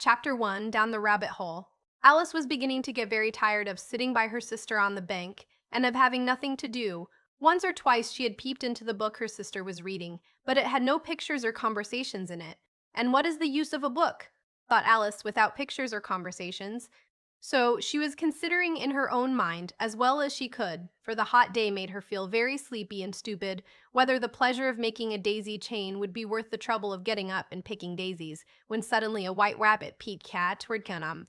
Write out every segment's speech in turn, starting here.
Chapter 1, Down the Rabbit Hole. Alice was beginning to get very tired of sitting by her sister on the bank and of having nothing to do. Once or twice she had peeped into the book her sister was reading, but it had no pictures or conversations in it. And what is the use of a book, thought Alice, without pictures or conversations? So she was considering in her own mind, as well as she could, for the hot day made her feel very sleepy and stupid, whether the pleasure of making a daisy chain would be worth the trouble of getting up and picking daisies, when suddenly a white rabbit peeked toward Canam.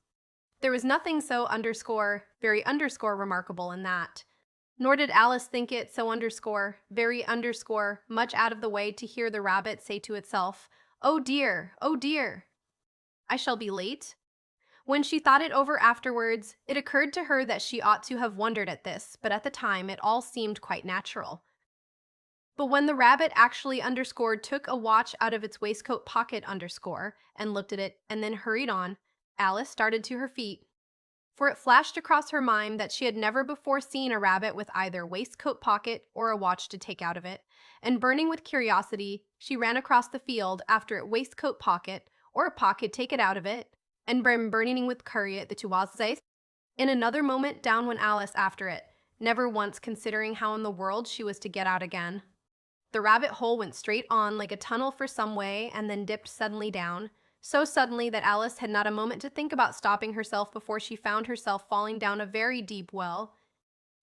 There was nothing so very remarkable in that. Nor did Alice think it so very much out of the way to hear the rabbit say to itself, oh dear, I shall be late. When she thought it over afterwards, it occurred to her that she ought to have wondered at this, but at the time it all seemed quite natural. But when the rabbit actually took a watch out of its waistcoat pocket and looked at it and then hurried on, Alice started to her feet. For it flashed across her mind that she had never before seen a rabbit with either waistcoat pocket or a watch to take out of it, and burning with curiosity, she ran across the field after it waistcoat pocket or a pocket take it out of it, and burning with courage the tuwaze. In another moment down went Alice after it, never once considering how in the world she was to get out again. The rabbit hole went straight on like a tunnel for some way and then dipped suddenly down, so suddenly that Alice had not a moment to think about stopping herself before she found herself falling down a very deep well.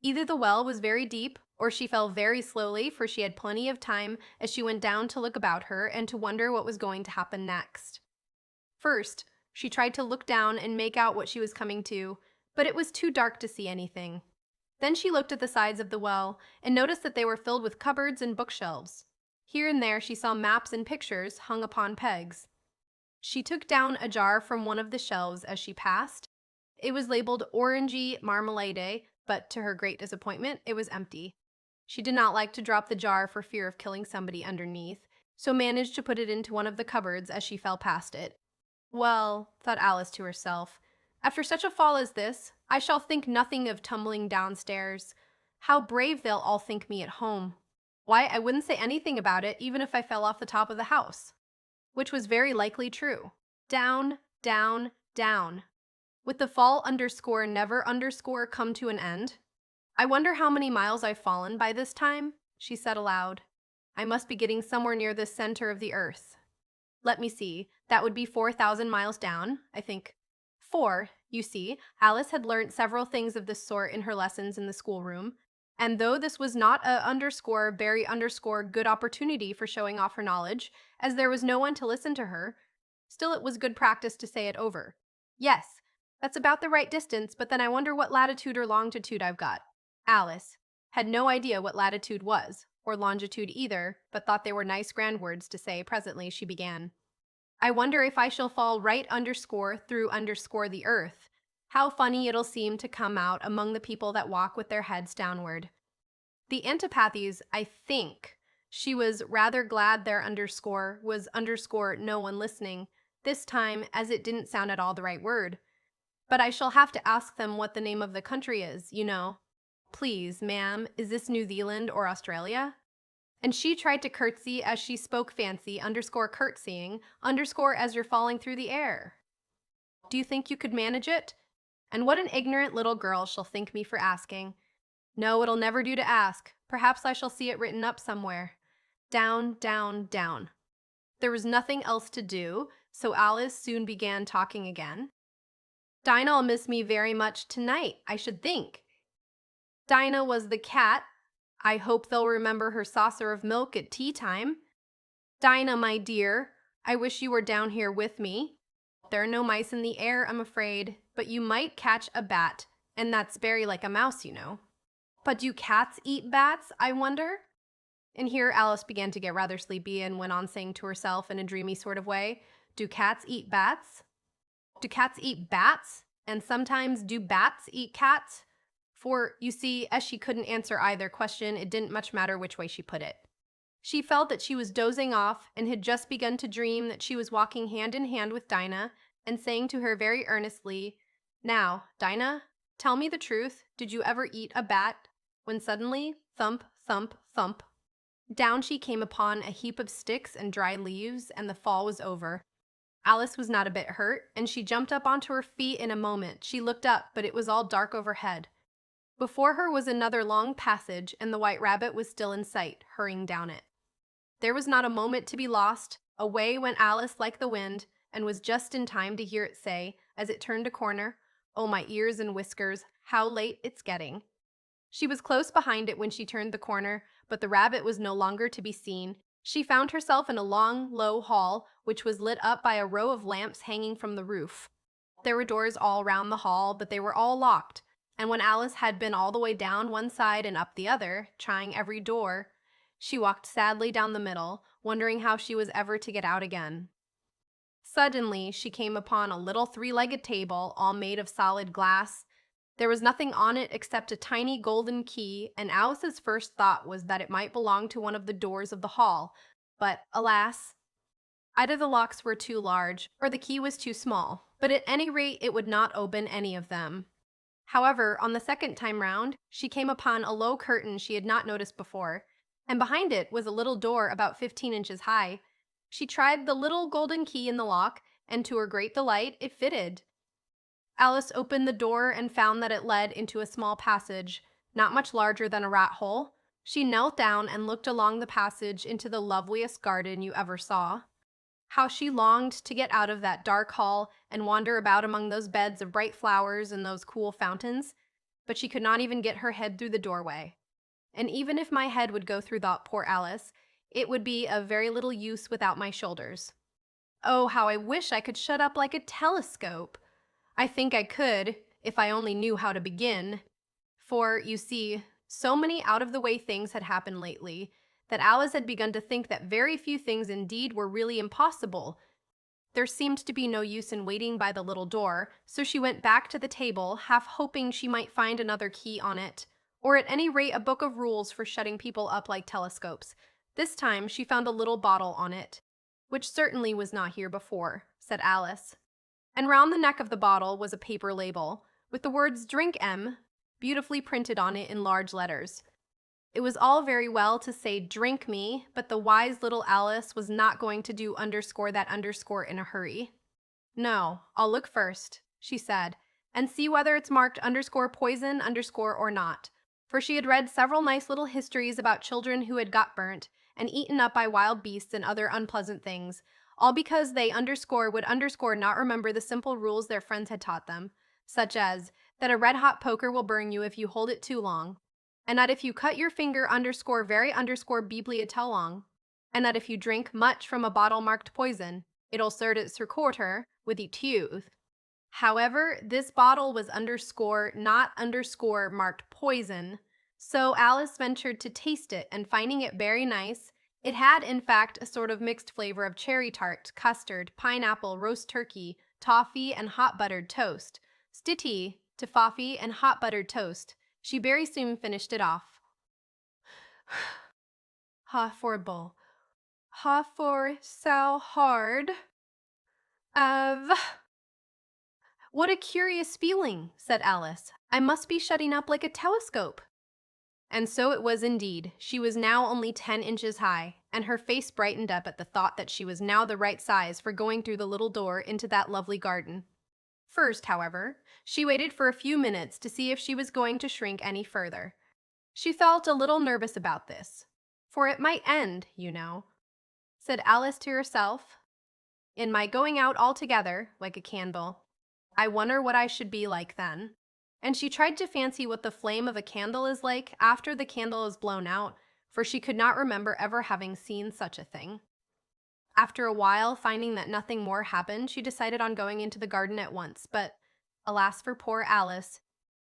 Either the well was very deep, or she fell very slowly, for she had plenty of time as she went down to look about her and to wonder what was going to happen next. First, she tried to look down and make out what she was coming to, but it was too dark to see anything. Then she looked at the sides of the well and noticed that they were filled with cupboards and bookshelves. Here and there she saw maps and pictures hung upon pegs. She took down a jar from one of the shelves as she passed. It was labeled orangey marmalade, but to her great disappointment, it was empty. She did not like to drop the jar for fear of killing somebody underneath, so managed to put it into one of the cupboards as she fell past it. Well, thought Alice to herself, after such a fall as this, I shall think nothing of tumbling downstairs. How brave they'll all think me at home. Why, I wouldn't say anything about it even if I fell off the top of the house. Which was very likely true. Down, down, down. With the fall never come to an end. I wonder how many miles I've fallen by this time, she said aloud. I must be getting somewhere near the center of the earth. Let me see, that would be 4,000 miles down, I think. For, you see, Alice had learnt several things of this sort in her lessons in the schoolroom, and though this was not very good opportunity for showing off her knowledge, as there was no one to listen to her, still it was good practice to say it over. Yes, that's about the right distance, but then I wonder what latitude or longitude I've got. Alice had no idea what latitude was, or longitude either, but thought they were nice grand words to say. Presently she began. I wonder if I shall fall right through the earth. How funny it'll seem to come out among the people that walk with their heads downward. The antipathies, I think. She was rather glad their was no one listening, this time, as it didn't sound at all the right word. But I shall have to ask them what the name of the country is, you know. Please, ma'am, is this New Zealand or Australia? And she tried to curtsy as she spoke fancy, curtsying, as you're falling through the air. Do you think you could manage it? And what an ignorant little girl she'll think me for asking. No, it'll never do to ask. Perhaps I shall see it written up somewhere. Down, down, down. There was nothing else to do, so Alice soon began talking again. Dinah'll miss me very much tonight, I should think. Dinah was the cat. I hope they'll remember her saucer of milk at tea time. Dinah, my dear, I wish you were down here with me. There are no mice in the air, I'm afraid, but you might catch a bat, and that's very like a mouse, you know. But do cats eat bats, I wonder? And here Alice began to get rather sleepy and went on saying to herself in a dreamy sort of way, do cats eat bats? Do cats eat bats? And sometimes do bats eat cats? For, you see, as she couldn't answer either question, it didn't much matter which way she put it. She felt that she was dozing off and had just begun to dream that she was walking hand in hand with Dinah and saying to her very earnestly, Now, Dinah, tell me the truth, did you ever eat a bat? When suddenly, thump, thump, thump, down she came upon a heap of sticks and dry leaves, and the fall was over. Alice was not a bit hurt, and she jumped up onto her feet in a moment. She looked up, but it was all dark overhead. Before her was another long passage, and the White Rabbit was still in sight, hurrying down it. There was not a moment to be lost. Away went Alice like the wind, and was just in time to hear it say, as it turned a corner, "Oh, my ears and whiskers, how late it's getting." She was close behind it when she turned the corner, but the rabbit was no longer to be seen. She found herself in a long, low hall, which was lit up by a row of lamps hanging from the roof. There were doors all round the hall, but they were all locked, and when Alice had been all the way down one side and up the other, trying every door, she walked sadly down the middle, wondering how she was ever to get out again. Suddenly, she came upon a little three-legged table, all made of solid glass. There was nothing on it except a tiny golden key, and Alice's first thought was that it might belong to one of the doors of the hall. But, alas, either the locks were too large, or the key was too small, but at any rate it would not open any of them. However, on the second time round, she came upon a low curtain she had not noticed before, and behind it was a little door about 15 inches high. She tried the little golden key in the lock, and to her great delight, it fitted. Alice opened the door and found that it led into a small passage, not much larger than a rat hole. She knelt down and looked along the passage into the loveliest garden you ever saw. How she longed to get out of that dark hall and wander about among those beds of bright flowers and those cool fountains, but she could not even get her head through the doorway. And even if my head would go through, thought poor Alice, it would be of very little use without my shoulders. Oh, how I wish I could shut up like a telescope! I think I could, if I only knew how to begin. For, you see, so many out-of-the-way things had happened lately that Alice had begun to think that very few things indeed were really impossible. There seemed to be no use in waiting by the little door, so she went back to the table, half hoping she might find another key on it, or at any rate a book of rules for shutting people up like telescopes. This time she found a little bottle on it, which certainly was not here before, said Alice. And round the neck of the bottle was a paper label, with the words "Drink M" beautifully printed on it in large letters. It was all very well to say "drink me," but the wise little Alice was not going to do that underscore in a hurry. "No, I'll look first," she said, "and see whether it's marked underscore poison underscore or not," for she had read several nice little histories about children who had got burnt and eaten up by wild beasts and other unpleasant things, all because they would not remember the simple rules their friends had taught them, such as that a red-hot poker will burn you if you hold it too long, and that if you cut your finger very beebly too long, and that if you drink much from a bottle marked poison, it'll surt its quarter with the tooth. However, this bottle was not marked poison, so Alice ventured to taste it, and finding it very nice, it had, in fact, a sort of mixed flavor of cherry tart, custard, pineapple, roast turkey, toffee, and hot buttered toast. Stitty, toffee, and hot buttered toast. She very soon finished it off. Horrible. For so hard. What a curious feeling, said Alice. I must be shutting up like a telescope. And so it was indeed. She was now only 10 inches high, and her face brightened up at the thought that she was now the right size for going through the little door into that lovely garden. First, however, she waited for a few minutes to see if she was going to shrink any further. She felt a little nervous about this, for it might end, you know, said Alice to herself, in my going out altogether, like a candle. I wonder what I should be like then. And she tried to fancy what the flame of a candle is like after the candle is blown out, for she could not remember ever having seen such a thing. After a while, finding that nothing more happened, she decided on going into the garden at once, but, alas for poor Alice,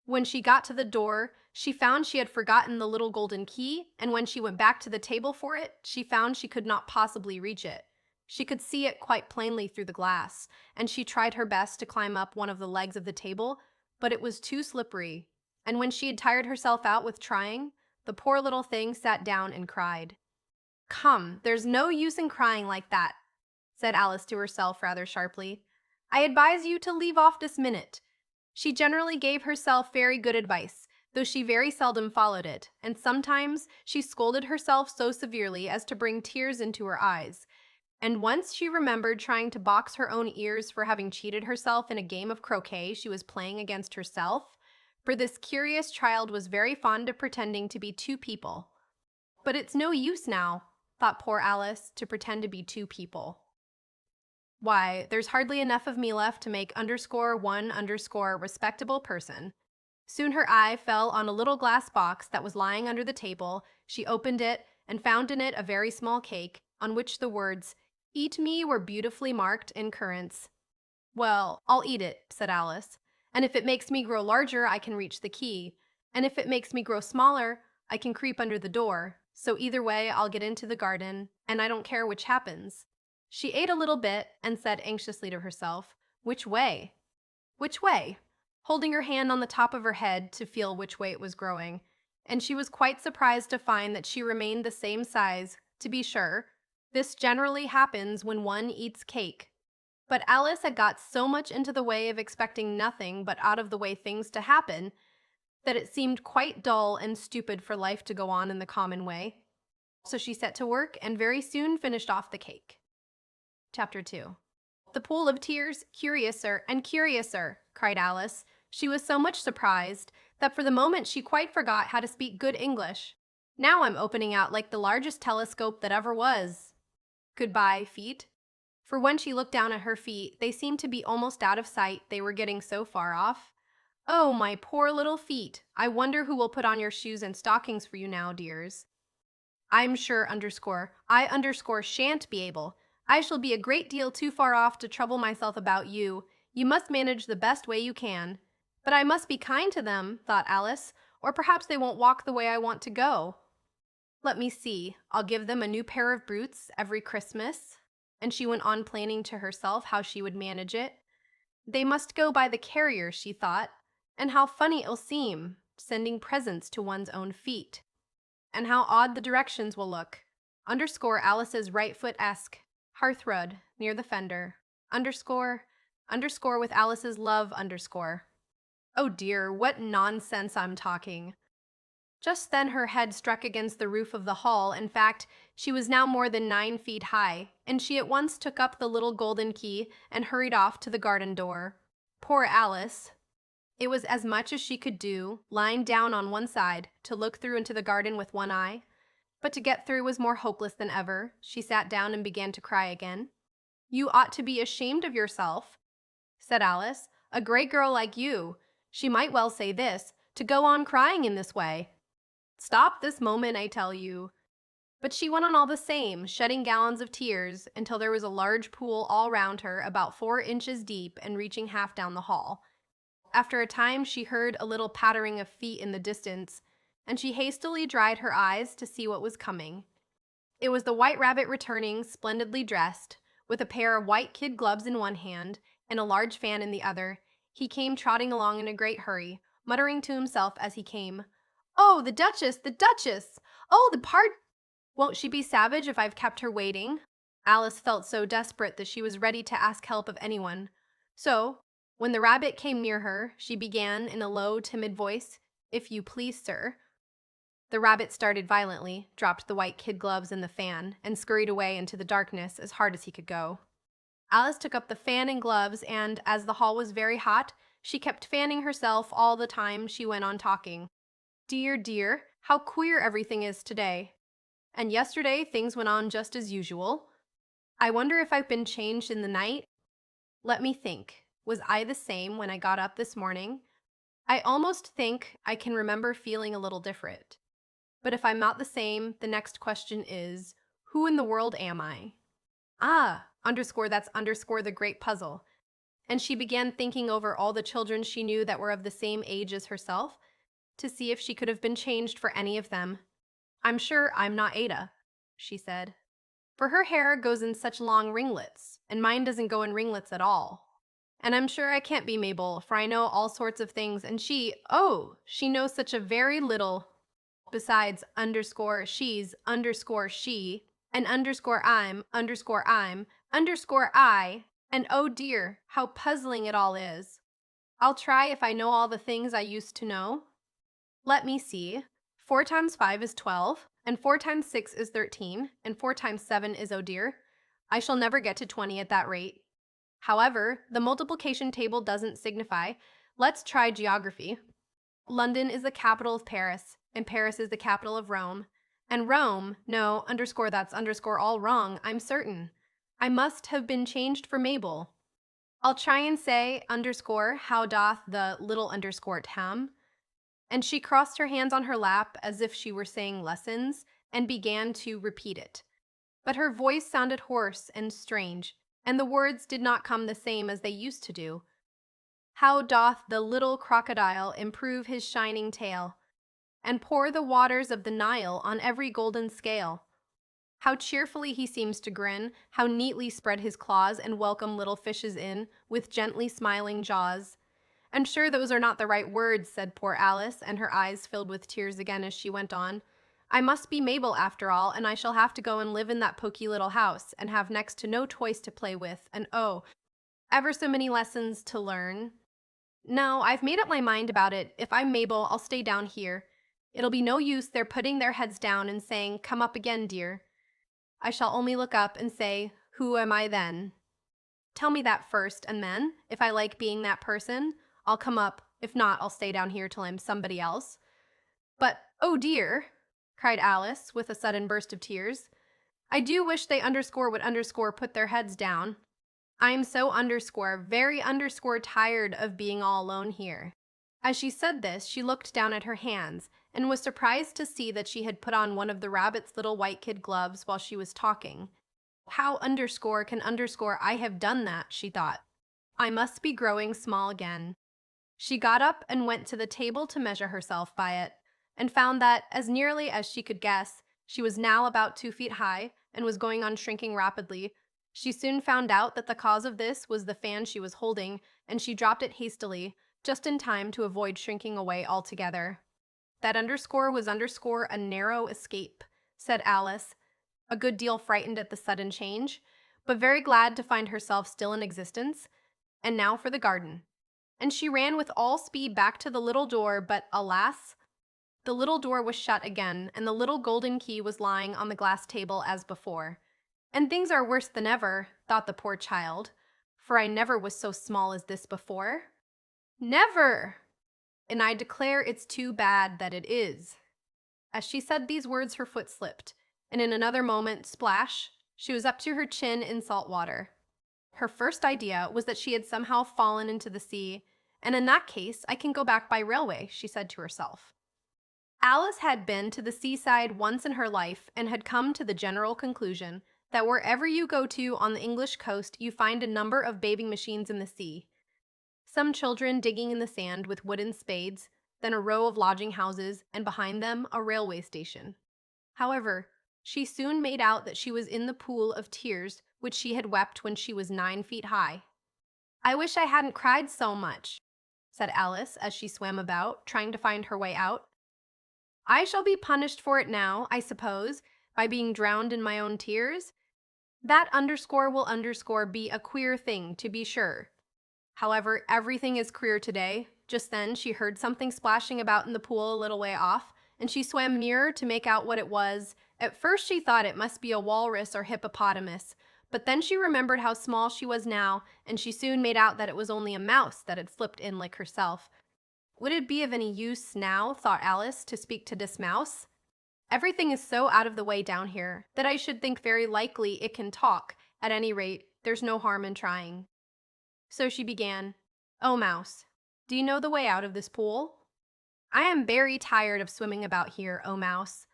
when she got to the door, she found she had forgotten the little golden key, and when she went back to the table for it, she found she could not possibly reach it. She could see it quite plainly through the glass, and she tried her best to climb up one of the legs of the table, but it was too slippery, and when she had tired herself out with trying, the poor little thing sat down and cried. Come, there's no use in crying like that, said Alice to herself rather sharply. I advise you to leave off this minute. She generally gave herself very good advice, though she very seldom followed it, and sometimes she scolded herself so severely as to bring tears into her eyes. And once she remembered trying to box her own ears for having cheated herself in a game of croquet she was playing against herself, for this curious child was very fond of pretending to be two people. But it's no use now, thought poor Alice, to pretend to be two people. Why, there's hardly enough of me left to make _1_ respectable person. Soon her eye fell on a little glass box that was lying under the table. She opened it and found in it a very small cake, on which the words, "Eat me," were beautifully marked in currants. "Well, I'll eat it," said Alice, "and if it makes me grow larger, I can reach the key, and if it makes me grow smaller, I can creep under the door, so either way I'll get into the garden, and I don't care which happens." She ate a little bit and said anxiously to herself, "Which way? Which way?" holding her hand on the top of her head to feel which way it was growing, and she was quite surprised to find that she remained the same size. To be sure, this generally happens when one eats cake. But Alice had got so much into the way of expecting nothing but out of the way things to happen that it seemed quite dull and stupid for life to go on in the common way. So she set to work and very soon finished off the cake. Chapter 2. "The pool of tears, curiouser and curiouser," cried Alice. She was so much surprised that for the moment she quite forgot how to speak good English. "Now I'm opening out like the largest telescope that ever was. Goodbye, feet." For when she looked down at her feet, they seemed to be almost out of sight, they were getting so far off. "Oh, my poor little feet. I wonder who will put on your shoes and stockings for you now, dears. I'm sure I shan't be able. I shall be a great deal too far off to trouble myself about you. You must manage the best way you can." "But I must be kind to them," thought Alice, "or perhaps they won't walk the way I want to go. Let me see, I'll give them a new pair of boots every Christmas." And she went on planning to herself how she would manage it. "They must go by the carrier," she thought, "and how funny it'll seem, sending presents to one's own feet. And how odd the directions will look. Alice's right foot esque, hearthrug, near the fender. With Alice's love _. Oh dear, what nonsense I'm talking." Just then her head struck against the roof of the hall. In fact, she was now more than 9 feet high, and she at once took up the little golden key and hurried off to the garden door. Poor Alice! It was as much as she could do, lying down on one side, to look through into the garden with one eye. But to get through was more hopeless than ever. She sat down and began to cry again. "You ought to be ashamed of yourself," said Alice. "A great girl like you," she might well say this, "to go on crying in this way. Stop this moment, I tell you." But she went on all the same, shedding gallons of tears, until there was a large pool all round her, about 4 inches deep and reaching half down the hall. After a time she heard a little pattering of feet in the distance, and she hastily dried her eyes to see what was coming. It was the White Rabbit returning, splendidly dressed, with a pair of white kid gloves in one hand and a large fan in the other. He came trotting along in a great hurry, muttering to himself as he came, "Oh, the Duchess, the Duchess! Oh, won't she be savage if I've kept her waiting?" Alice felt so desperate that she was ready to ask help of anyone. So, when the rabbit came near her, she began in a low, timid voice, "If you please, sir." The rabbit started violently, dropped the white kid gloves and the fan, and scurried away into the darkness as hard as he could go. Alice took up the fan and gloves, and, as the hall was very hot, she kept fanning herself all the time she went on talking. "Dear, dear, how queer everything is today. And yesterday things went on just as usual. I wonder if I've been changed in the night? Let me think. Was I the same when I got up this morning? I almost think I can remember feeling a little different. But if I'm not the same, the next question is, who in the world am I? Ah, that's the great puzzle." And she began thinking over all the children she knew that were of the same age as herself, to see if she could have been changed for any of them. "I'm sure I'm not Ada," she said, "for her hair goes in such long ringlets, and mine doesn't go in ringlets at all. And I'm sure I can't be Mabel, for I know all sorts of things, and she knows such a very little. Besides, she's she, and I, and oh dear, how puzzling it all is. I'll try if I know all the things I used to know. Let me see. 4 times 5 is 12, and 4 times 6 is 13, and 4 times 7 is oh dear. I shall never get to 20 at that rate. However, the multiplication table doesn't signify. Let's try geography. London is the capital of Paris, and Paris is the capital of Rome. And Rome, no, underscore that's underscore all wrong, I'm certain. I must have been changed for Mabel. I'll try and say underscore how doth the little underscore tam. And she crossed her hands on her lap as if she were saying lessons and began to repeat it. But her voice sounded hoarse and strange, and the words did not come the same as they used to do. How doth the little crocodile improve his shining tail, and pour the waters of the Nile on every golden scale? How cheerfully he seems to grin, how neatly spread his claws and welcome little fishes in, with gently smiling jaws. I'm sure those are not the right words, said poor Alice, and her eyes filled with tears again as she went on. I must be Mabel after all, and I shall have to go and live in that poky little house, and have next to no toys to play with, and oh, ever so many lessons to learn. No, I've made up my mind about it. If I'm Mabel, I'll stay down here. It'll be no use their putting their heads down and saying, "Come up again, dear." I shall only look up and say, "Who am I then?" Tell me that first, and then, if I like being that person, I'll come up. If not, I'll stay down here till I'm somebody else. But, oh dear, cried Alice, with a sudden burst of tears, I do wish they underscore would underscore put their heads down. I am so underscore, very underscore tired of being all alone here. As she said this, she looked down at her hands, and was surprised to see that she had put on one of the rabbit's little white kid gloves while she was talking. How underscore can underscore I have done that, she thought. I must be growing small again. She got up and went to the table to measure herself by it, and found that, as nearly as she could guess, she was now about 2 feet high, and was going on shrinking rapidly. She soon found out that the cause of this was the fan she was holding, and she dropped it hastily, just in time to avoid shrinking away altogether. That underscore was underscore a narrow escape, said Alice, a good deal frightened at the sudden change, but very glad to find herself still in existence. And now for the garden. And she ran with all speed back to the little door, but alas, the little door was shut again, and the little golden key was lying on the glass table as before. And things are worse than ever, thought the poor child, for I never was so small as this before. Never! And I declare it's too bad that it is. As she said these words, her foot slipped, and in another moment, splash, she was up to her chin in salt water. Her first idea was that she had somehow fallen into the sea, and in that case, I can go back by railway, she said to herself. Alice had been to the seaside once in her life and had come to the general conclusion that wherever you go to on the English coast, you find a number of bathing machines in the sea. Some children digging in the sand with wooden spades, then a row of lodging houses, and behind them a railway station. However, she soon made out that she was in the pool of tears which she had wept when she was 9 feet high. I wish I hadn't cried so much, said Alice as she swam about, trying to find her way out. I shall be punished for it now, I suppose, by being drowned in my own tears. That underscore will underscore be a queer thing, to be sure. However, everything is queer today. Just then she heard something splashing about in the pool a little way off, and she swam nearer to make out what it was. At first she thought it must be a walrus or hippopotamus, but then she remembered how small she was now, and she soon made out that it was only a mouse that had slipped in like herself. Would it be of any use now, thought Alice, to speak to this mouse? Everything is so out of the way down here that I should think very likely it can talk. At any rate, there's no harm in trying. So she began, "Oh, mouse, do you know the way out of this pool? I am very tired of swimming about here, oh mouse."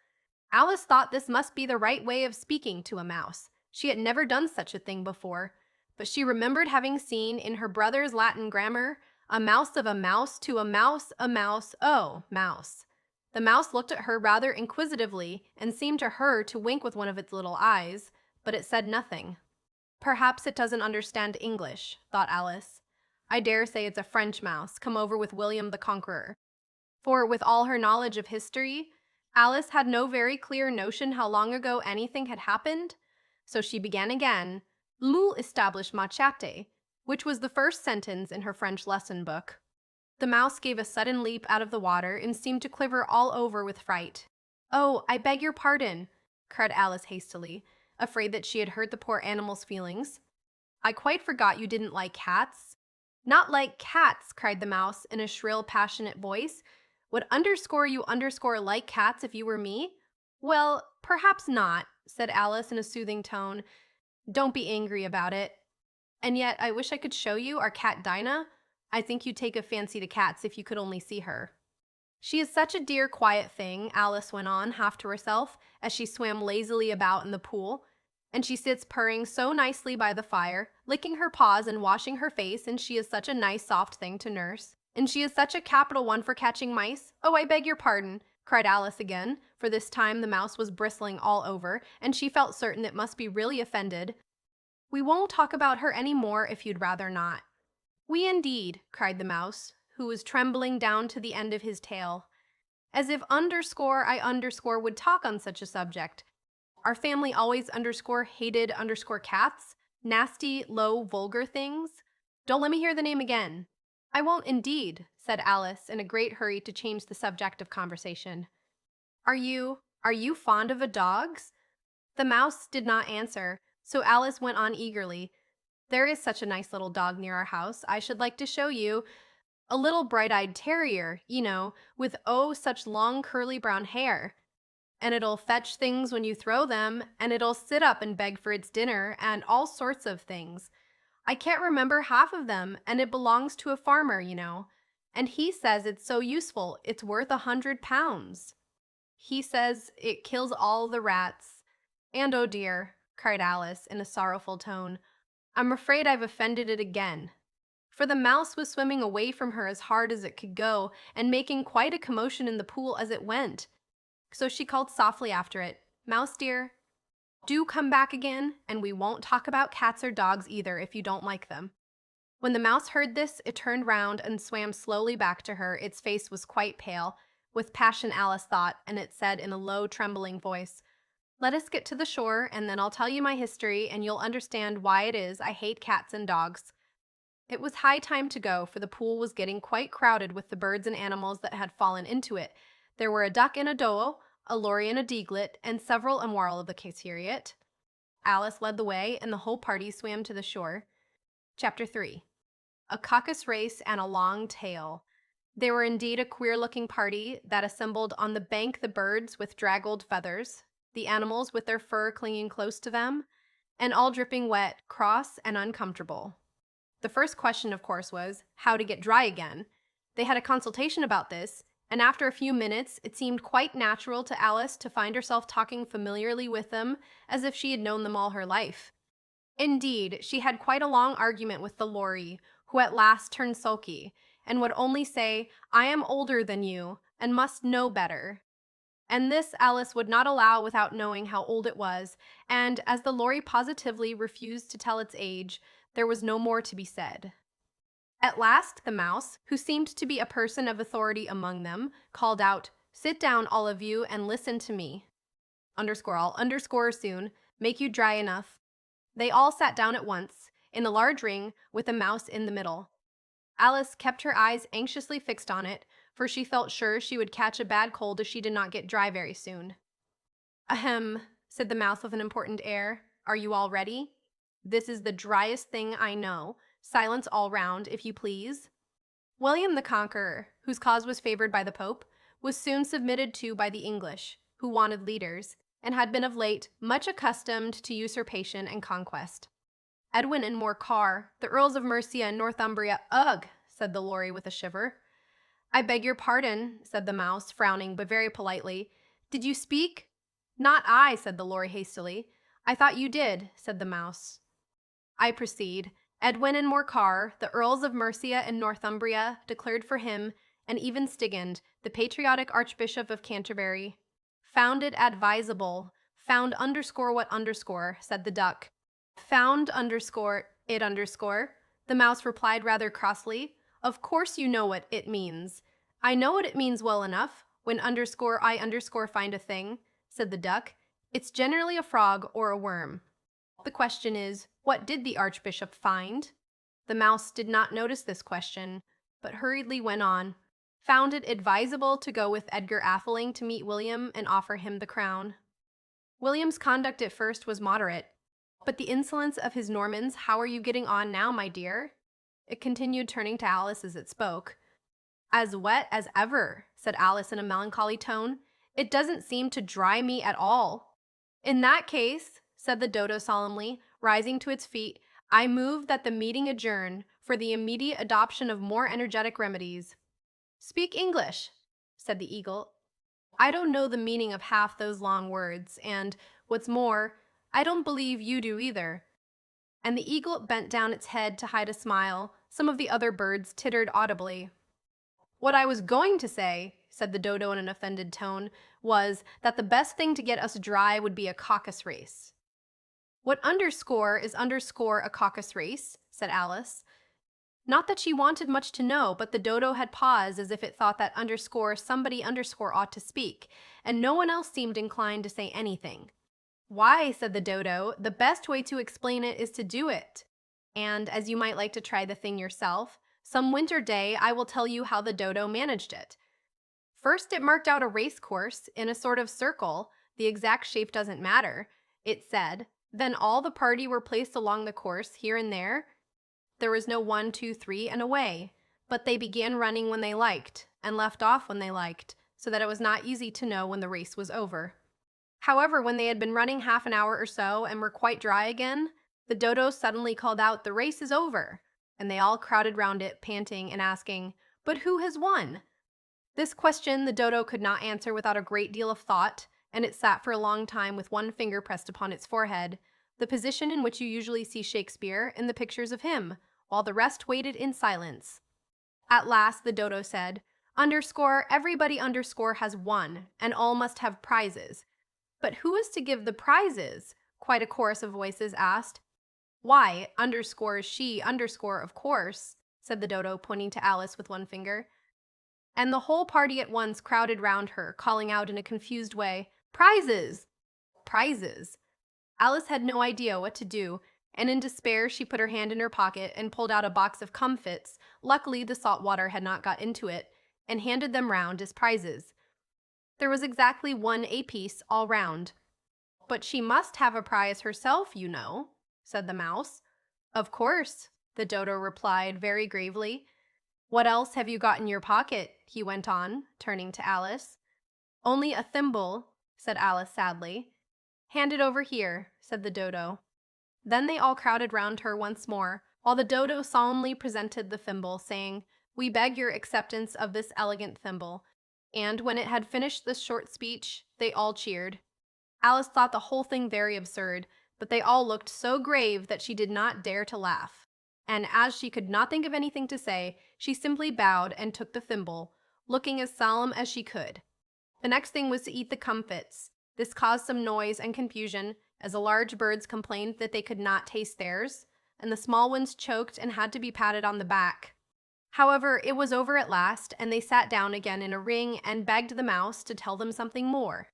Alice thought this must be the right way of speaking to a mouse. She had never done such a thing before, but she remembered having seen in her brother's Latin grammar, a mouse of a mouse to a mouse, oh, mouse. The mouse looked at her rather inquisitively and seemed to her to wink with one of its little eyes, but it said nothing. Perhaps it doesn't understand English, thought Alice. I dare say it's a French mouse come over with William the Conqueror. For, with all her knowledge of history, Alice had no very clear notion how long ago anything had happened, so she began again, "L'où established machete," which was the first sentence in her French lesson book. The mouse gave a sudden leap out of the water and seemed to quiver all over with fright. "Oh, I beg your pardon," cried Alice hastily. afraid that she had hurt the poor animal's feelings. I quite forgot you didn't like cats. Not like cats, cried the mouse in a shrill, passionate voice. Would underscore you underscore like cats if you were me? Well, perhaps not, said Alice in a soothing tone. Don't be angry about it. And yet, I wish I could show you our cat Dinah. I think you'd take a fancy to cats if you could only see her. She is such a dear, quiet thing, Alice went on, half to herself, as she swam lazily about in the pool. And she sits purring so nicely by the fire, licking her paws and washing her face, and she is such a nice, soft thing to nurse. And she is such a capital one for catching mice. Oh, I beg your pardon, cried Alice again, for this time the mouse was bristling all over, and she felt certain it must be really offended. We won't talk about her any more if you'd rather not. We indeed, cried the mouse, who was trembling down to the end of his tail. As if underscore I underscore would talk on such a subject. Our family always underscore hated underscore cats, nasty, low, vulgar things. Don't let me hear the name again. I won't indeed, said Alice in a great hurry to change the subject of conversation. Are you fond of dogs? The mouse did not answer, so Alice went on eagerly. There is such a nice little dog near our house. I should like to show you. A little bright-eyed terrier, with oh, such long curly brown hair. And it'll fetch things when you throw them, and it'll sit up and beg for its dinner, and all sorts of things. I can't remember half of them, and it belongs to a farmer, And he says it's so useful, it's worth £100. He says it kills all the rats. And oh dear, cried Alice in a sorrowful tone, I'm afraid I've offended it again. For the mouse was swimming away from her as hard as it could go, and making quite a commotion in the pool as it went. So she called softly after it, Mouse dear, do come back again, and we won't talk about cats or dogs either if you don't like them. When the mouse heard this, it turned round and swam slowly back to her. Its face was quite pale, with passion Alice thought, and it said in a low, trembling voice, Let us get to the shore, and then I'll tell you my history, and you'll understand why it is I hate cats and dogs. It was high time to go, for the pool was getting quite crowded with the birds and animals that had fallen into it. There were a duck and a doe, a lory and a deaglet, and several a moral of the caseriot. Alice led the way, and the whole party swam to the shore. Chapter 3. A caucus race and a long tail. They were indeed a queer-looking party that assembled on the bank, the birds with draggled feathers, the animals with their fur clinging close to them, and all dripping wet, cross, and uncomfortable. The first question, of course, was how to get dry again. They had a consultation about this, and after a few minutes, it seemed quite natural to Alice to find herself talking familiarly with them as if she had known them all her life. Indeed, she had quite a long argument with the lory, who at last turned sulky, and would only say, I am older than you, and must know better. And this Alice would not allow without knowing how old it was, and as the lory positively refused to tell its age, there was no more to be said. At last, the mouse, who seemed to be a person of authority among them, called out, Sit down, all of you, and listen to me. I'll underscore soon, make you dry enough. They all sat down at once, in a large ring, with the mouse in the middle. Alice kept her eyes anxiously fixed on it, for she felt sure she would catch a bad cold if she did not get dry very soon. Ahem, said the mouse with an important air. Are you all ready? This is the driest thing I know. Silence all round, if you please. William the Conqueror, whose cause was favored by the Pope, was soon submitted to by the English, who wanted leaders, and had been of late much accustomed to usurpation and conquest. Edwin and Morcar, the Earls of Mercia and Northumbria, ugh, said the lory with a shiver. I beg your pardon, said the mouse, frowning, but very politely. Did you speak? Not I, said the lory hastily. I thought you did, said the mouse. I proceed. Edwin and Morcar, the Earls of Mercia and Northumbria, declared for him, and even Stigand, the patriotic Archbishop of Canterbury. Found it advisable. Found underscore what underscore, said the duck. Found underscore it underscore, the mouse replied rather crossly. Of course you know what it means. I know what it means well enough. When underscore I underscore find a thing, said the duck, it's generally a frog or a worm. The question is, what did the Archbishop find? The mouse did not notice this question, but hurriedly went on. Found it advisable to go with Edgar Atheling to meet William and offer him the crown. William's conduct at first was moderate, but the insolence of his Normans, how are you getting on now, my dear? It continued, turning to Alice as it spoke. As wet as ever, said Alice in a melancholy tone. It doesn't seem to dry me at all. In that case, said the dodo solemnly, rising to its feet, I move that the meeting adjourn for the immediate adoption of more energetic remedies. Speak English, said the eagle. I don't know the meaning of half those long words, and, what's more, I don't believe you do either. And the eagle bent down its head to hide a smile. Some of the other birds tittered audibly. What I was going to say, said the dodo in an offended tone, was that the best thing to get us dry would be a caucus race. What underscore is underscore a caucus race? Said Alice. Not that she wanted much to know, but the dodo had paused as if it thought that underscore somebody underscore ought to speak, and no one else seemed inclined to say anything. Why, said the dodo, the best way to explain it is to do it. And, as you might like to try the thing yourself, some winter day I will tell you how the dodo managed it. First it marked out a race course in a sort of circle, the exact shape doesn't matter, it said. Then all the party were placed along the course, here and there. There was no 1, 2, 3, and away, but they began running when they liked, and left off when they liked, so that it was not easy to know when the race was over. However, when they had been running half an hour or so and were quite dry again, the dodo suddenly called out, "The race is over," and they all crowded round it, panting and asking, "But who has won?" This question the dodo could not answer without a great deal of thought, and it sat for a long time with one finger pressed upon its forehead, the position in which you usually see Shakespeare in the pictures of him, while the rest waited in silence. At last the dodo said, "Underscore, everybody underscore has won, and all must have prizes." "But who is to give the prizes?" quite a chorus of voices asked. "Why, underscore she, underscore, of course," said the dodo, pointing to Alice with one finger. And the whole party at once crowded round her, calling out in a confused way, "Prizes! Prizes!" Alice had no idea what to do, and in despair she put her hand in her pocket and pulled out a box of comfits, luckily the salt water had not got into it, and handed them round as prizes. There was exactly one apiece all round. "But she must have a prize herself, you know," said the mouse. "Of course," the dodo replied very gravely. "What else have you got in your pocket?" he went on, turning to Alice. "Only a thimble," said Alice sadly. "Hand it over here," said the dodo. Then they all crowded round her once more, while the dodo solemnly presented the thimble, saying, "We beg your acceptance of this elegant thimble." And when it had finished this short speech, they all cheered. Alice thought the whole thing very absurd, but they all looked so grave that she did not dare to laugh. And as she could not think of anything to say, she simply bowed and took the thimble, looking as solemn as she could. The next thing was to eat the comfits. This caused some noise and confusion, as the large birds complained that they could not taste theirs, and the small ones choked and had to be patted on the back. However, it was over at last, and they sat down again in a ring and begged the mouse to tell them something more.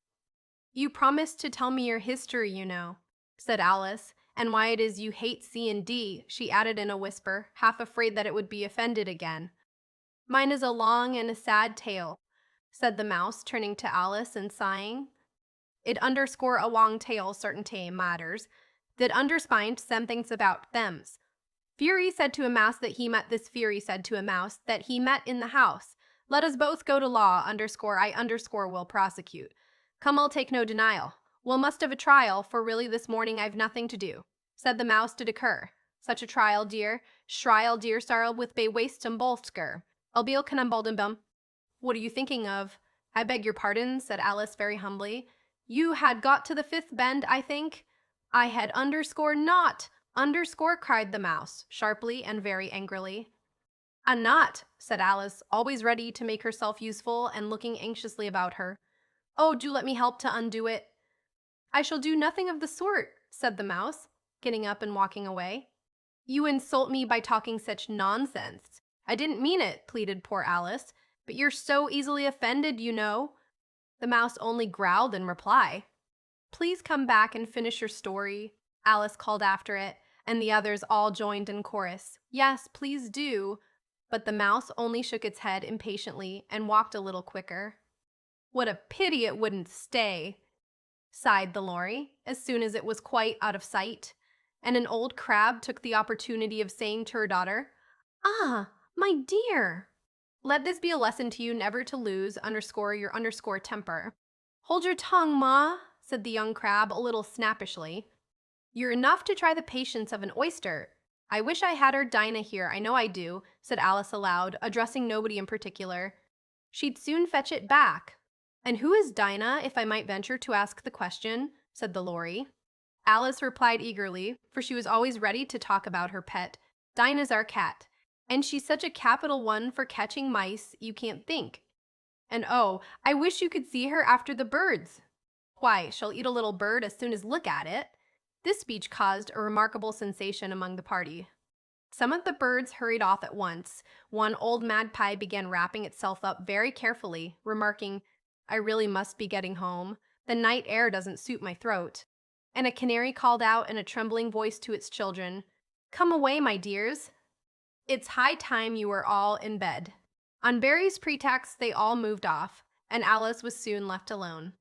"You promised to tell me your history, you know," said Alice, "and why it is you hate C&D, she added in a whisper, half afraid that it would be offended again. "Mine is a long and a sad tale," said the mouse, turning to Alice and sighing. "It underscore a long tale certainty matters, that underspint some things about thems. Fury said to a mouse that he met this Fury said to a mouse that he met in the house. Let us both go to law, underscore I underscore will prosecute. Come, I'll take no denial. We'll must have a trial, for really this morning I've nothing to do," said the mouse to occur. "Such a trial, dear, shrial dear sarl with bay wastum bolsker. Albil canumbaldimbum." "What are you thinking of?" "I beg your pardon," said Alice very humbly. "You had got to the fifth bend, I think?" "I had underscore not, underscore," cried the mouse, sharply and very angrily. "A not," said Alice, always ready to make herself useful and looking anxiously about her. "Oh, do let me help to undo it." "I shall do nothing of the sort," said the mouse, getting up and walking away. "You insult me by talking such nonsense. I didn't mean it," pleaded poor Alice, "but you're so easily offended, you know." The mouse only growled in reply. "Please come back and finish your story," Alice called after it, and the others all joined in chorus. "Yes, please do." But the mouse only shook its head impatiently and walked a little quicker. "What a pity it wouldn't stay." sighed the Lory, as soon as it was quite out of sight. And an old crab took the opportunity of saying to her daughter, "Ah, my dear, let this be a lesson to you never to lose underscore your underscore temper." "Hold your tongue, ma," said the young crab a little snappishly. "You're enough to try the patience of an oyster." "I wish I had our Dinah here, I know I do," said Alice aloud, addressing nobody in particular. "She'd soon fetch it back." "And who is Dinah, if I might venture to ask the question?" said the Lory. Alice replied eagerly, for she was always ready to talk about her pet. "Dinah's our cat, and she's such a capital one for catching mice you can't think. And oh, I wish you could see her after the birds. Why, she'll eat a little bird as soon as look at it." This speech caused a remarkable sensation among the party. Some of the birds hurried off at once. One old magpie began wrapping itself up very carefully, remarking, "I really must be getting home. The night air doesn't suit my throat." And a canary called out in a trembling voice to its children, "Come away, my dears. It's high time you were all in bed." On Barry's pretext, they all moved off, and Alice was soon left alone.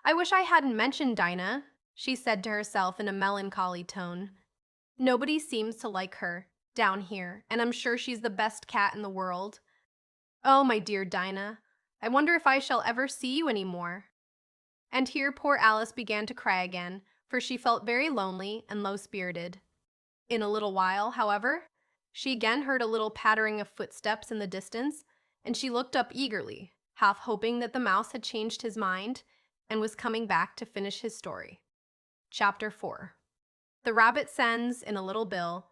"I wish I hadn't mentioned Dinah," she said to herself in a melancholy tone. "Nobody seems to like her down here, and I'm sure she's the best cat in the world. Oh, my dear Dinah, I wonder if I shall ever see you any more." And here poor Alice began to cry again, for she felt very lonely and low-spirited. In a little while, however, she again heard a little pattering of footsteps in the distance, and she looked up eagerly, half hoping that the mouse had changed his mind and was coming back to finish his story. Chapter 4. The rabbit sends in a little bill.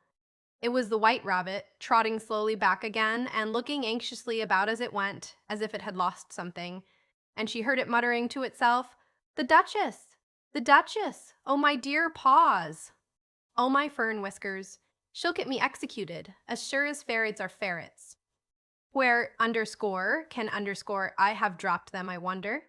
It was the white rabbit, trotting slowly back again and looking anxiously about as it went, as if it had lost something, and she heard it muttering to itself, "The Duchess! The Duchess! Oh, my dear paws! Oh, my fern whiskers! She'll get me executed, as sure as ferrets are ferrets." Where underscore can underscore I have dropped them, I wonder?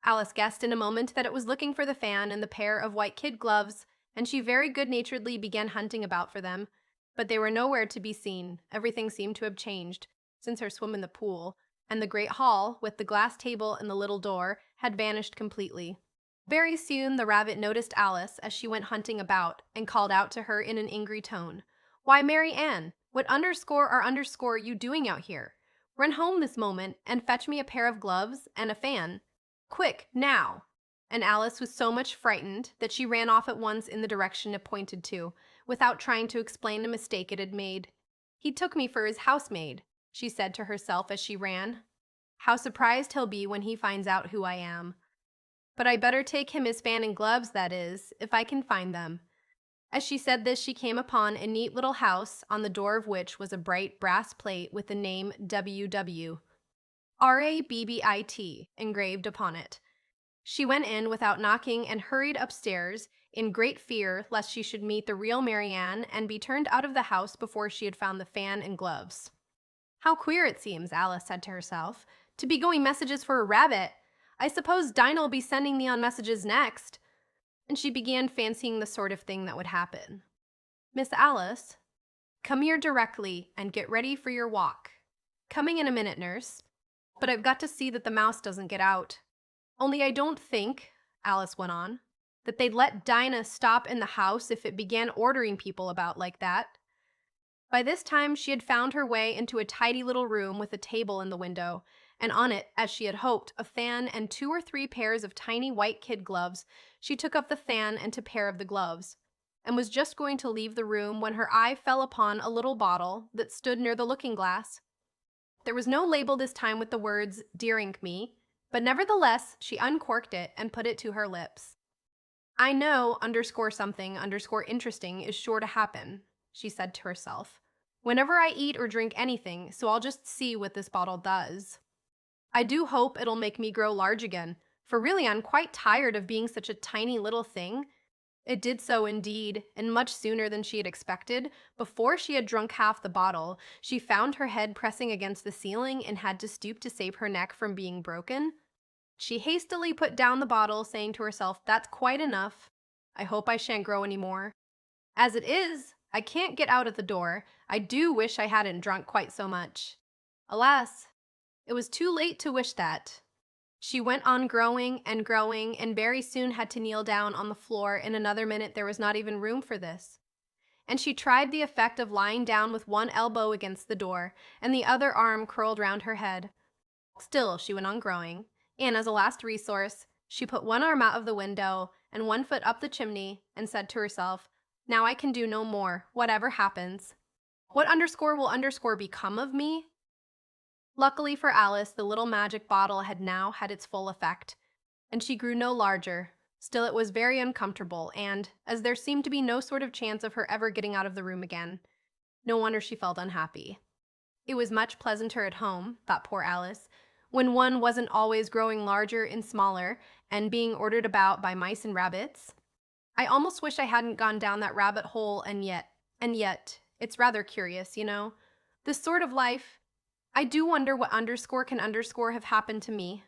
Alice guessed in a moment that it was looking for the fan and the pair of white kid gloves, and she very good-naturedly began hunting about for them, but they were nowhere to be seen. Everything seemed to have changed since her swim in the pool, and the great hall, with the glass table and the little door, had vanished completely. Very soon the rabbit noticed Alice as she went hunting about, and called out to her in an angry tone, "Why, Mary Ann, what underscore are underscore you doing out here? Run home this moment and fetch me a pair of gloves and a fan. Quick, now!" And Alice was so much frightened that she ran off at once in the direction it pointed to, without trying to explain the mistake it had made. "He took me for his housemaid," she said to herself as she ran. "How surprised he'll be when he finds out who I am. But I better take him his fan and gloves, that is, if I can find them." As she said this, she came upon a neat little house, on the door of which was a bright brass plate with the name W.W. RABBIT engraved upon it. She went in without knocking and hurried upstairs, in great fear lest she should meet the real Mary Ann and be turned out of the house before she had found the fan and gloves. "How queer it seems," Alice said to herself, "to be going messages for a rabbit. I suppose Dinah'll be sending me on messages next." And she began fancying the sort of thing that would happen. "Miss Alice, come here directly and get ready for your walk." "Coming in a minute, nurse. But I've got to see that the mouse doesn't get out. Only I don't think," Alice went on, "that they'd let Dinah stop in the house if it began ordering people about like that." By this time she had found her way into a tidy little room with a table in the window, and on it, as she had hoped, a fan and 2 or 3 pairs of tiny white kid gloves. She took up the fan and a pair of the gloves, and was just going to leave the room when her eye fell upon a little bottle that stood near the looking-glass. There was no label this time with the words, "Dearink me," but nevertheless she uncorked it and put it to her lips. "I know underscore something underscore interesting is sure to happen," she said to herself, "whenever I eat or drink anything, so I'll just see what this bottle does. I do hope it'll make me grow large again, for really I'm quite tired of being such a tiny little thing." It did so indeed, and much sooner than she had expected. Before she had drunk half the bottle, she found her head pressing against the ceiling and had to stoop to save her neck from being broken. She hastily put down the bottle, saying to herself, "That's quite enough. I hope I shan't grow any more. As it is, I can't get out at the door. I do wish I hadn't drunk quite so much." Alas, it was too late to wish that. She went on growing and growing, and very soon had to kneel down on the floor. In another minute, there was not even room for this. And she tried the effect of lying down with one elbow against the door, and the other arm curled round her head. Still, she went on growing, and as a last resource, she put one arm out of the window and one foot up the chimney, and said to herself, "Now I can do no more, whatever happens. What underscore will underscore become of me?" Luckily for Alice, the little magic bottle had now had its full effect, and she grew no larger. Still, it was very uncomfortable, and, as there seemed to be no sort of chance of her ever getting out of the room again, no wonder she felt unhappy. It was much pleasanter at home, thought poor Alice, when one wasn't always growing larger and smaller and being ordered about by mice and rabbits. I almost wish I hadn't gone down that rabbit hole, and yet, it's rather curious, you know? This sort of life, I do wonder what underscore can underscore have happened to me.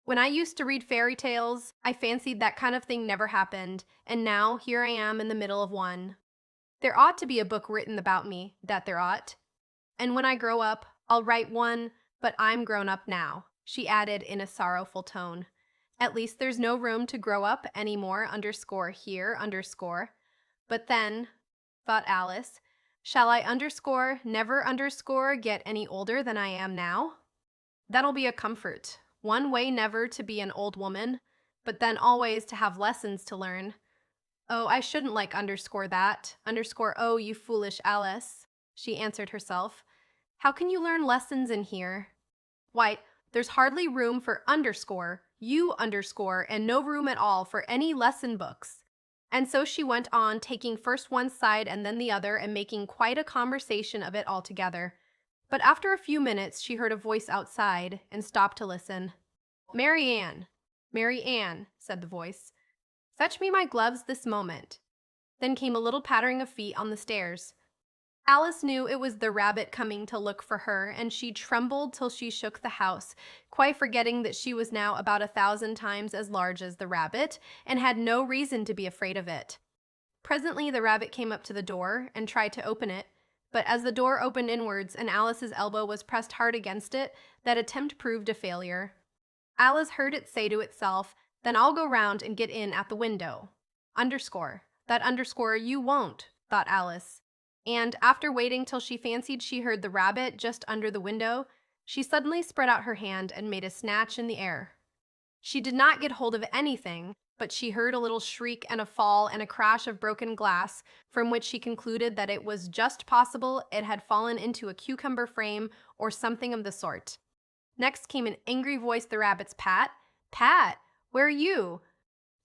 When I used to read fairy tales, I fancied that kind of thing never happened, and now here I am in the middle of one. There ought to be a book written about me, that there ought. And when I grow up, I'll write one, but I'm grown up now, she added in a sorrowful tone. At least there's no room to grow up any more underscore here underscore. But then, thought Alice, shall I underscore never underscore get any older than I am now? That'll be a comfort. One way never to be an old woman, but then always to have lessons to learn. Oh, I shouldn't like underscore that. Underscore, oh, you foolish Alice, she answered herself. How can you learn lessons in here? Why, there's hardly room for underscore, you underscore, and no room at all for any lesson books. And so she went on, taking first one side and then the other, and making quite a conversation of it altogether. But after a few minutes, she heard a voice outside and stopped to listen. "Mary Ann, Mary Ann," said the voice. "Fetch me my gloves this moment." Then came a little pattering of feet on the stairs. Alice knew it was the rabbit coming to look for her, and she trembled till she shook the house, quite forgetting that she was now about 1,000 times as large as the rabbit, and had no reason to be afraid of it. Presently the rabbit came up to the door and tried to open it, but as the door opened inwards and Alice's elbow was pressed hard against it, that attempt proved a failure. Alice heard it say to itself, "Then I'll go round and get in at the window." Underscore. That underscore you won't, thought Alice. And after waiting till she fancied she heard the rabbit just under the window, she suddenly spread out her hand and made a snatch in the air. She did not get hold of anything, but she heard a little shriek and a fall and a crash of broken glass, from which she concluded that it was just possible it had fallen into a cucumber frame or something of the sort. Next came an angry voice, the rabbit's Pat. "Pat, where are you?"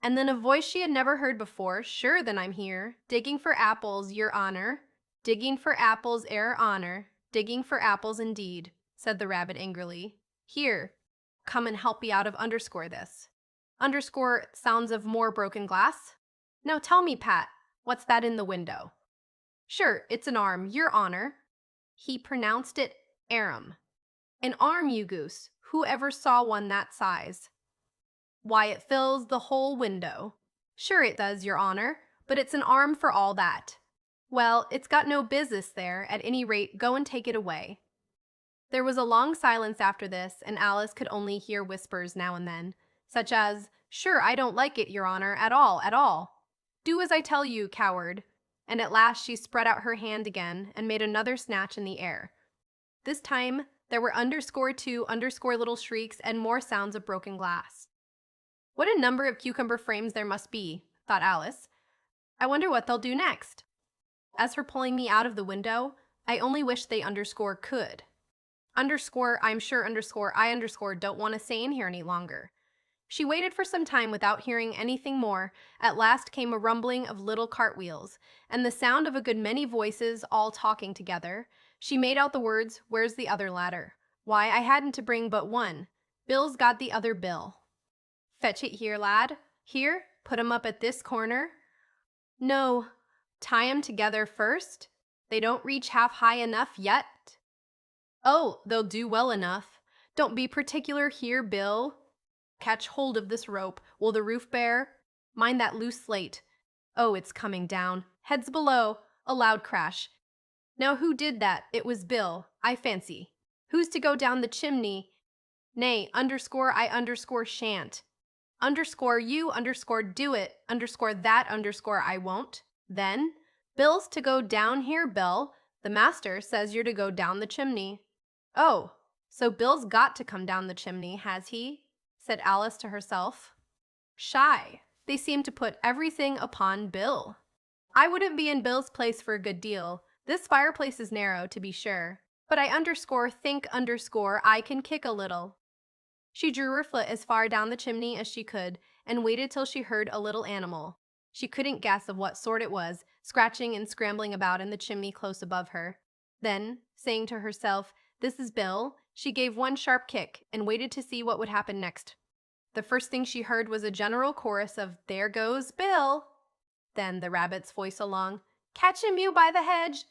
And then a voice she had never heard before, "Sure, then I'm here, digging for apples, your honor. Digging for apples, honor. Digging for apples indeed," said the rabbit angrily. "Here, come and help me out of underscore this. Underscore sounds of more broken glass. Now tell me, Pat, what's that in the window?" "Sure, it's an arm, your honor." He pronounced it arum. "An arm, you goose. Who ever saw one that size?" "Why, it fills the whole window." "Sure it does, your honor, but it's an arm for all that." "Well, it's got no business there. At any rate, go and take it away." There was a long silence after this, and Alice could only hear whispers now and then, such as, "Sure, I don't like it, your honor, at all, at all." "Do as I tell you, coward." And at last she spread out her hand again and made another snatch in the air. This time there were underscore two underscore little shrieks and more sounds of broken glass. What a number of cucumber frames there must be, thought Alice. I wonder what they'll do next. As for pulling me out of the window, I only wish they underscore could. Underscore, I'm sure underscore, I underscore don't want to stay in here any longer. She waited for some time without hearing anything more. At last came a rumbling of little cartwheels, and the sound of a good many voices all talking together. She made out the words, "Where's the other ladder? Why, I hadn't to bring but one. Bill's got the other bill." "Fetch it here, lad. Here, put 'em up at this corner." "No, tie 'em together first. They don't reach half high enough yet." "Oh, they'll do well enough. Don't be particular here, Bill. Catch hold of this rope. Will the roof bear? Mind that loose slate. Oh, it's coming down. Heads below." A loud crash. "Now who did that? It was Bill, I fancy. Who's to go down the chimney?" Nay, underscore I underscore shan't. Underscore you underscore do it underscore that underscore I won't. Then, Bill's to go down here, Bill. The master says you're to go down the chimney. Oh, so Bill's got to come down the chimney, has he? Said Alice to herself. Shy. They seem to put everything upon Bill. I wouldn't be in Bill's place for a good deal. This fireplace is narrow, to be sure, but I underscore think underscore I can kick a little. She drew her foot as far down the chimney as she could and waited till she heard a little animal. She couldn't guess of what sort it was, scratching and scrambling about in the chimney close above her. Then, saying to herself, "This is Bill," she gave one sharp kick and waited to see what would happen next. The first thing she heard was a general chorus of "There goes Bill!" Then the rabbit's voice along, "Catch him, you by the hedge!"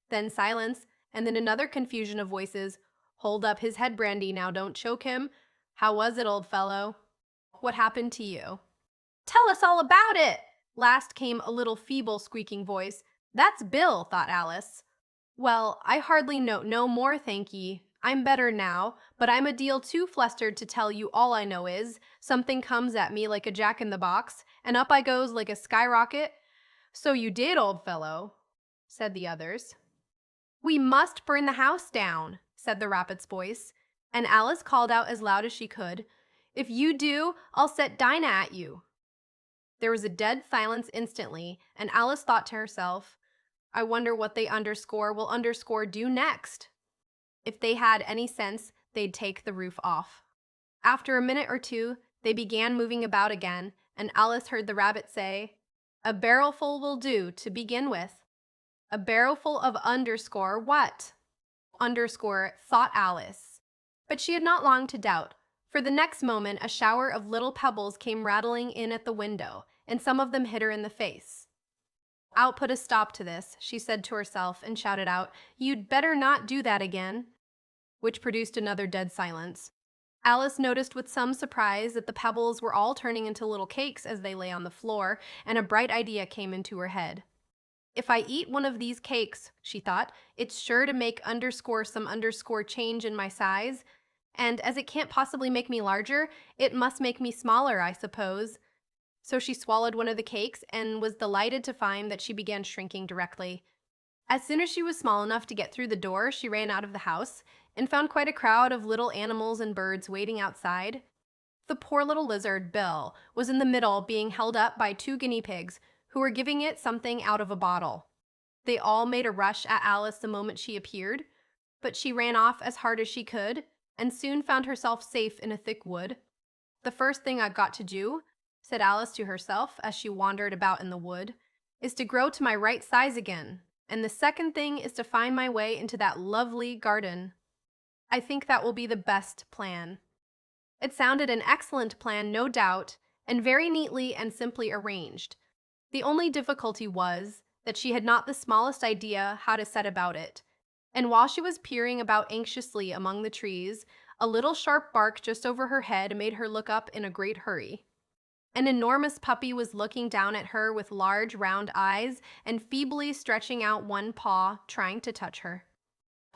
Then silence, and then another confusion of voices, "Hold up his head, Brandy, now don't choke him. How was it, old fellow? What happened to you?" "Tell us all about it!" Last came a little feeble squeaking voice. "That's Bill," thought Alice. "Well, I hardly know no more, thank ye. I'm better now, but I'm a deal too flustered to tell you. All I know is, something comes at me like a jack-in-the-box, and up I goes like a skyrocket." "So you did, old fellow," said the others. "We must burn the house down," said the rabbit's voice, and Alice called out as loud as she could, "If you do, I'll set Dinah at you." There was a dead silence instantly, and Alice thought to herself, "I wonder what they underscore will underscore do next. If they had any sense, they'd take the roof off." After a minute or two, they began moving about again, and Alice heard the rabbit say, "A barrelful will do to begin with." A barrelful of underscore what? Underscore, thought Alice. But she had not long to doubt, for the next moment a shower of little pebbles came rattling in at the window, and some of them hit her in the face. "I'll put a stop to this," she said to herself, and shouted out, "You'd better not do that again," which produced another dead silence. Alice noticed with some surprise that the pebbles were all turning into little cakes as they lay on the floor, and a bright idea came into her head. "If I eat one of these cakes," she thought, "it's sure to make underscore some underscore change in my size, and as it can't possibly make me larger, it must make me smaller, I suppose." So she swallowed one of the cakes and was delighted to find that she began shrinking directly. As soon as she was small enough to get through the door, she ran out of the house and found quite a crowd of little animals and birds waiting outside. The poor little lizard, Bill, was in the middle, being held up by two guinea pigs who were giving it something out of a bottle. They all made a rush at Alice the moment she appeared, but she ran off as hard as she could and soon found herself safe in a thick wood. "The first thing I've got to do," said Alice to herself as she wandered about in the wood, "is to grow to my right size again, and the second thing is to find my way into that lovely garden. I think that will be the best plan." It sounded an excellent plan, no doubt, and very neatly and simply arranged. The only difficulty was that she had not the smallest idea how to set about it, and while she was peering about anxiously among the trees, a little sharp bark just over her head made her look up in a great hurry. An enormous puppy was looking down at her with large round eyes and feebly stretching out one paw, trying to touch her.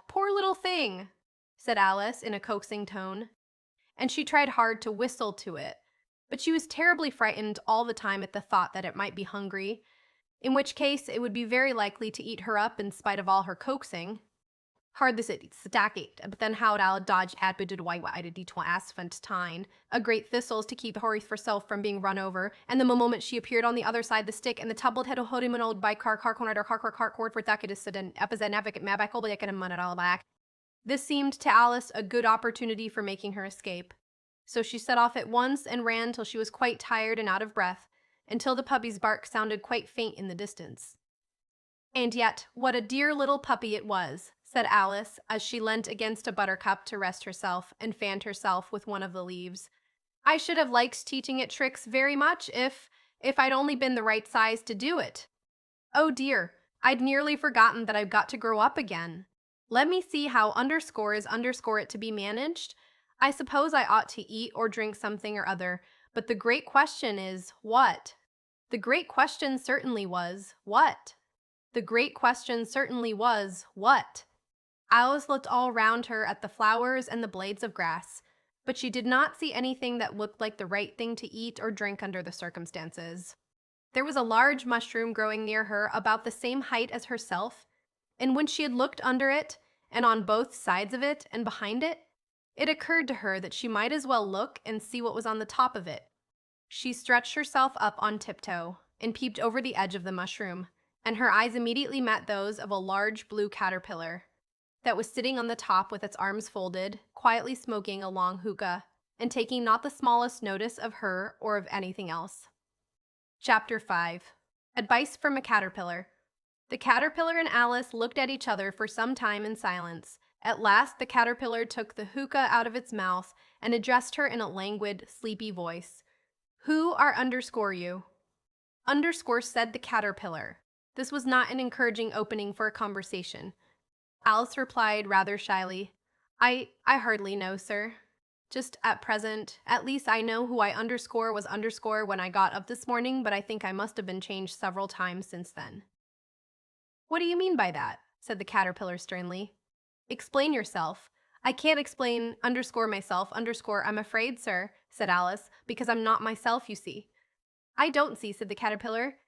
"Poor little thing," said Alice in a coaxing tone, and she tried hard to whistle to it, but she was terribly frightened all the time at the thought that it might be hungry, in which case it would be very likely to eat her up in spite of all her coaxing. Hard this it stack it, but then how'd I'll dodge at bided white ID to asphalt tine, a great thistles to keep Hory for self from being run over, and the moment she appeared on the other side the stick, and the tumbled head of him an old bike car corner car cord for that is sudden epizanavic mabac and a all back. This seemed to Alice a good opportunity for making her escape. So she set off at once and ran till she was quite tired and out of breath, until the puppy's bark sounded quite faint in the distance. "And yet, what a dear little puppy it was," said Alice, as she leant against a buttercup to rest herself and fanned herself with one of the leaves. "I should have liked teaching it tricks very much if I'd only been the right size to do it. Oh dear, I'd nearly forgotten that I've got to grow up again. Let me see how underscore is underscore it to be managed. I suppose I ought to eat or drink something or other, but the great question is, what? The great question certainly was, what? The great question certainly was, what?" Alice looked all round her at the flowers and the blades of grass, but she did not see anything that looked like the right thing to eat or drink under the circumstances. There was a large mushroom growing near her about the same height as herself, and when she had looked under it, and on both sides of it and behind it, it occurred to her that she might as well look and see what was on the top of it. She stretched herself up on tiptoe and peeped over the edge of the mushroom, and her eyes immediately met those of a large blue caterpillar that was sitting on the top with its arms folded, quietly smoking a long hookah, and taking not the smallest notice of her or of anything else. Chapter 5. Advice from a Caterpillar. The caterpillar and Alice looked at each other for some time in silence. At last the caterpillar took the hookah out of its mouth and addressed her in a languid, sleepy voice. "Who are underscore you?" Underscore, said the caterpillar. This was not an encouraging opening for a conversation. Alice replied rather shyly, I hardly know, sir. Just at present, at least I know who I underscore was underscore when I got up this morning, but I think I must have been changed several times since then." "What do you mean by that?" said the caterpillar sternly. "Explain yourself." "I can't explain underscore myself, underscore, I'm afraid, sir," said Alice, "because I'm not myself, you see." "I don't see," said the caterpillar.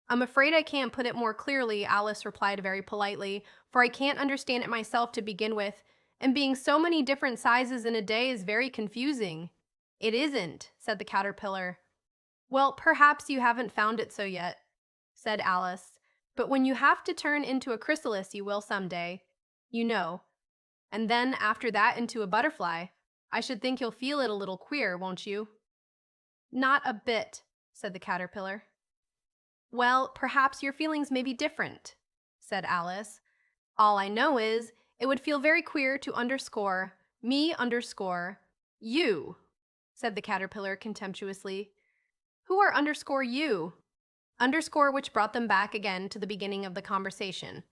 "I'm afraid I can't put it more clearly," Alice replied very politely, "for I can't understand it myself to begin with, and being so many different sizes in a day is very confusing." "It isn't," said the caterpillar. "Well, perhaps you haven't found it so yet," said Alice, "but when you have to turn into a chrysalis you will some day, you know, and then after that into a butterfly. I should think you'll feel it a little queer, won't you?" "Not a bit," said the caterpillar. "Well, perhaps your feelings may be different," said Alice. "All I know is, it would feel very queer to underscore me underscore you," said the caterpillar contemptuously. "Who are underscore you?" Underscore, which brought them back again to the beginning of the conversation.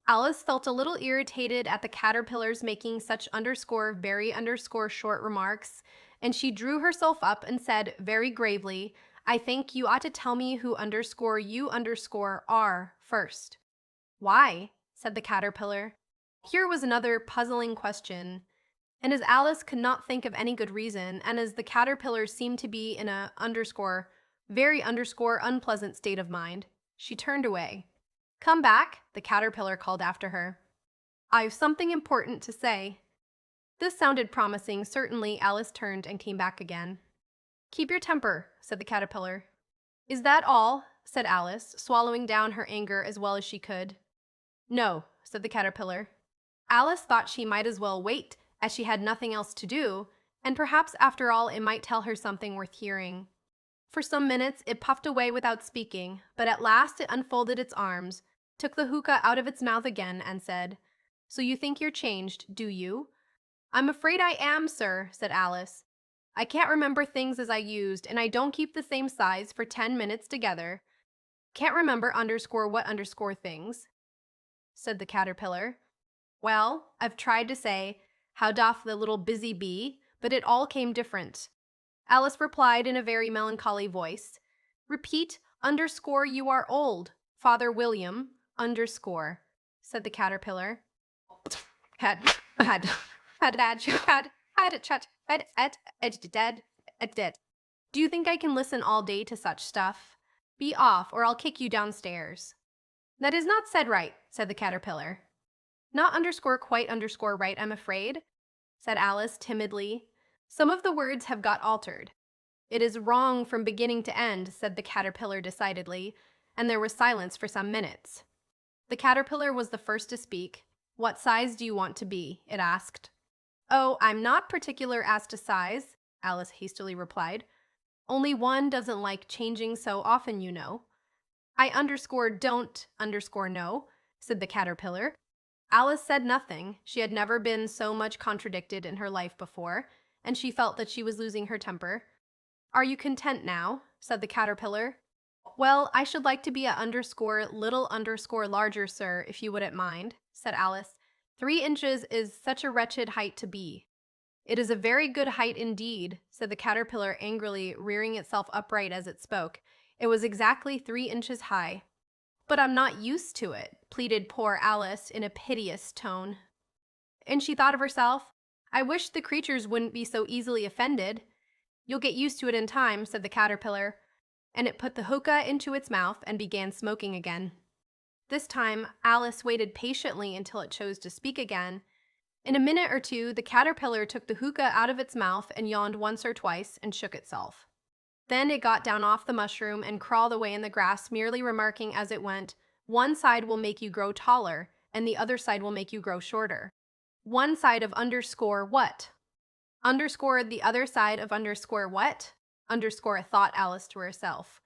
Alice felt a little irritated at the caterpillars making such underscore very underscore short remarks, and she drew herself up and said very gravely, "I think you ought to tell me who underscore you underscore are first." "Why?" said the caterpillar. Here was another puzzling question, and as Alice could not think of any good reason, and as the caterpillar seemed to be in a underscore very underscore unpleasant state of mind, she turned away. "Come back," the caterpillar called after her. "I've something important to say." This sounded promising. Certainly, Alice turned and came back again. "Keep your temper," said the caterpillar. "Is that all?" said Alice, swallowing down her anger as well as she could. "No," said the caterpillar. Alice thought she might as well wait, as she had nothing else to do, and perhaps after all it might tell her something worth hearing. For some minutes it puffed away without speaking, but at last it unfolded its arms, took the hookah out of its mouth again, and said, "So you think you're changed, do you?" "I'm afraid I am, sir," said Alice. "I can't remember things as I used, and I don't keep the same size for 10 minutes together. Can't remember underscore what underscore things," said the caterpillar. "Well, I've tried to say, 'How doth the little busy bee?' but it all came different." Alice replied in a very melancholy voice, "Repeat underscore you are old, Father William, underscore," said the caterpillar. "Do you think I can listen all day to such stuff? Be off, or I'll kick you downstairs." "That is not said right," said the caterpillar. "Not underscore quite underscore right, I'm afraid," said Alice timidly. "Some of the words have got altered." "It is wrong from beginning to end," said the caterpillar decidedly, and there was silence for some minutes. The caterpillar was the first to speak. "What size do you want to be?" it asked. "Oh, I'm not particular as to size," Alice hastily replied. "Only one doesn't like changing so often, you know." "I underscore don't underscore know," said the caterpillar. Alice said nothing. She had never been so much contradicted in her life before, and she felt that she was losing her temper. "Are you content now?" said the caterpillar. "Well, I should like to be a underscore little underscore larger, sir, if you wouldn't mind," said Alice. 3 inches is such a wretched height to be." "It is a very good height indeed," said the caterpillar angrily, rearing itself upright as it spoke. It was exactly 3 inches high. "But I'm not used to it," pleaded poor Alice in a piteous tone. And she thought of herself, I wish the creatures wouldn't be so easily offended. You'll get used to it in time, said the caterpillar, and it put the hookah into its mouth and began smoking again. This time, Alice waited patiently until it chose to speak again. In a minute or two, the caterpillar took the hookah out of its mouth and yawned once or twice and shook itself. Then it got down off the mushroom and crawled away in the grass, merely remarking as it went, "One side will make you grow taller, and the other side will make you grow shorter." One side of underscore what? Underscore the other side of underscore what? Underscore, thought Alice to herself.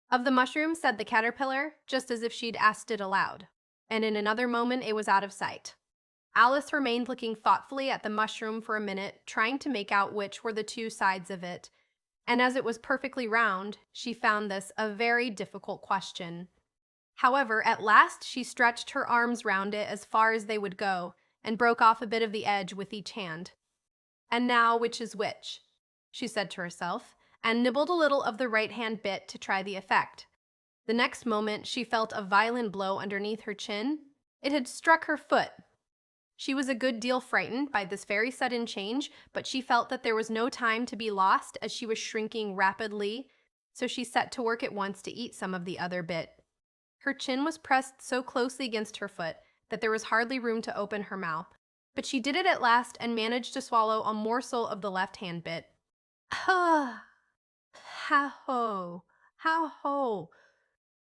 Of the mushroom, said the caterpillar, just as if she'd asked it aloud. And in another moment it was out of sight. Alice remained looking thoughtfully at the mushroom for a minute, trying to make out which were the two sides of it. And as it was perfectly round, she found this a very difficult question. However, at last she stretched her arms round it as far as they would go, and broke off a bit of the edge with each hand. "And now, which is which?" she said to herself, and nibbled a little of the right-hand bit to try the effect. The next moment she felt a violent blow underneath her chin. It had struck her foot. She was a good deal frightened by this very sudden change, but she felt that there was no time to be lost as she was shrinking rapidly, so she set to work at once to eat some of the other bit. Her chin was pressed so closely against her foot that there was hardly room to open her mouth, but she did it at last and managed to swallow a morsel of the left-hand bit. "Ah, ha-ho, ha-ho.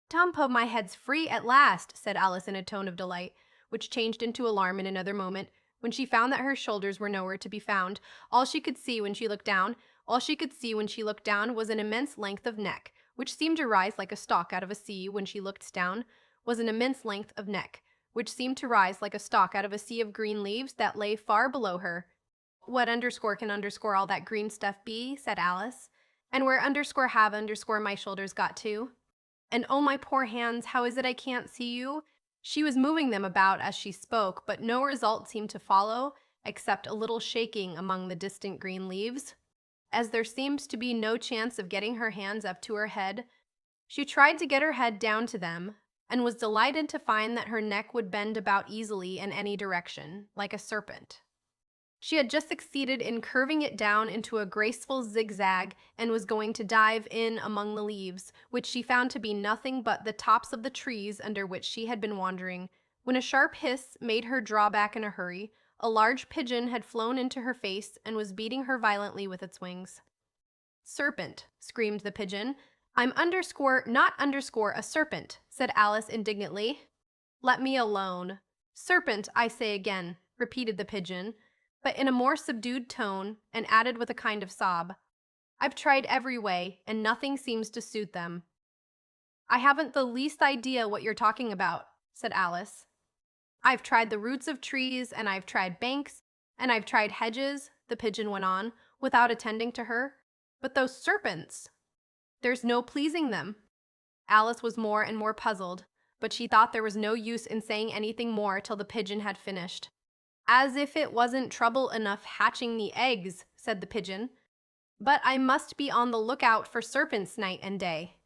Dump of my head's free at last," said Alice in a tone of delight, which changed into alarm in another moment, when she found that her shoulders were nowhere to be found. All she could see when she looked down was an immense length of neck, which seemed to rise like a stalk out of a sea when she looked down, was an immense length of neck, which seemed to rise like a stalk out of a sea of green leaves that lay far below her. "What underscore can underscore all that green stuff be?" said Alice. "And where underscore have underscore my shoulders got to? And oh, my poor hands, how is it I can't see you?" She was moving them about as she spoke, but no result seemed to follow, except a little shaking among the distant green leaves. As there seemed to be no chance of getting her hands up to her head, she tried to get her head down to them, and was delighted to find that her neck would bend about easily in any direction, like a serpent. She had just succeeded in curving it down into a graceful zigzag and was going to dive in among the leaves, which she found to be nothing but the tops of the trees under which she had been wandering, when a sharp hiss made her draw back in a hurry. A large pigeon had flown into her face and was beating her violently with its wings. "Serpent," screamed the pigeon. "I'm underscore, not underscore, a serpent," said Alice indignantly. "Let me alone." "Serpent, I say again," repeated the pigeon, but in a more subdued tone, and added with a kind of sob, "I've tried every way, and nothing seems to suit them." "I haven't the least idea what you're talking about," said Alice. "I've tried the roots of trees, and I've tried banks, and I've tried hedges," the pigeon went on, without attending to her. "But those serpents, there's no pleasing them." Alice was more and more puzzled, but she thought there was no use in saying anything more till the pigeon had finished. "As if it wasn't trouble enough hatching the eggs," said the pigeon. "But I must be on the lookout for serpents night and day.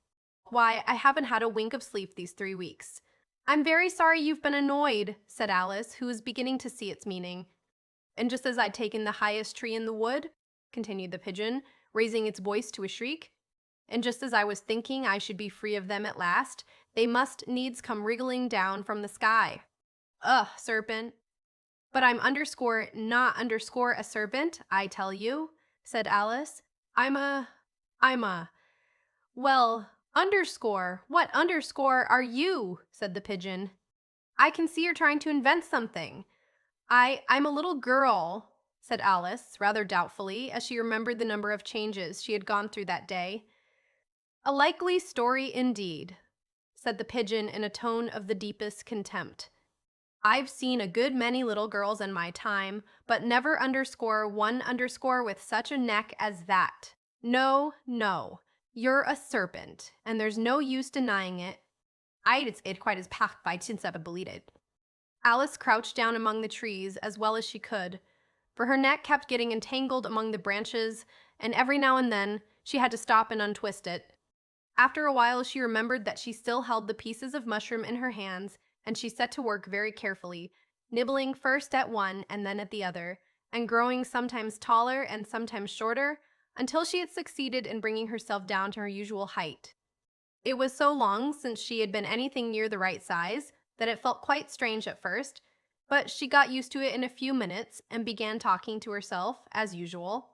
Why, I haven't had a wink of sleep these 3 weeks." "I'm very sorry you've been annoyed," said Alice, who was beginning to see its meaning. "And just as I'd taken the highest tree in the wood," continued the pigeon, raising its voice to a shriek, "and just as I was thinking I should be free of them at last, they must needs come wriggling down from the sky. Ugh, serpent." "But I'm underscore, not underscore a serpent, I tell you," said Alice. I'm a, well, underscore, what underscore are you?" said the pigeon. "I can see you're trying to invent something." I'm a little girl," said Alice, rather doubtfully, as she remembered the number of changes she had gone through that day. "A likely story indeed," said the pigeon in a tone of the deepest contempt. "I've seen a good many little girls in my time, but never underscore one underscore with such a neck as that. No, no, you're a serpent, and there's no use denying it. It's quite as packed by since I've believed." Alice crouched down among the trees as well as she could, for her neck kept getting entangled among the branches, and every now and then she had to stop and untwist it. After a while she remembered that she still held the pieces of mushroom in her hands, and she set to work very carefully, nibbling first at one and then at the other, and growing sometimes taller and sometimes shorter, until she had succeeded in bringing herself down to her usual height. It was so long since she had been anything near the right size that it felt quite strange at first, but she got used to it in a few minutes and began talking to herself, as usual.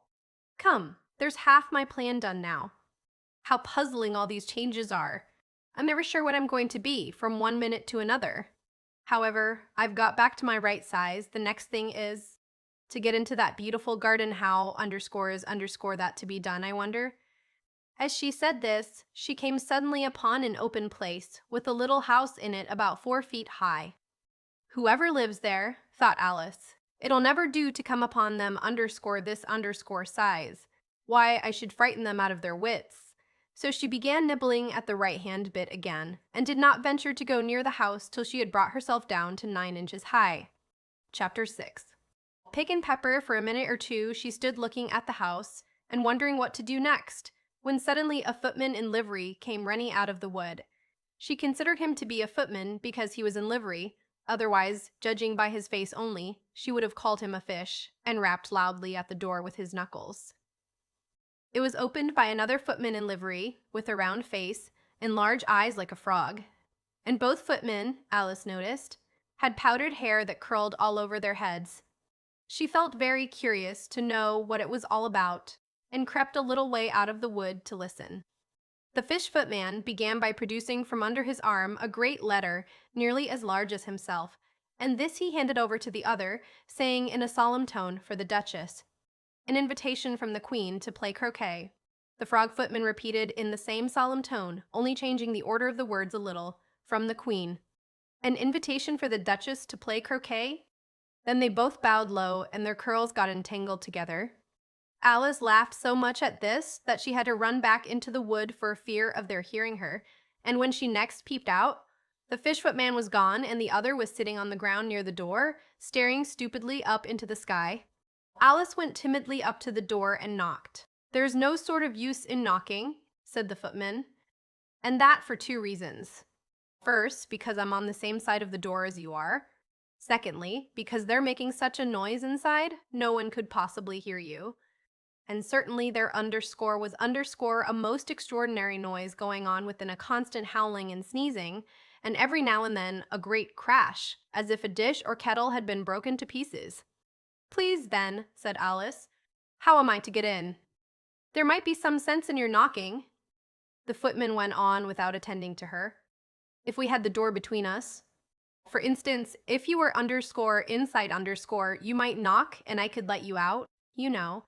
Come, there's half my plan done now. How puzzling all these changes are. I'm never sure what I'm going to be from one minute to another. However, I've got back to my right size. The next thing is to get into that beautiful garden. How underscore is underscore that to be done, I wonder? As she said this, she came suddenly upon an open place with a little house in it about 4 feet high. Whoever lives there, thought Alice, it'll never do to come upon them underscore this underscore size. Why, I should frighten them out of their wits. So she began nibbling at the right-hand bit again, and did not venture to go near the house till she had brought herself down to 9 inches high. Chapter 6. Pig and Pepper, for a minute or two, she stood looking at the house, and wondering what to do next, when suddenly a footman in livery came running out of the wood. She considered him to be a footman because he was in livery. Otherwise, judging by his face only, she would have called him a fish, and rapped loudly at the door with his knuckles. It was opened by another footman in livery, with a round face, and large eyes like a frog. And both footmen, Alice noticed, had powdered hair that curled all over their heads. She felt very curious to know what it was all about, and crept a little way out of the wood to listen. The fish footman began by producing from under his arm a great letter nearly as large as himself, and this he handed over to the other, saying in a solemn tone, for the Duchess, an invitation from the Queen to play croquet. The frog footman repeated in the same solemn tone, only changing the order of the words a little, from the Queen. An invitation for the Duchess to play croquet? Then they both bowed low, and their curls got entangled together. Alice laughed so much at this that she had to run back into the wood for fear of their hearing her, and when she next peeped out, the fish footman was gone, and the other was sitting on the ground near the door, staring stupidly up into the sky. Alice went timidly up to the door and knocked. "There's no sort of use in knocking," said the footman, "and that for 2 reasons. First, because I'm on the same side of the door as you are. Secondly, because they're making such a noise inside, no one could possibly hear you. And certainly their underscore was underscore a most extraordinary noise going on within a constant howling and sneezing, and every now and then a great crash, as if a dish or kettle had been broken to pieces." "Please, then," said Alice, "how am I to get in?" "There might be some sense in your knocking," the footman went on without attending to her, "if we had the door between us. For instance, if you were underscore inside underscore, you might knock and I could let you out, you know."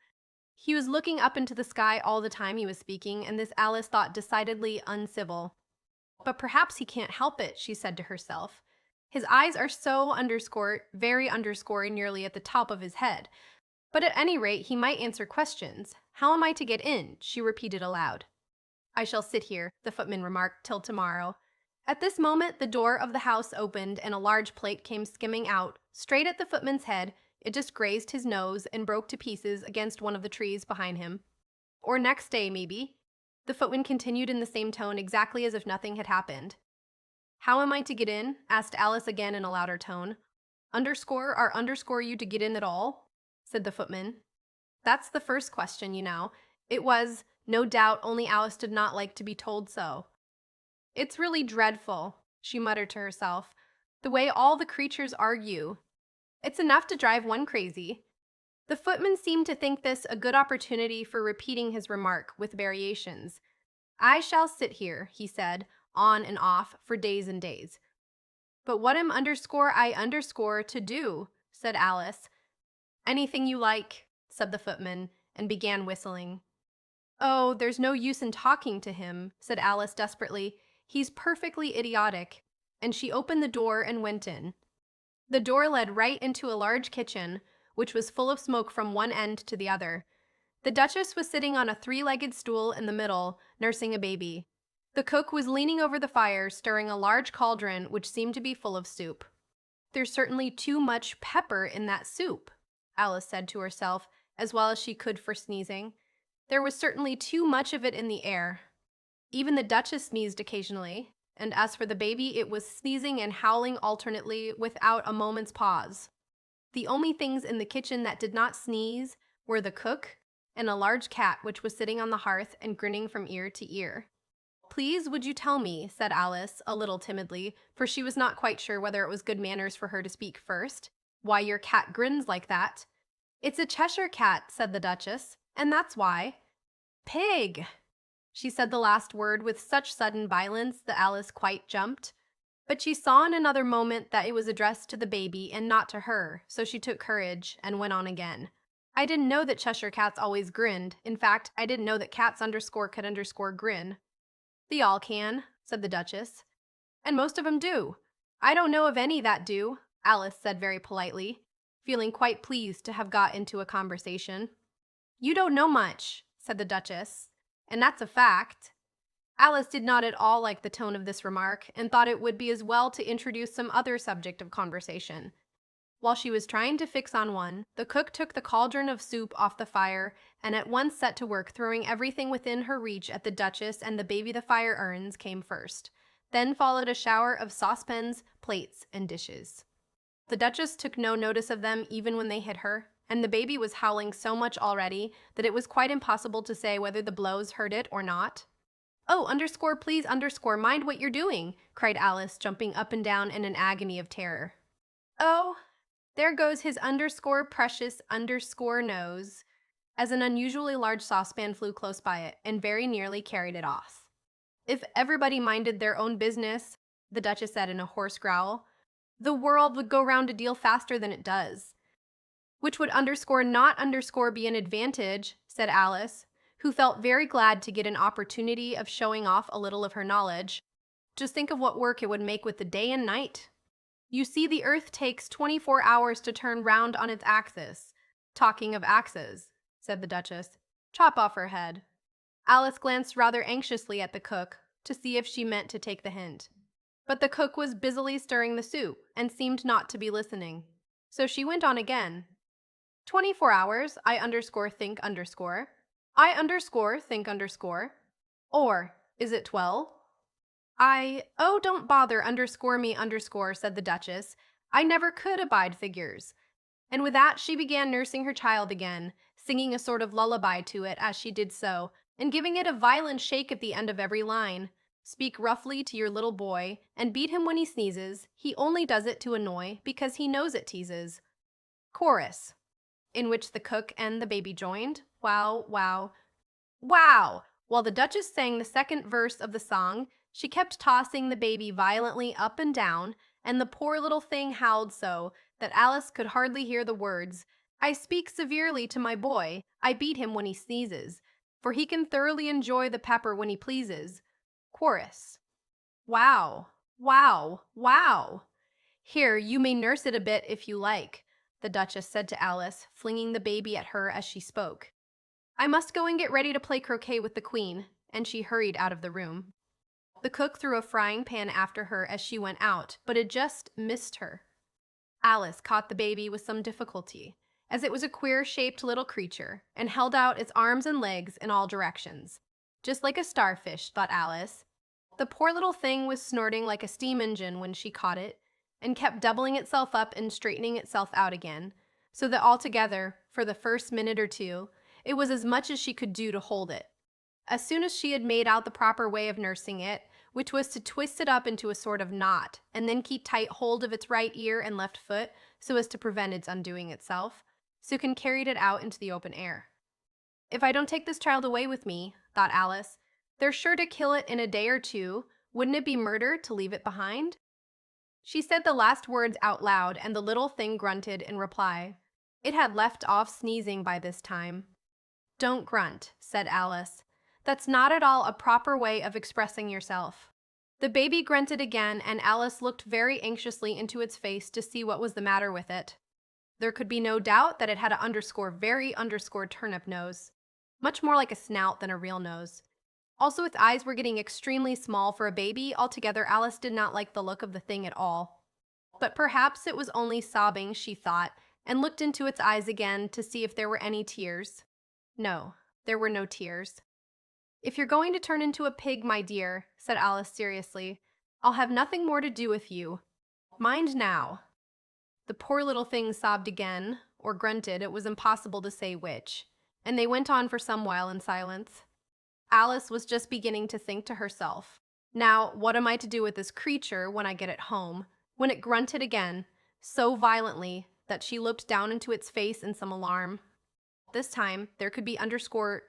He was looking up into the sky all the time he was speaking, and this Alice thought decidedly uncivil. "But perhaps he can't help it," she said to herself. "His eyes are so underscore, very underscore nearly at the top of his head. But at any rate, he might answer questions. How am I to get in?" she repeated aloud. "I shall sit here," the footman remarked, "till tomorrow." At this moment, the door of the house opened, and a large plate came skimming out, straight at the footman's head. It just grazed his nose and broke to pieces against one of the trees behind him. "Or next day, maybe," the footman continued in the same tone, exactly as if nothing had happened. "How am I to get in?" asked Alice again in a louder tone. "Underscore or underscore you to get in at all?" said the footman. "That's the first question, you know." It was, no doubt, only Alice did not like to be told so. "It's really dreadful," she muttered to herself, "the way all the creatures argue. It's enough to drive one crazy." The footman seemed to think this a good opportunity for repeating his remark, with variations. "I shall sit here," he said, on and off, for days and days. "But what am underscore I underscore to do?" said Alice. "Anything you like," said the footman, and began whistling. "Oh, there's no use in talking to him," said Alice desperately. "He's perfectly idiotic." And she opened the door and went in. The door led right into a large kitchen, which was full of smoke from one end to the other. The Duchess was sitting on a 3-legged stool in the middle, nursing a baby. The cook was leaning over the fire, stirring a large cauldron which seemed to be full of soup. "There's certainly too much pepper in that soup," Alice said to herself, as well as she could for sneezing. There was certainly too much of it in the air. Even the Duchess sneezed occasionally, and as for the baby, it was sneezing and howling alternately without a moment's pause. The only things in the kitchen that did not sneeze were the cook and a large cat which was sitting on the hearth and grinning from ear to ear. "Please, would you tell me," said Alice, a little timidly, for she was not quite sure whether it was good manners for her to speak first, "why your cat grins like that?" "It's a Cheshire cat," said the Duchess, "and that's why." "Pig!" She said the last word with such sudden violence that Alice quite jumped. But she saw in another moment that it was addressed to the baby and not to her, so she took courage and went on again. "I didn't know that Cheshire cats always grinned. In fact, I didn't know that cats underscore could underscore grin." "They all can," said the Duchess, "and most of 'em do." "I don't know of any that do," Alice said very politely, feeling quite pleased to have got into a conversation. "You don't know much," said the Duchess, "and that's a fact." Alice did not at all like the tone of this remark and thought it would be as well to introduce some other subject of conversation. While she was trying to fix on one, the cook took the cauldron of soup off the fire and at once set to work throwing everything within her reach at the Duchess, and the baby the fire urns came first. Then followed a shower of saucepans, plates, and dishes. The Duchess took no notice of them even when they hit her, and the baby was howling so much already that it was quite impossible to say whether the blows hurt it or not. "Oh, underscore, please, underscore, mind what you're doing," cried Alice, jumping up and down in an agony of terror. "Oh, there goes his underscore precious underscore nose," as an unusually large saucepan flew close by it and very nearly carried it off. "If everybody minded their own business," the Duchess said in a hoarse growl, "the world would go round a deal faster than it does." "Which would underscore not underscore be an advantage," said Alice, who felt very glad to get an opportunity of showing off a little of her knowledge. "Just think of what work it would make with the day and night. You see, the earth takes 24 hours to turn round on its axis." "Talking of axes," said the Duchess, "chop off her head." Alice glanced rather anxiously at the cook to see if she meant to take the hint. But the cook was busily stirring the soup and seemed not to be listening. So she went on again. 24 hours, I underscore think underscore. I underscore think underscore. Or, is it 12? Oh, don't bother underscore me underscore, said the Duchess. I never could abide figures. And with that she began nursing her child again, singing a sort of lullaby to it as she did so, and giving it a violent shake at the end of every line. "Speak roughly to your little boy, and beat him when he sneezes. He only does it to annoy, because he knows it teases." Chorus, in which the cook and the baby joined. Wow, wow, wow! While the Duchess sang the second verse of the song, she kept tossing the baby violently up and down, and the poor little thing howled so that Alice could hardly hear the words. "I speak severely to my boy, I beat him when he sneezes, for he can thoroughly enjoy the pepper when he pleases." Chorus. Wow, wow, wow! "Here, you may nurse it a bit if you like," the Duchess said to Alice, flinging the baby at her as she spoke. "I must go and get ready to play croquet with the Queen," and she hurried out of the room. The cook threw a frying pan after her as she went out, but it just missed her. Alice caught the baby with some difficulty, as it was a queer-shaped little creature, and held out its arms and legs in all directions. Just like a starfish, thought Alice. The poor little thing was snorting like a steam engine when she caught it, and kept doubling itself up and straightening itself out again, so that altogether, for the first minute or two, it was as much as she could do to hold it. As soon as she had made out the proper way of nursing it, which was to twist it up into a sort of knot, and then keep tight hold of its right ear and left foot so as to prevent its undoing itself, Susan carried it out into the open air. "If I don't take this child away with me," thought Alice, "they're sure to kill it in a day or two. Wouldn't it be murder to leave it behind?" She said the last words out loud, and the little thing grunted in reply. It had left off sneezing by this time. "Don't grunt," said Alice. "That's not at all a proper way of expressing yourself." The baby grunted again, and Alice looked very anxiously into its face to see what was the matter with it. There could be no doubt that it had a very turnip nose, much more like a snout than a real nose. Also, its eyes were getting extremely small for a baby. Altogether, Alice did not like the look of the thing at all. But perhaps it was only sobbing, she thought, and looked into its eyes again to see if there were any tears. No, there were no tears. "If you're going to turn into a pig, my dear," said Alice seriously, "I'll have nothing more to do with you. Mind now." The poor little thing sobbed again, or grunted, it was impossible to say which, and they went on for some while in silence. Alice was just beginning to think to herself, "Now, what am I to do with this creature when I get it home?" when it grunted again, so violently that she looked down into its face in some alarm. This time, there could be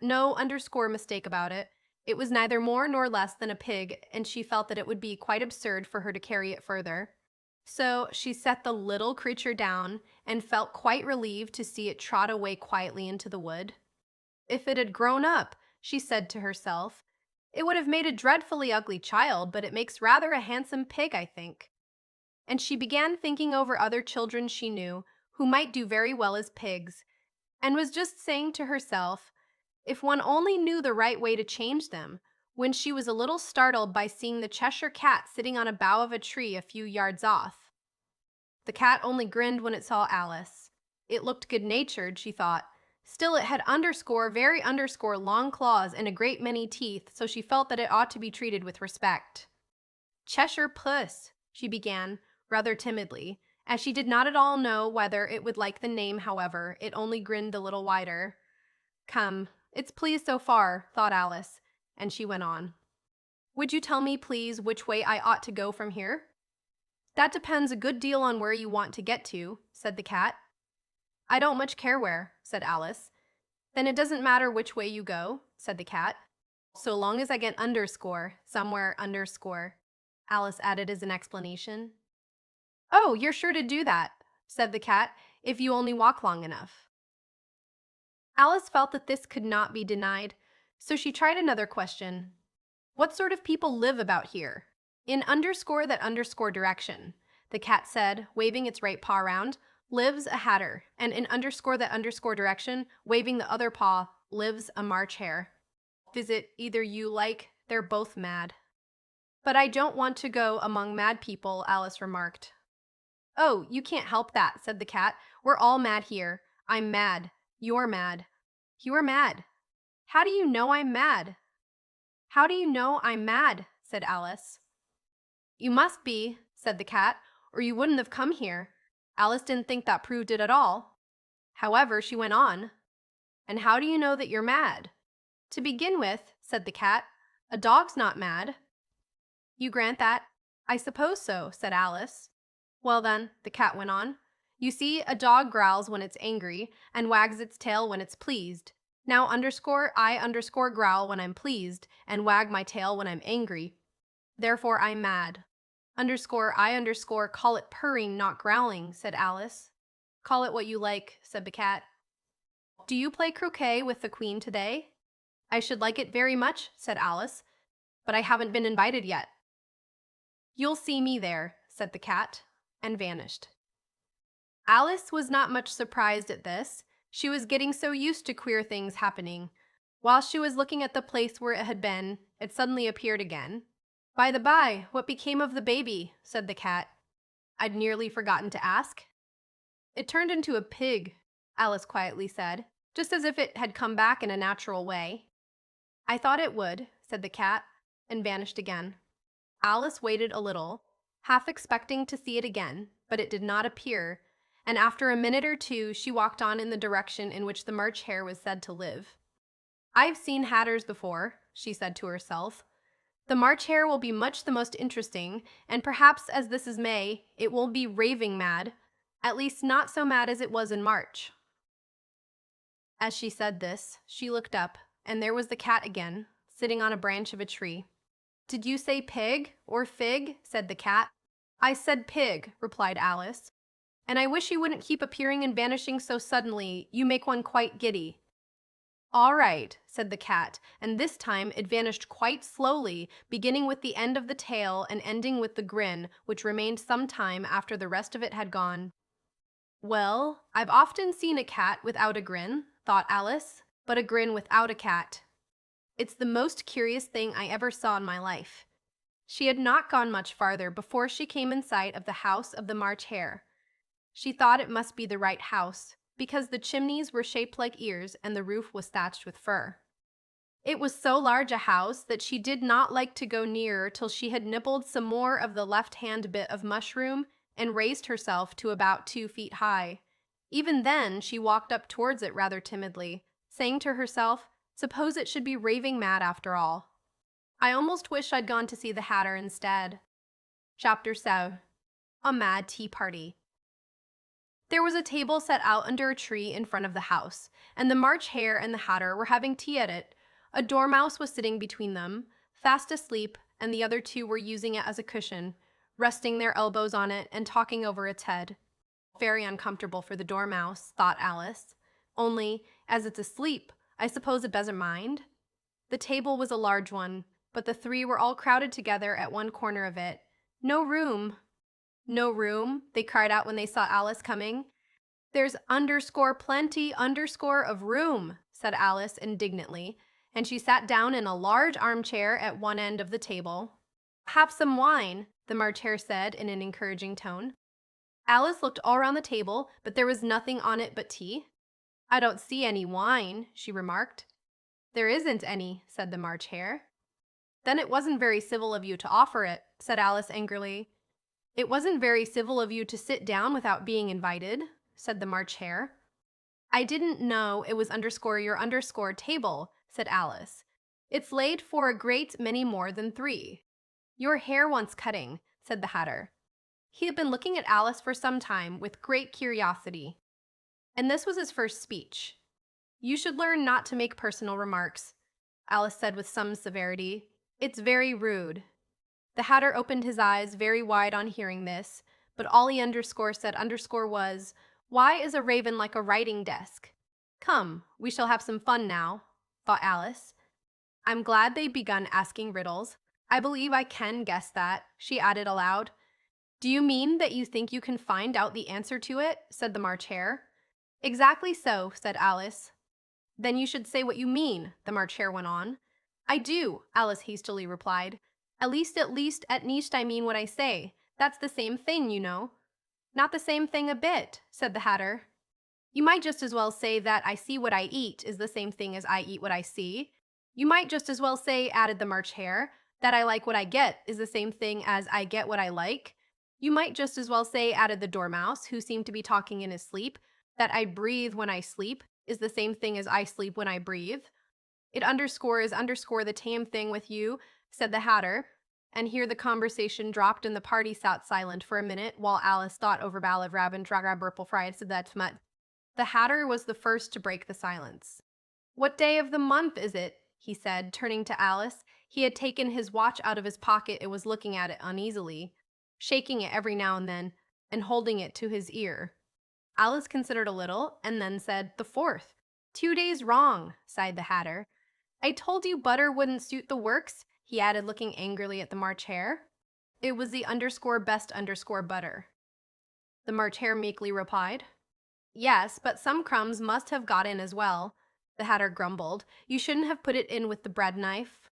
no underscore mistake about it. It was neither more nor less than a pig, and she felt that it would be quite absurd for her to carry it further. So she set the little creature down and felt quite relieved to see it trot away quietly into the wood. If it had grown up, she said to herself, it would have made a dreadfully ugly child, but it makes rather a handsome pig, I think. And she began thinking over other children she knew who might do very well as pigs, and was just saying to herself, if one only knew the right way to change them, when she was a little startled by seeing the Cheshire Cat sitting on a bough of a tree a few yards off. The cat only grinned when it saw Alice. It looked good-natured, she thought. Still, it had very long claws and a great many teeth, so she felt that it ought to be treated with respect. Cheshire Puss, she began, rather timidly. As she did not at all know whether it would like the name, however, it only grinned a little wider. Come, it's pleased so far, thought Alice, and she went on. Would you tell me, please, which way I ought to go from here? That depends a good deal on where you want to get to, said the cat. I don't much care where, said Alice. Then it doesn't matter which way you go, said the cat. So long as I get somewhere underscore, Alice added as an explanation. Oh, you're sure to do that, said the cat, if you only walk long enough. Alice felt that this could not be denied, so she tried another question. What sort of people live about here? In that direction, the cat said, waving its right paw round, lives a hatter, and in that direction, waving the other paw, lives a March hare. Visit either you like, they're both mad. But I don't want to go among mad people, Alice remarked. Oh, you can't help that, said the cat. We're all mad here. I'm mad. You're mad. You're mad. How do you know I'm mad? How do you know I'm mad? Said Alice. You must be, said the cat, or you wouldn't have come here. Alice didn't think that proved it at all. However, she went on. And how do you know that you're mad? To begin with, said the cat, a dog's not mad. You grant that? I suppose so, said Alice. Well then, the cat went on, you see, a dog growls when it's angry and wags its tail when it's pleased. Now I growl when I'm pleased and wag my tail when I'm angry. Therefore I'm mad. I call it purring, not growling, said Alice. Call it what you like, said the cat. Do you play croquet with the queen today? I should like it very much, said Alice, but I haven't been invited yet. You'll see me there, said the cat, and vanished. Alice was not much surprised at this. She was getting so used to queer things happening. While she was looking at the place where it had been, it suddenly appeared again. By the by, what became of the baby? Said the cat. I'd nearly forgotten to ask. It turned into a pig, Alice quietly said, just as if it had come back in a natural way. I thought it would, said the cat, and vanished again. Alice waited a little, half expecting to see it again, but it did not appear, and after a minute or two she walked on in the direction in which the March hare was said to live. I've seen hatters before, she said to herself. The March hare will be much the most interesting, and perhaps as this is May, it will be raving mad, at least not so mad as it was in March. As she said this, she looked up, and there was the cat again, sitting on a branch of a tree. Did you say pig or fig? Said the cat. I said pig, replied Alice. And I wish you wouldn't keep appearing and vanishing so suddenly. You make one quite giddy. All right, said the cat, and this time it vanished quite slowly, beginning with the end of the tail and ending with the grin, which remained some time after the rest of it had gone. Well, I've often seen a cat without a grin, thought Alice, but a grin without a cat. It's the most curious thing I ever saw in my life. She had not gone much farther before she came in sight of the house of the March hare. She thought it must be the right house, because the chimneys were shaped like ears and the roof was thatched with fur. It was so large a house that she did not like to go nearer till she had nibbled some more of the left-hand bit of mushroom and raised herself to about 2 feet high. Even then, she walked up towards it rather timidly, saying to herself, "Suppose it should be raving mad after all. I almost wish I'd gone to see the Hatter instead." Chapter 7. A Mad Tea Party. There was a table set out under a tree in front of the house, and the March Hare and the Hatter were having tea at it. A dormouse was sitting between them, fast asleep, and the other two were using it as a cushion, resting their elbows on it and talking over its head. Very uncomfortable for the dormouse, thought Alice. Only, as it's asleep, I suppose it doesn't mind. The table was a large one, but the three were all crowded together at one corner of it. No room. No room, they cried out when they saw Alice coming. "There's plenty of room," said Alice indignantly, and she sat down in a large armchair at one end of the table. "Have some wine," the March Hare said in an encouraging tone. Alice looked all around the table, but there was nothing on it but tea. "I don't see any wine," she remarked. "There isn't any," said the March Hare. "Then it wasn't very civil of you to offer it," said Alice angrily. "It wasn't very civil of you to sit down without being invited," said the March Hare. "I didn't know it was your table," said Alice. "It's laid for a great many more than three." "Your hair wants cutting," said the Hatter. He had been looking at Alice for some time with great curiosity, and this was his first speech. "You should learn not to make personal remarks," Alice said with some severity. "It's very rude." The Hatter opened his eyes very wide on hearing this, but all he said was, "Why is a raven like a writing desk?" "Come, we shall have some fun now," thought Alice. "I'm glad they've begun asking riddles. I believe I can guess that," she added aloud. "Do you mean that you think you can find out the answer to it?" said the March Hare. "Exactly so," said Alice. "Then you should say what you mean," the March Hare went on. "I do," Alice hastily replied. At least, I mean what I say. That's the same thing, you know." "Not the same thing a bit," said the Hatter. "You might just as well say that I see what I eat is the same thing as I eat what I see." "You might just as well say," added the March Hare, "that I like what I get is the same thing as I get what I like." "You might just as well say," added the Dormouse, who seemed to be talking in his sleep, "that I breathe when I sleep is the same thing as I sleep when I breathe." "It underscores the tame thing with you," said the Hatter, and here the conversation dropped and the party sat silent for a minute while Alice thought over Ballad Rabin Traga Burple Fried said that smut. The Hatter was the first to break the silence. "What day of the month is it?" he said, turning to Alice. He had taken his watch out of his pocket and was looking at it uneasily, shaking it every now and then, and holding it to his ear. Alice considered a little, and then said, "The 4th. 2 days wrong," sighed the Hatter. "I told you butter wouldn't suit the works," he added, looking angrily at the March Hare. "It was the best butter," the March Hare meekly replied. "Yes, but some crumbs must have got in as well," the Hatter grumbled. "You shouldn't have put it in with the bread knife."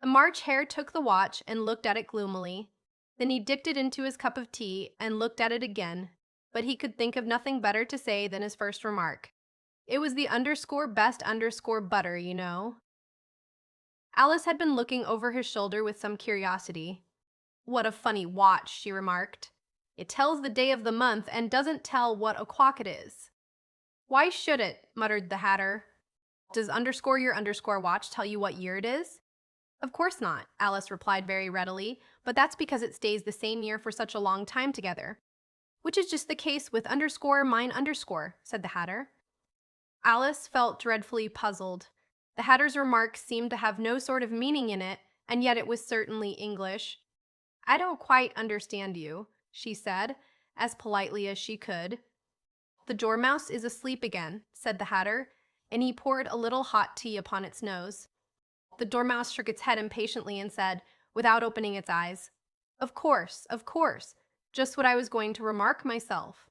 The March Hare took the watch and looked at it gloomily. Then he dipped it into his cup of tea and looked at it again, but he could think of nothing better to say than his first remark. "It was the best butter, you know." Alice had been looking over his shoulder with some curiosity. "What a funny watch," she remarked. "It tells the day of the month and doesn't tell what o'clock it is." "Why should it?" muttered the Hatter. "Does your watch tell you what year it is?" "Of course not," Alice replied very readily, "but that's because it stays the same year for such a long time together." "Which is just the case with mine," said the Hatter. Alice felt dreadfully puzzled. The Hatter's remark seemed to have no sort of meaning in it, and yet it was certainly English. "I don't quite understand you," she said, as politely as she could. "The Dormouse is asleep again," said the Hatter, and he poured a little hot tea upon its nose. The Dormouse shook its head impatiently and said, without opening its eyes, of course, just what I was going to remark myself."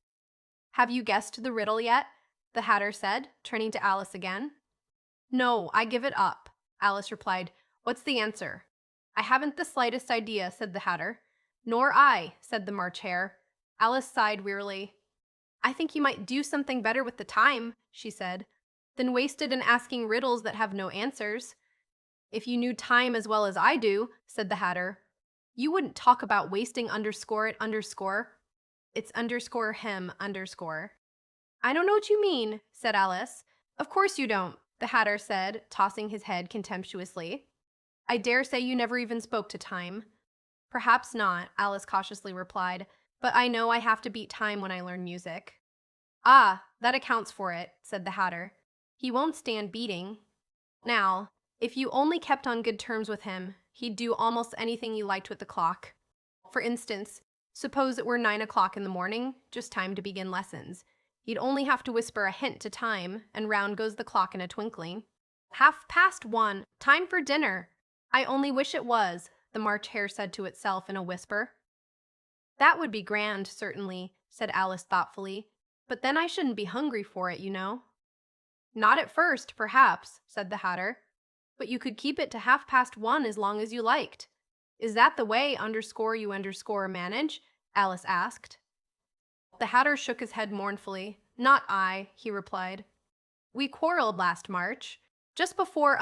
"Have you guessed the riddle yet?" the Hatter said, turning to Alice again. "No, I give it up," Alice replied. "What's the answer?" "I haven't the slightest idea," said the Hatter. "Nor I," said the March Hare. Alice sighed wearily. "I think you might do something better with the time," she said, "than waste it in asking riddles that have no answers." "If you knew time as well as I do," said the Hatter, "you wouldn't talk about wasting it. It's underscore him underscore. I don't know what you mean, said Alice. Of course you don't, the Hatter said, tossing his head contemptuously. I dare say you never even spoke to time. Perhaps not, Alice cautiously replied, but I know I have to beat time when I learn music. Ah, that accounts for it, said the Hatter. He won't stand beating. Now, if you only kept on good terms with him, he'd do almost anything you liked with the clock. For instance, suppose it were 9 o'clock in the morning, just time to begin lessons. He'd only have to whisper a hint to time, and round goes the clock in a twinkling. 1:30, time for dinner. I only wish it was, the March Hare said to itself in a whisper. That would be grand, certainly, said Alice thoughtfully, but then I shouldn't be hungry for it, you know. Not at first, perhaps, said the Hatter, but you could keep it to 1:30 as long as you liked. Is that the way you manage? Alice asked. The Hatter shook his head mournfully. Not I, he replied. We quarreled last March. Just before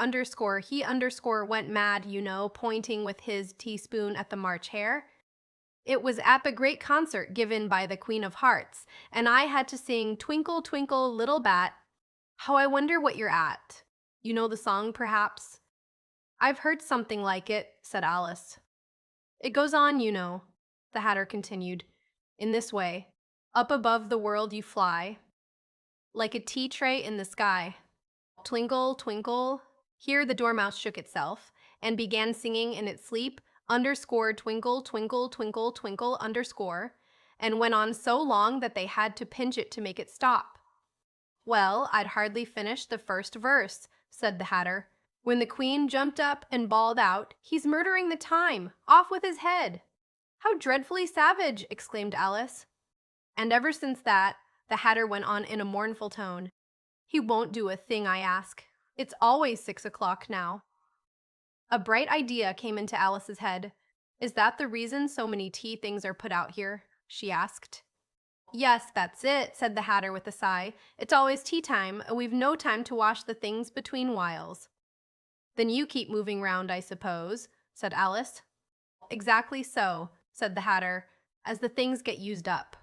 he went mad, you know, pointing with his teaspoon at the March Hare. It was at the great concert given by the Queen of Hearts, and I had to sing Twinkle, Twinkle, Little Bat. How I wonder what you're at. You know the song, perhaps? I've heard something like it, said Alice. It goes on, you know, the Hatter continued, in this way. Up above the world you fly, like a tea tray in the sky. Twinkle, twinkle. Here the Dormouse shook itself and began singing in its sleep, twinkle, twinkle, twinkle, twinkle, and went on so long that they had to pinch it to make it stop. Well, I'd hardly finished the first verse, said the Hatter, when the Queen jumped up and bawled out, He's murdering the time! Off with his head! How dreadfully savage! Exclaimed Alice. And ever since that, the Hatter went on in a mournful tone, He won't do a thing I ask. It's always 6 o'clock now. A bright idea came into Alice's head. Is that the reason so many tea things are put out here? She asked. Yes, that's it, said the Hatter with a sigh. It's always tea time, and we've no time to wash the things between whiles. Then you keep moving round, I suppose, said Alice. Exactly so, said the Hatter, as the things get used up.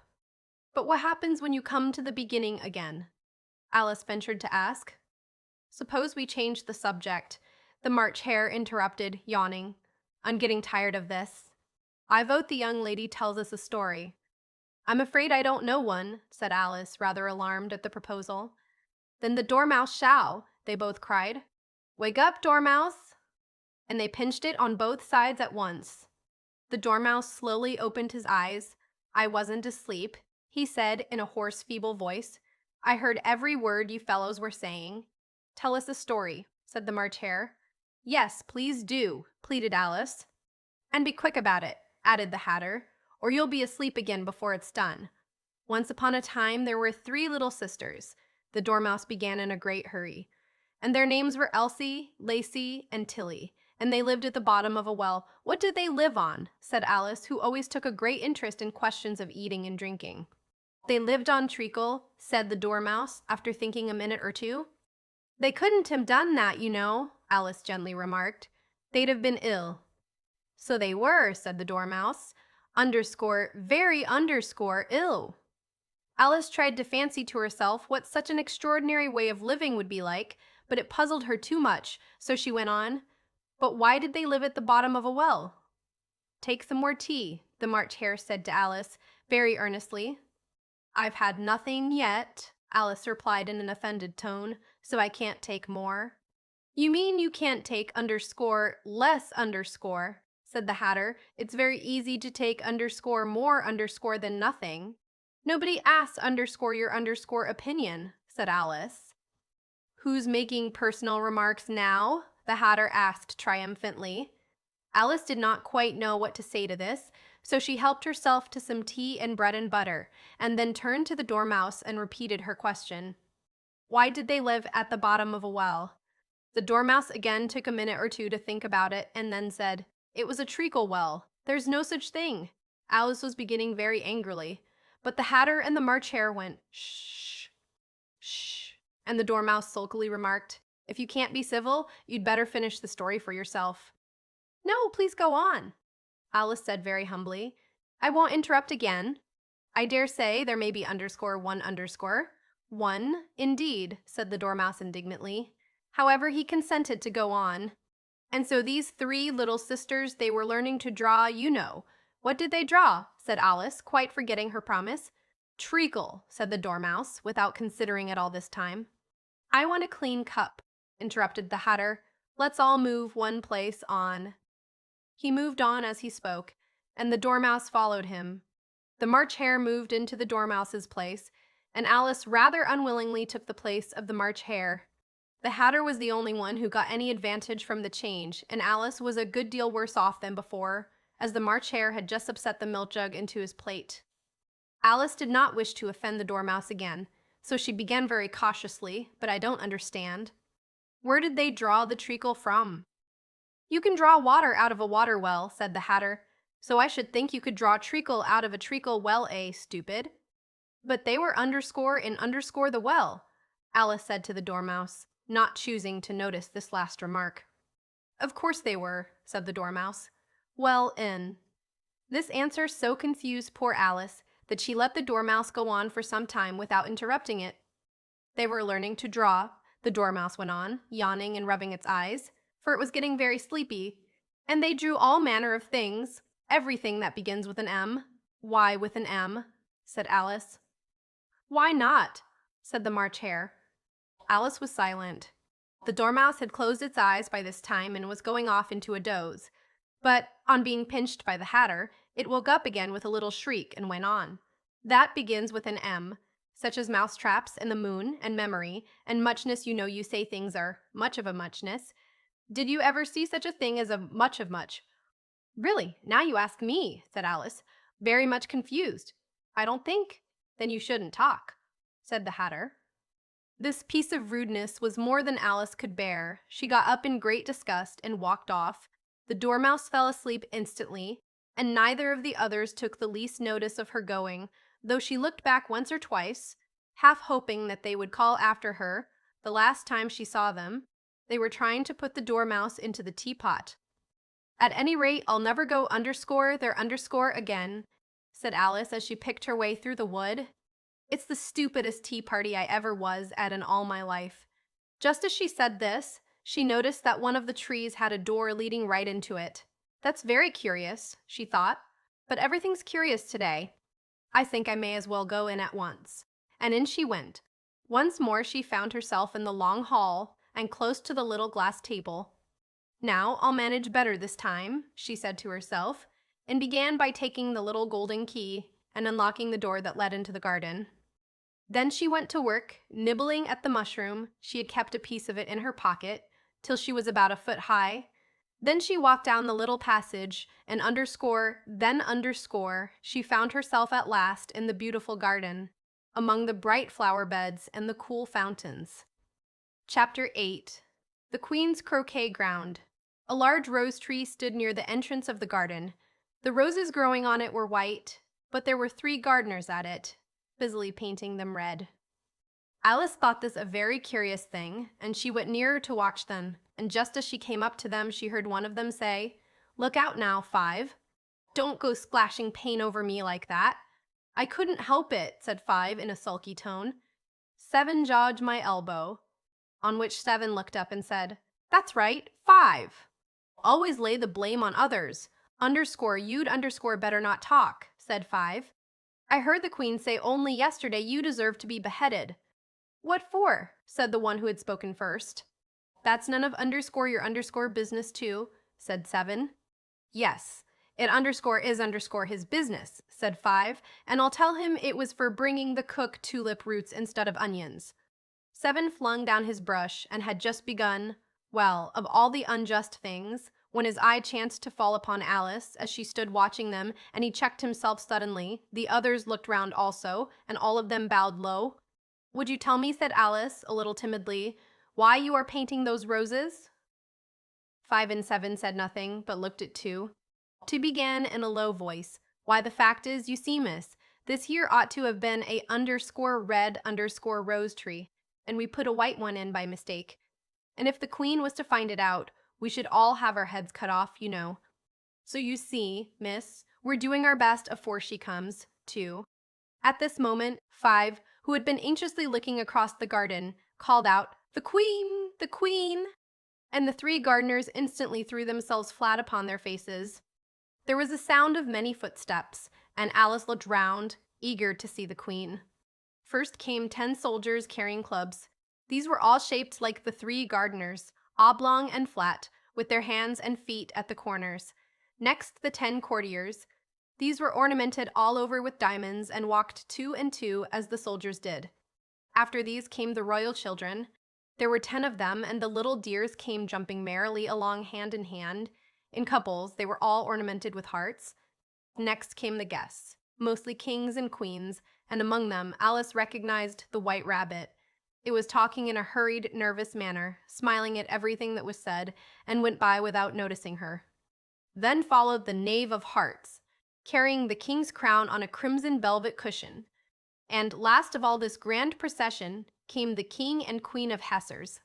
But what happens when you come to the beginning again? Alice ventured to ask. Suppose we change the subject, the March Hare interrupted, yawning. I'm getting tired of this. I vote the young lady tells us a story. I'm afraid I don't know one, said Alice, rather alarmed at the proposal. Then the Dormouse shall, they both cried. Wake up, Dormouse! And they pinched it on both sides at once. The Dormouse slowly opened his eyes. I wasn't asleep, he said in a hoarse, feeble voice. I heard every word you fellows were saying. Tell us a story, said the March Hare. Yes, please do, pleaded Alice. And be quick about it, added the Hatter, or you'll be asleep again before it's done. Once upon a time there were 3 little sisters, the Dormouse began in a great hurry, and their names were Elsie, Lacey, and Tilly, and they lived at the bottom of a well. What did they live on? Said Alice, who always took a great interest in questions of eating and drinking. They lived on treacle, said the Dormouse, after thinking a minute or two. They couldn't have done that, you know, Alice gently remarked. They'd have been ill. So they were, said the Dormouse, very ill. Alice tried to fancy to herself what such an extraordinary way of living would be like, but it puzzled her too much, so she went on, But why did they live at the bottom of a well? Take some more tea, the March Hare said to Alice, very earnestly. I've had nothing yet, Alice replied in an offended tone, so I can't take more. You mean you can't take less, said the Hatter. It's very easy to take more than nothing. Nobody asks your opinion, said Alice. Who's making personal remarks now? The Hatter asked triumphantly. Alice did not quite know what to say to this, so she helped herself to some tea and bread and butter, and then turned to the Dormouse and repeated her question. Why did they live at the bottom of a well? The Dormouse again took a minute or two to think about it, and then said, It was a treacle well. There's no such thing. Alice was beginning very angrily, but the Hatter and the March Hare went, Shh, shh, and the Dormouse sulkily remarked, If you can't be civil, you'd better finish the story for yourself. No, please go on, Alice said very humbly. I won't interrupt again. I dare say there may be underscore one underscore. One, indeed, said the Dormouse indignantly. However, he consented to go on. And so these three little sisters, they were learning to draw, you know. What did they draw? Said Alice, quite forgetting her promise. Treacle, said the Dormouse, without considering it all this time. I want a clean cup, interrupted the Hatter. Let's all move one place on. He moved on as he spoke, and the Dormouse followed him. The March Hare moved into the Dormouse's place, and Alice rather unwillingly took the place of the March Hare. The Hatter was the only one who got any advantage from the change, and Alice was a good deal worse off than before, as the March Hare had just upset the milk jug into his plate. Alice did not wish to offend the Dormouse again, so she began very cautiously, but I don't understand. Where did they draw the treacle from? You can draw water out of a water well, said the Hatter, so I should think you could draw treacle out of a treacle well, stupid? But they were underscore in underscore the well, Alice said to the Dormouse, not choosing to notice this last remark. Of course they were, said the Dormouse. Well in. This answer so confused poor Alice that she let the Dormouse go on for some time without interrupting it. They were learning to draw, the Dormouse went on, yawning and rubbing its eyes, for it was getting very sleepy, and they drew all manner of things, everything that begins with an M. Why with an M? Said Alice. Why not? Said the March Hare. Alice was silent. The Dormouse had closed its eyes by this time and was going off into a doze, but on being pinched by the Hatter, it woke up again with a little shriek and went on. That begins with an M, such as mousetraps and the moon and memory and muchness. You know, you say things are much of a muchness. Did you ever see such a thing as a much of much? Really, now you ask me, said Alice, very much confused. I don't think. Then you shouldn't talk, said the Hatter. This piece of rudeness was more than Alice could bear. She got up in great disgust and walked off. The Dormouse fell asleep instantly, and neither of the others took the least notice of her going, though she looked back once or twice, half hoping that they would call after her. The last time she saw them, they were trying to put the Dormouse into the teapot. At any rate, I'll never go underscore their underscore again, said Alice as she picked her way through the wood. It's the stupidest tea party I ever was at in all my life. Just as she said this, she noticed that one of the trees had a door leading right into it. That's very curious, she thought, but everything's curious today. I think I may as well go in at once. And in she went. Once more she found herself in the long hall and close to the little glass table. Now I'll manage better this time, she said to herself, and began by taking the little golden key and unlocking the door that led into the garden. Then she went to work, nibbling at the mushroom. She had kept a piece of it in her pocket, till she was about a foot high. Then she walked down the little passage, and then underscore, she found herself at last in the beautiful garden, among the bright flower beds and the cool fountains. Chapter 8. The Queen's Croquet Ground. A large rose tree stood near the entrance of the garden. The roses growing on it were white, but there were 3 gardeners at it, busily painting them red. Alice thought this a very curious thing, and she went nearer to watch them, and just as she came up to them, she heard one of them say, "Look out now, 5. Don't go splashing paint over me like that." "I couldn't help it," said 5 in a sulky tone. 7 jogged my elbow, on which 7 looked up and said, "That's right, 5. Always lay the blame on others. Underscore, you'd underscore better not talk," said 5. "I heard the Queen say only yesterday you deserve to be beheaded." "What for?" said the one who had spoken first. "That's none of underscore your underscore business too," said 7. "Yes, it underscore is underscore his business," said 5, "and I'll tell him it was for bringing the cook tulip roots instead of onions." 7 flung down his brush and had just begun, well, of all the unjust things, when his eye chanced to fall upon Alice as she stood watching them, and he checked himself suddenly. The others looked round also, and all of them bowed low. "Would you tell me," said Alice, a little timidly, "why you are painting those roses?" 5 and 7 said nothing, but looked at 2. 2 began in a low voice, "Why, the fact is, you see, miss, this here ought to have been a underscore red underscore rose tree, and we put a white one in by mistake. And if the Queen was to find it out, we should all have our heads cut off, you know. So you see, miss, we're doing our best afore she comes, too." At this moment, Five, who had been anxiously looking across the garden, called out, "The Queen! The Queen!" And the three gardeners instantly threw themselves flat upon their faces. There was a sound of many footsteps, and Alice looked round, eager to see the Queen. First came 10 soldiers carrying clubs. These were all shaped like the three gardeners, oblong and flat, with their hands and feet at the corners. Next, the 10 courtiers. These were ornamented all over with diamonds and walked two and two as the soldiers did. After these came the royal children. There were 10 of them, and the little dears came jumping merrily along hand in hand. In couples, they were all ornamented with hearts. Next came the guests, mostly kings and queens, and among them Alice recognized the White Rabbit. It was talking in a hurried, nervous manner, smiling at everything that was said, and went by without noticing her. Then followed the Knave of Hearts, carrying the king's crown on a crimson velvet cushion. And last of all this grand procession came the King and Queen of Hessers.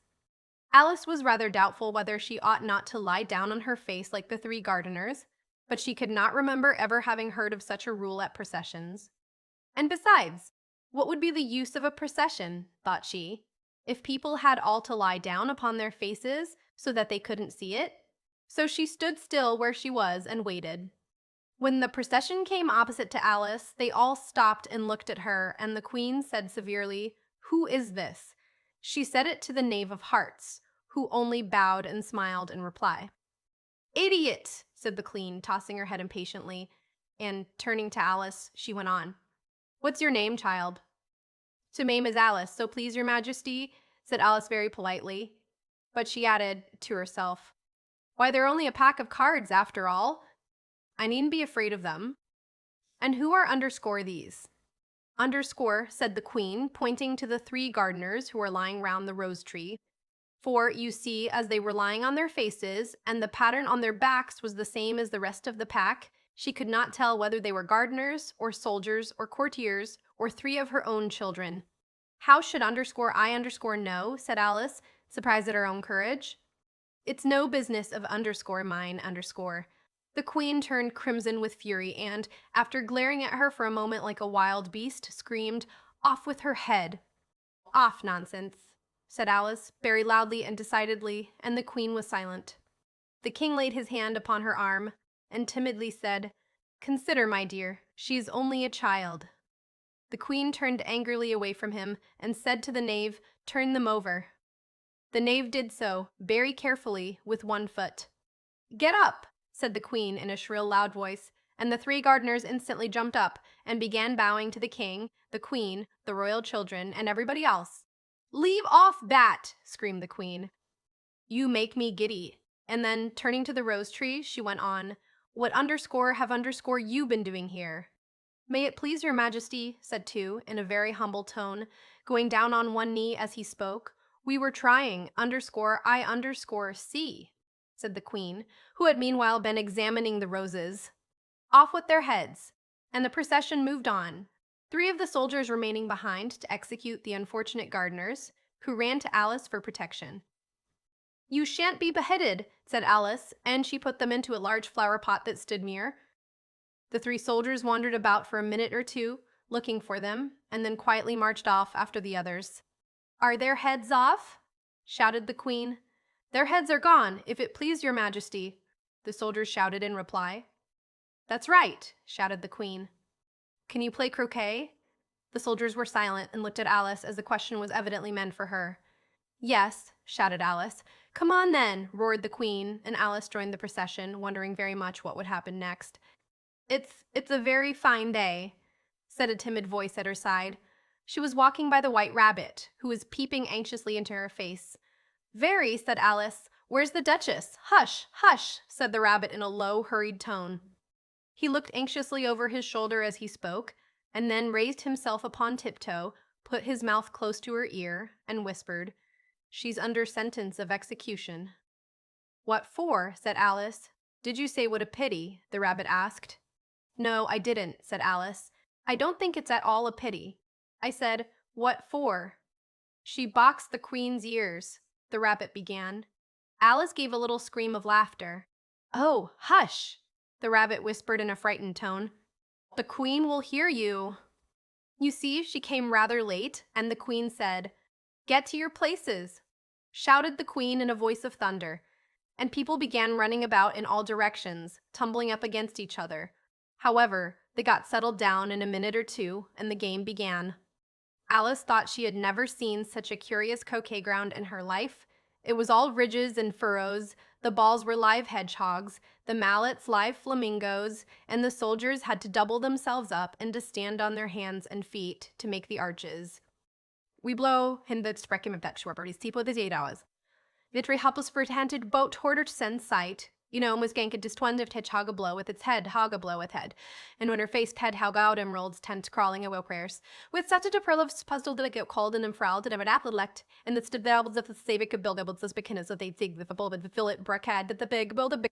Alice was rather doubtful whether she ought not to lie down on her face like the three gardeners, but she could not remember ever having heard of such a rule at processions. And besides, what would be the use of a procession, thought she, if people had all to lie down upon their faces so that they couldn't see it? So she stood still where she was and waited. When the procession came opposite to Alice, they all stopped and looked at her, and the Queen said severely, "Who is this?" She said it to the Knave of Hearts, who only bowed and smiled in reply. "Idiot!" said the Queen, tossing her head impatiently, and turning to Alice, she went on. "What's your name, child?" "To name is Alice, so please your Majesty," said Alice very politely. But she added, to herself, "Why, they're only a pack of cards, after all. I needn't be afraid of them." "And who are underscore these?" "Underscore," said the Queen, pointing to the three gardeners who were lying round the rose tree. For, you see, as they were lying on their faces, and the pattern on their backs was the same as the rest of the pack, she could not tell whether they were gardeners, or soldiers, or courtiers, or three of her own children. "How should underscore I underscore know?" said Alice, surprised at her own courage. "It's no business of underscore mine underscore." The Queen turned crimson with fury and, after glaring at her for a moment like a wild beast, screamed, "Off with her head!" "Off, nonsense," said Alice, very loudly and decidedly, and the Queen was silent. The King laid his hand upon her arm, and timidly said, "Consider, my dear, she is only a child." The Queen turned angrily away from him, and said to the Knave, "Turn them over." The Knave did so, very carefully, with one foot. "Get up!" said the Queen in a shrill, loud voice, and the three gardeners instantly jumped up, and began bowing to the King, the Queen, the royal children, and everybody else. "Leave off that!" screamed the Queen. "You make me giddy." And then, turning to the rose tree, she went on, "What underscore have underscore you been doing here?" "May it please your Majesty," said Two, in a very humble tone, going down on one knee as he spoke, "we were trying, underscore I underscore see," said the Queen, who had meanwhile been examining the roses. Off with their heads, and the procession moved on, three of the soldiers remaining behind to execute the unfortunate gardeners, who ran to Alice for protection. "You shan't be beheaded," said Alice, and she put them into a large flower pot that stood near. The three soldiers wandered about for a minute or two, looking for them, and then quietly marched off after the others. "Are their heads off?" shouted the Queen. "Their heads are gone, if it please your Majesty," the soldiers shouted in reply. "That's right," shouted the Queen. "Can you play croquet?" The soldiers were silent and looked at Alice, as the question was evidently meant for her. "Yes," shouted Alice. "Come on then," roared the Queen, and Alice joined the procession, wondering very much what would happen next. It's a very fine day," said a timid voice at her side. She was walking by the White Rabbit, who was peeping anxiously into her face. "Very," said Alice. "Where's the Duchess?" "Hush, hush," said the Rabbit in a low, hurried tone. He looked anxiously over his shoulder as he spoke, and then raised himself upon tiptoe, put his mouth close to her ear, and whispered, "She's under sentence of execution." "What for?" said Alice. "Did you say what a pity?" the Rabbit asked. "No, I didn't," said Alice. "I don't think it's at all a pity. I said, what for?" "She boxed the Queen's ears," the Rabbit began. Alice gave a little scream of laughter. "Oh, hush!" the Rabbit whispered in a frightened tone. "The Queen will hear you." You see, she came rather late, and the queen said, "Get to your places," shouted the queen in a voice of thunder, and people began running about in all directions, tumbling up against each other. However, they got settled down in a minute or two, and the game began. Alice thought she had never seen such a curious croquet ground in her life. It was all ridges and furrows, the balls were live hedgehogs, the mallets live flamingos, and the soldiers had to double themselves up and to stand on their hands and feet to make the arches. We blow hindert sprekken met dat shorberties tipo de zeedaus. Vitri helpless vertanted boat horder sen sight. You know, was ganket distwandeft hedge hog a blow with its head, hog a blow with head. And when her face head hog out emeralds tent crawling away prayers. With such a pearl of puzzle did it get called and enfrailed and ever applelect, and the stabilities of the savic could build able to beginners of they dig with a bulb the fill it bracad that the big build a big.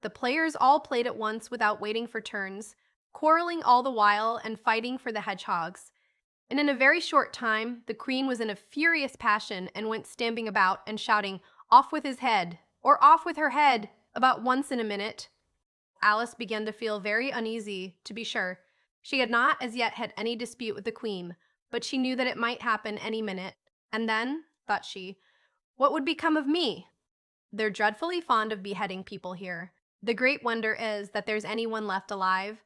The players all played at once without waiting for turns, quarreling all the while and fighting for the hedgehogs. And in a very short time, the queen was in a furious passion and went stamping about and shouting, "Off with his head," or "Off with her head," about once in a minute. Alice began to feel very uneasy, to be sure. She had not as yet had any dispute with the queen, but she knew that it might happen any minute. And then, thought she, what would become of me? They're dreadfully fond of beheading people here. The great wonder is that there's anyone left alive.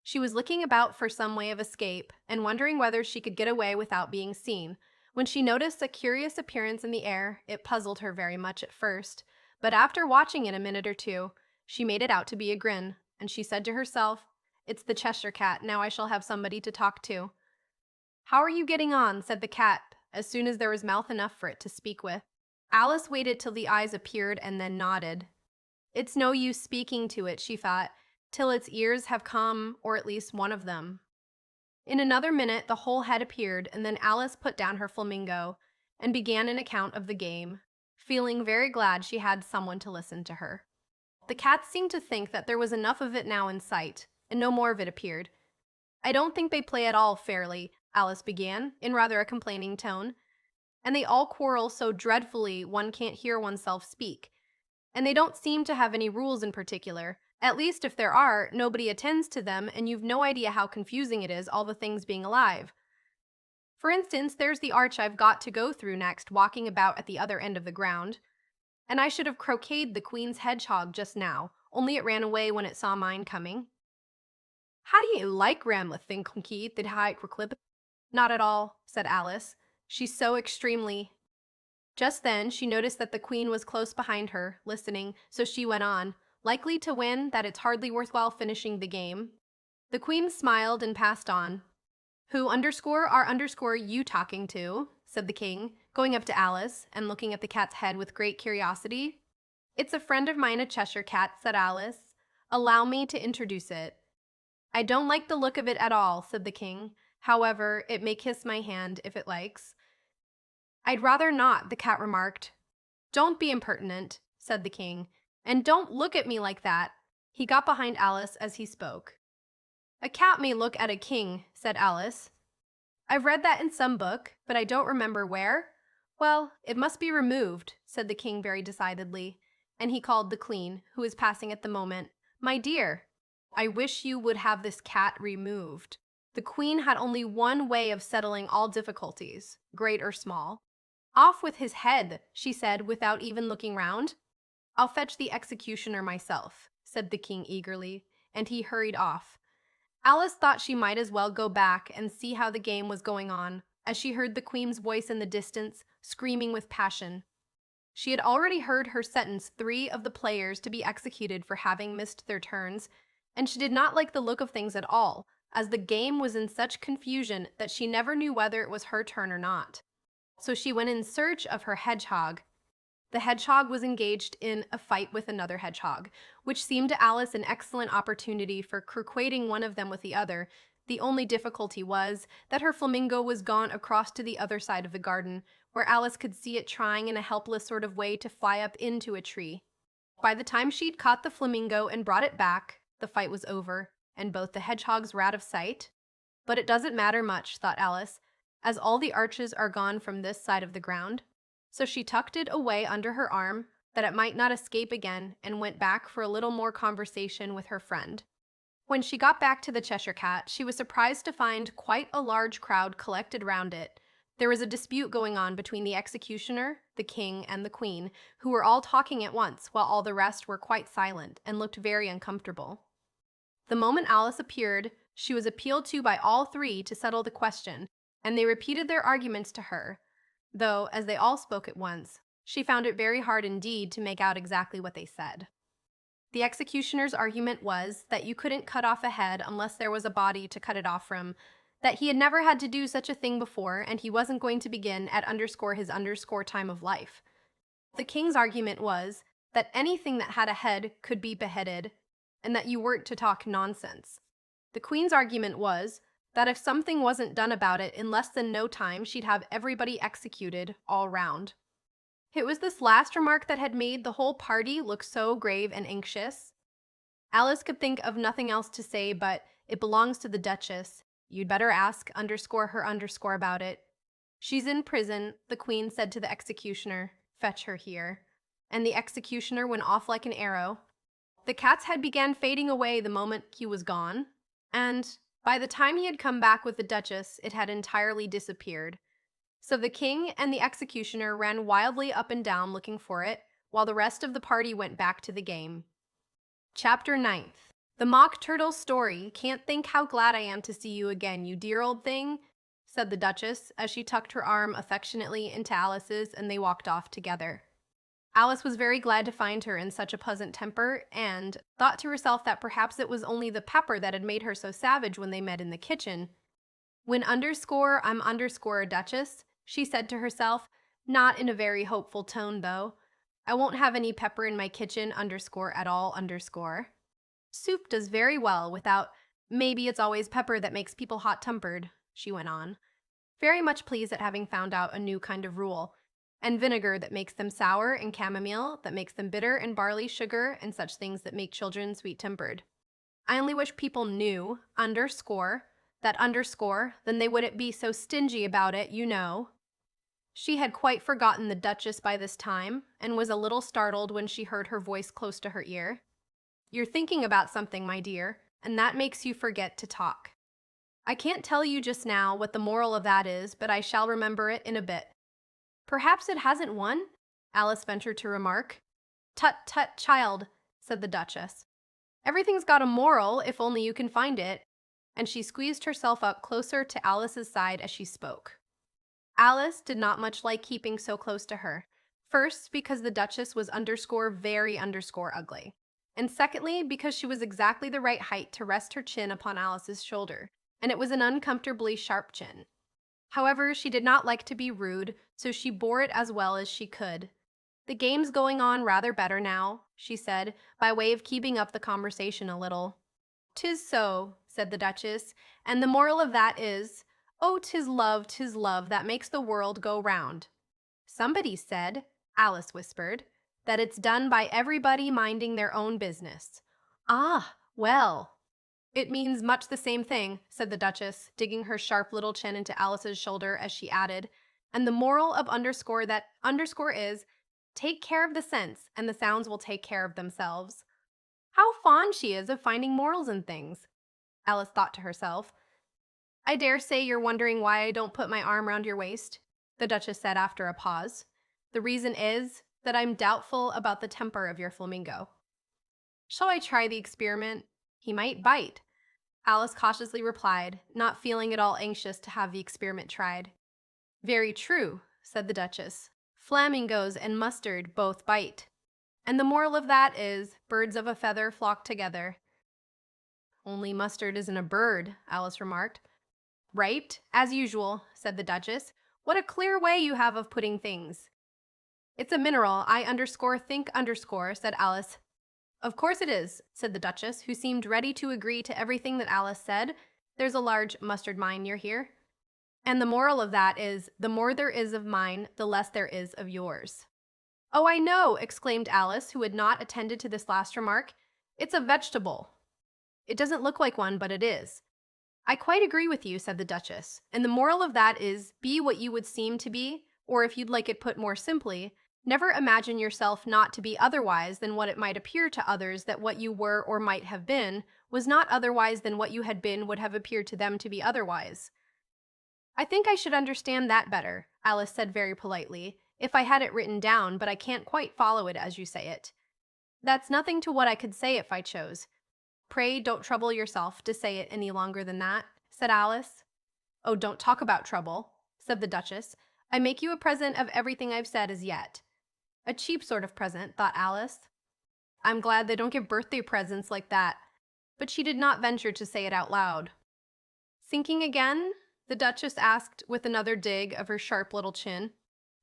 She was looking about for some way of escape and wondering whether she could get away without being seen. When she noticed a curious appearance in the air, it puzzled her very much at first, but after watching it a minute or two, she made it out to be a grin, and she said to herself, "It's the Cheshire Cat, now I shall have somebody to talk to." "How are you getting on?" said the cat, as soon as there was mouth enough for it to speak with. Alice waited till the eyes appeared and then nodded. It's no use speaking to it, she thought, till its ears have come, or at least one of them. In another minute, the whole head appeared, and then Alice put down her flamingo and began an account of the game, feeling very glad she had someone to listen to her. The cats seemed to think that there was enough of it now in sight, and no more of it appeared. "I don't think they play at all fairly," Alice began, in rather a complaining tone. "And they all quarrel so dreadfully one can't hear oneself speak. And they don't seem to have any rules in particular. At least if there are, nobody attends to them, and you've no idea how confusing it is, all the things being alive. For instance, there's the arch I've got to go through next, walking about at the other end of the ground. And I should have croqueted the queen's hedgehog just now, only it ran away when it saw mine coming." "How do you like Ramlet, Thinky, did I clip?" "Not at all," said Alice. "She's so extremely—" Just then, she noticed that the queen was close behind her, listening, so she went on, "Likely to win, that it's hardly worthwhile finishing the game." The queen smiled and passed on. "Who are you talking to?" said the king, going up to Alice and looking at the cat's head with great curiosity. "It's a friend of mine, a Cheshire Cat," said Alice. "Allow me to introduce it." "I don't like the look of it at all," said the king. "However, it may kiss my hand if it likes." "I'd rather not," the cat remarked. "Don't be impertinent," said the king, "and don't look at me like that." He got behind Alice as he spoke. "A cat may look at a king," said Alice. "I've read that in some book, but I don't remember where." "Well, it must be removed," said the king very decidedly, and he called the queen, who was passing at the moment. "My dear, I wish you would have this cat removed." The queen had only one way of settling all difficulties, great or small. "Off with his head," she said, without even looking round. "I'll fetch the executioner myself," said the king eagerly, and he hurried off. Alice thought she might as well go back and see how the game was going on, as she heard the queen's voice in the distance, screaming with passion. She had already heard her sentence 3 of the players to be executed for having missed their turns, and she did not like the look of things at all, as the game was in such confusion that she never knew whether it was her turn or not. So she went in search of her hedgehog. The hedgehog was engaged in a fight with another hedgehog, which seemed to Alice an excellent opportunity for croqueting one of them with the other. The only difficulty was that her flamingo was gone across to the other side of the garden, where Alice could see it trying in a helpless sort of way to fly up into a tree. By the time she'd caught the flamingo and brought it back, the fight was over, and both the hedgehogs were out of sight. But it doesn't matter much, thought Alice, as all the arches are gone from this side of the ground. So she tucked it away under her arm, that it might not escape again, and went back for a little more conversation with her friend. When she got back to the Cheshire Cat, she was surprised to find quite a large crowd collected round it. There was a dispute going on between the executioner, the king, and the queen, who were all talking at once, while all the rest were quite silent and looked very uncomfortable. The moment Alice appeared, she was appealed to by all three to settle the question, and they repeated their arguments to her, though, as they all spoke at once, she found it very hard indeed to make out exactly what they said. The executioner's argument was that you couldn't cut off a head unless there was a body to cut it off from, that he had never had to do such a thing before, and he wasn't going to begin at underscore his underscore time of life. The king's argument was that anything that had a head could be beheaded, and that you weren't to talk nonsense. The queen's argument was that if something wasn't done about it in less than no time, she'd have everybody executed all round. It was this last remark that had made the whole party look so grave and anxious. Alice could think of nothing else to say but, "It belongs to the Duchess. You'd better ask underscore her underscore about it. She's in prison," the queen said to the executioner. "Fetch her here." And the executioner went off like an arrow. The cat's head began fading away the moment he was gone, and by the time he had come back with the Duchess, it had entirely disappeared. So the king and the executioner ran wildly up and down looking for it, while the rest of the party went back to the game. Chapter 9th. The Mock Turtle's Story. "Can't think how glad I am to see you again, you dear old thing," said the Duchess, as she tucked her arm affectionately into Alice's and they walked off together. Alice was very glad to find her in such a pleasant temper, and thought to herself that perhaps it was only the pepper that had made her so savage when they met in the kitchen. "When underscore I'm underscore a Duchess," she said to herself, not in a very hopeful tone though. "I won't have any pepper in my kitchen underscore at all underscore. Soup does very well without, maybe it's always pepper that makes people hot-tempered," she went on, very much pleased at having found out a new kind of rule, "and vinegar that makes them sour, and chamomile that makes them bitter, and barley sugar, and such things that make children sweet-tempered. I only wish people knew underscore that underscore, then they wouldn't be so stingy about it, you know." She had quite forgotten the Duchess by this time, and was a little startled when she heard her voice close to her ear. "You're thinking about something, my dear, and that makes you forget to talk. I can't tell you just now what the moral of that is, but I shall remember it in a bit." "Perhaps it hasn't one?" Alice ventured to remark. "Tut, tut, child," said the Duchess. "Everything's got a moral, if only you can find it," and she squeezed herself up closer to Alice's side as she spoke. Alice did not much like keeping so close to her. First, because the Duchess was underscore very underscore ugly. And secondly, because she was exactly the right height to rest her chin upon Alice's shoulder, and it was an uncomfortably sharp chin. However, she did not like to be rude, so she bore it as well as she could. "The game's going on rather better now," she said, by way of keeping up the conversation a little. "'Tis so," said the Duchess, "and the moral of that is, oh, 'tis love that makes the world go round." "Somebody said," Alice whispered, "that it's done by everybody minding their own business." "Ah, well." "It means much the same thing," said the Duchess, digging her sharp little chin into Alice's shoulder as she added, "and the moral of underscore that underscore is, take care of the sense, and the sounds will take care of themselves." How fond she is of finding morals in things, Alice thought to herself. "I dare say you're wondering why I don't put my arm round your waist," the Duchess said after a pause. "The reason is that I'm doubtful about the temper of your flamingo." "Shall I try the experiment? He might bite," Alice cautiously replied, not feeling at all anxious to have the experiment tried. "Very true," said the Duchess. "Flamingos and mustard both bite. And the moral of that is, birds of a feather flock together." "Only mustard isn't a bird," Alice remarked. "Right, as usual," said the Duchess. "What a clear way you have of putting things." "It's a mineral, I underscore think underscore," said Alice. "Of course it is," said the Duchess, who seemed ready to agree to everything that Alice said. "There's a large mustard mine near here. And the moral of that is, the more there is of mine, the less there is of yours." "Oh, I know," exclaimed Alice, who had not attended to this last remark. "It's a vegetable." "It doesn't look like one, but it is." "I quite agree with you," said the Duchess. "And the moral of that is, be what you would seem to be, or if you'd like it put more simply, Never imagine yourself not to be otherwise than what it might appear to others that what you were or might have been was not otherwise than what you had been would have appeared to them to be otherwise. I think I should understand that better, Alice said very politely, if I had it written down, but I can't quite follow it as you say it. That's nothing to what I could say if I chose. Pray don't trouble yourself to say it any longer than that, said Alice. Oh, don't talk about trouble, said the Duchess. I make you a present of everything I've said as yet. A cheap sort of present, thought Alice. I'm glad they don't give birthday presents like that. But she did not venture to say it out loud. Thinking again? The Duchess asked with another dig of her sharp little chin.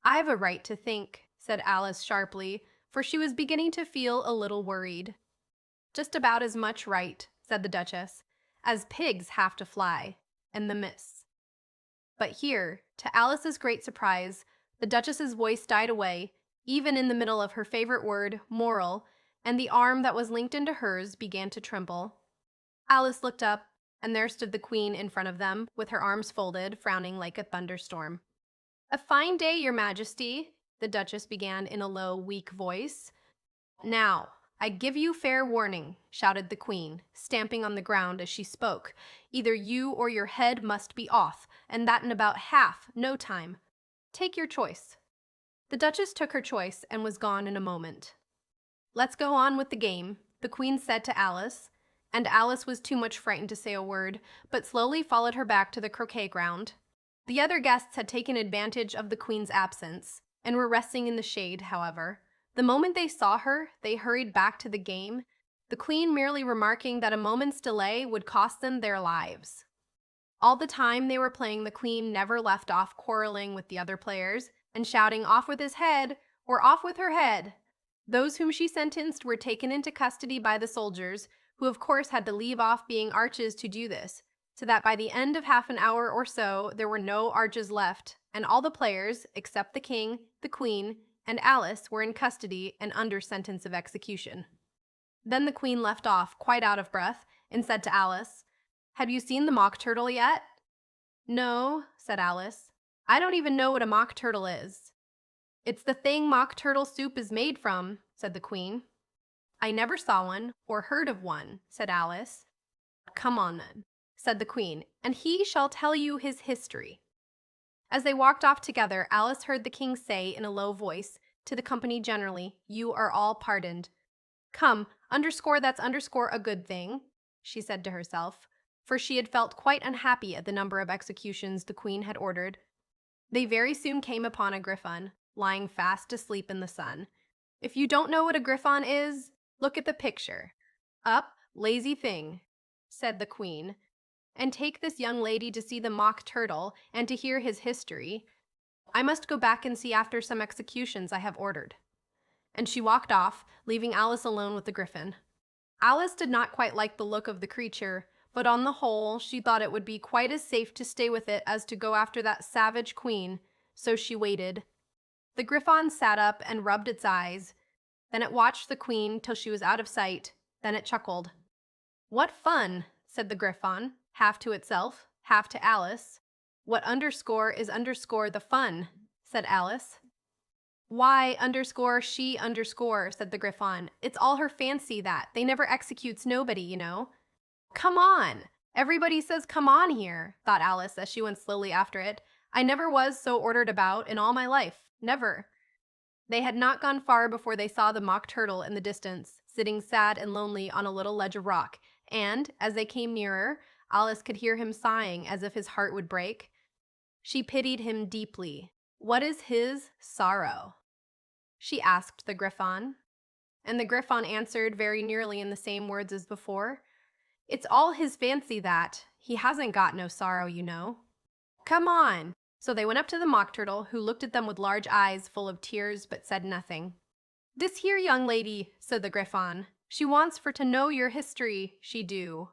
I've a right to think, said Alice sharply, for she was beginning to feel a little worried. Just about as much right, said the Duchess, as pigs have to fly, and the miss. But here, to Alice's great surprise, the Duchess's voice died away, even in the middle of her favorite word, moral, and the arm that was linked into hers began to tremble. Alice looked up, and there stood the Queen in front of them, with her arms folded, frowning like a thunderstorm. A fine day, Your Majesty, the Duchess began in a low, weak voice. Now, I give you fair warning, shouted the Queen, stamping on the ground as she spoke. Either you or your head must be off, and that in about no time. Take your choice. The Duchess took her choice and was gone in a moment. Let's go on with the game, the Queen said to Alice, and Alice was too much frightened to say a word, but slowly followed her back to the croquet ground. The other guests had taken advantage of the Queen's absence, and were resting in the shade, however. The moment they saw her, they hurried back to the game, the Queen merely remarking that a moment's delay would cost them their lives. All the time they were playing, the Queen never left off quarreling with the other players and shouting, "Off with his head," or "Off with her head." Those whom she sentenced were taken into custody by the soldiers, who of course had to leave off being arches to do this, so that by the end of half an hour or so there were no arches left, and all the players, except the King, the Queen, and Alice, were in custody and under sentence of execution. Then the Queen left off, quite out of breath, and said to Alice, "Have you seen the Mock Turtle yet?" "No," said Alice. "I don't even know what a mock turtle is." "It's the thing mock turtle soup is made from," said the Queen. "I never saw one, or heard of one," said Alice. "Come on, then," said the Queen, "and he shall tell you his history." As they walked off together, Alice heard the King say in a low voice, to the company generally, "You are all pardoned." "Come, that's a good thing," she said to herself, for she had felt quite unhappy at the number of executions the Queen had ordered. They very soon came upon a griffon, lying fast asleep in the sun. If you don't know what a griffon is, look at the picture. "Up, lazy thing," said the Queen, "and take this young lady to see the mock turtle and to hear his history. I must go back and see after some executions I have ordered." And she walked off, leaving Alice alone with the griffin. Alice did not quite like the look of the creature, but on the whole she thought it would be quite as safe to stay with it as to go after that savage Queen, so she waited. The griffon sat up and rubbed its eyes. Then it watched the Queen till she was out of sight. Then it chuckled. "What fun," said the griffon, half to itself, half to Alice. "What is the fun," said Alice. "Why, she, said the griffon. "It's all her fancy that. They never executes nobody, you know." "Come on! Everybody says come on here," thought Alice as she went slowly after it. "I never was so ordered about in all my life. Never." They had not gone far before they saw the mock turtle in the distance, sitting sad and lonely on a little ledge of rock, and, as they came nearer, Alice could hear him sighing as if his heart would break. She pitied him deeply. "What is his sorrow?" she asked the griffon. And the griffon answered very nearly in the same words as before. "It's all his fancy that. He hasn't got no sorrow, you know." "Come on." So they went up to the mock turtle, who looked at them with large eyes full of tears but said nothing. "This here young lady," said the griffon, "she wants for to know your history, she do."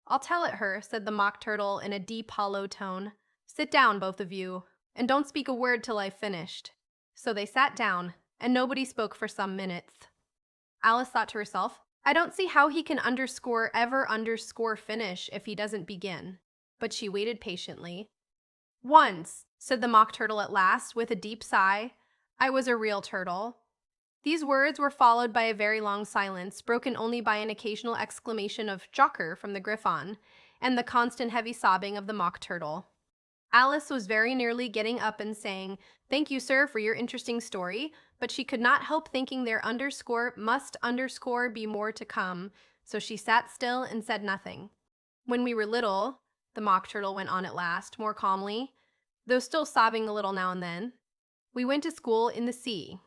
"I'll tell it her," said the mock turtle in a deep hollow tone. "Sit down, both of you, and don't speak a word till I've finished." So they sat down, and nobody spoke for some minutes. Alice thought to herself, "I don't see how he can ever finish if he doesn't begin." But she waited patiently. "Once," said the mock turtle at last, with a deep sigh, I was a real turtle. These words were followed by a very long silence, broken only by an occasional exclamation of "Jocker" from the Griffon, and the constant heavy sobbing of the Mock Turtle. Alice was very nearly getting up and saying, "Thank you, sir, for your interesting story," but she could not help thinking there underscore must underscore be more to come, so she sat still and said nothing. When we were little, the Mock Turtle went on at last, more calmly, though still sobbing a little now and then, we went to school in the sea.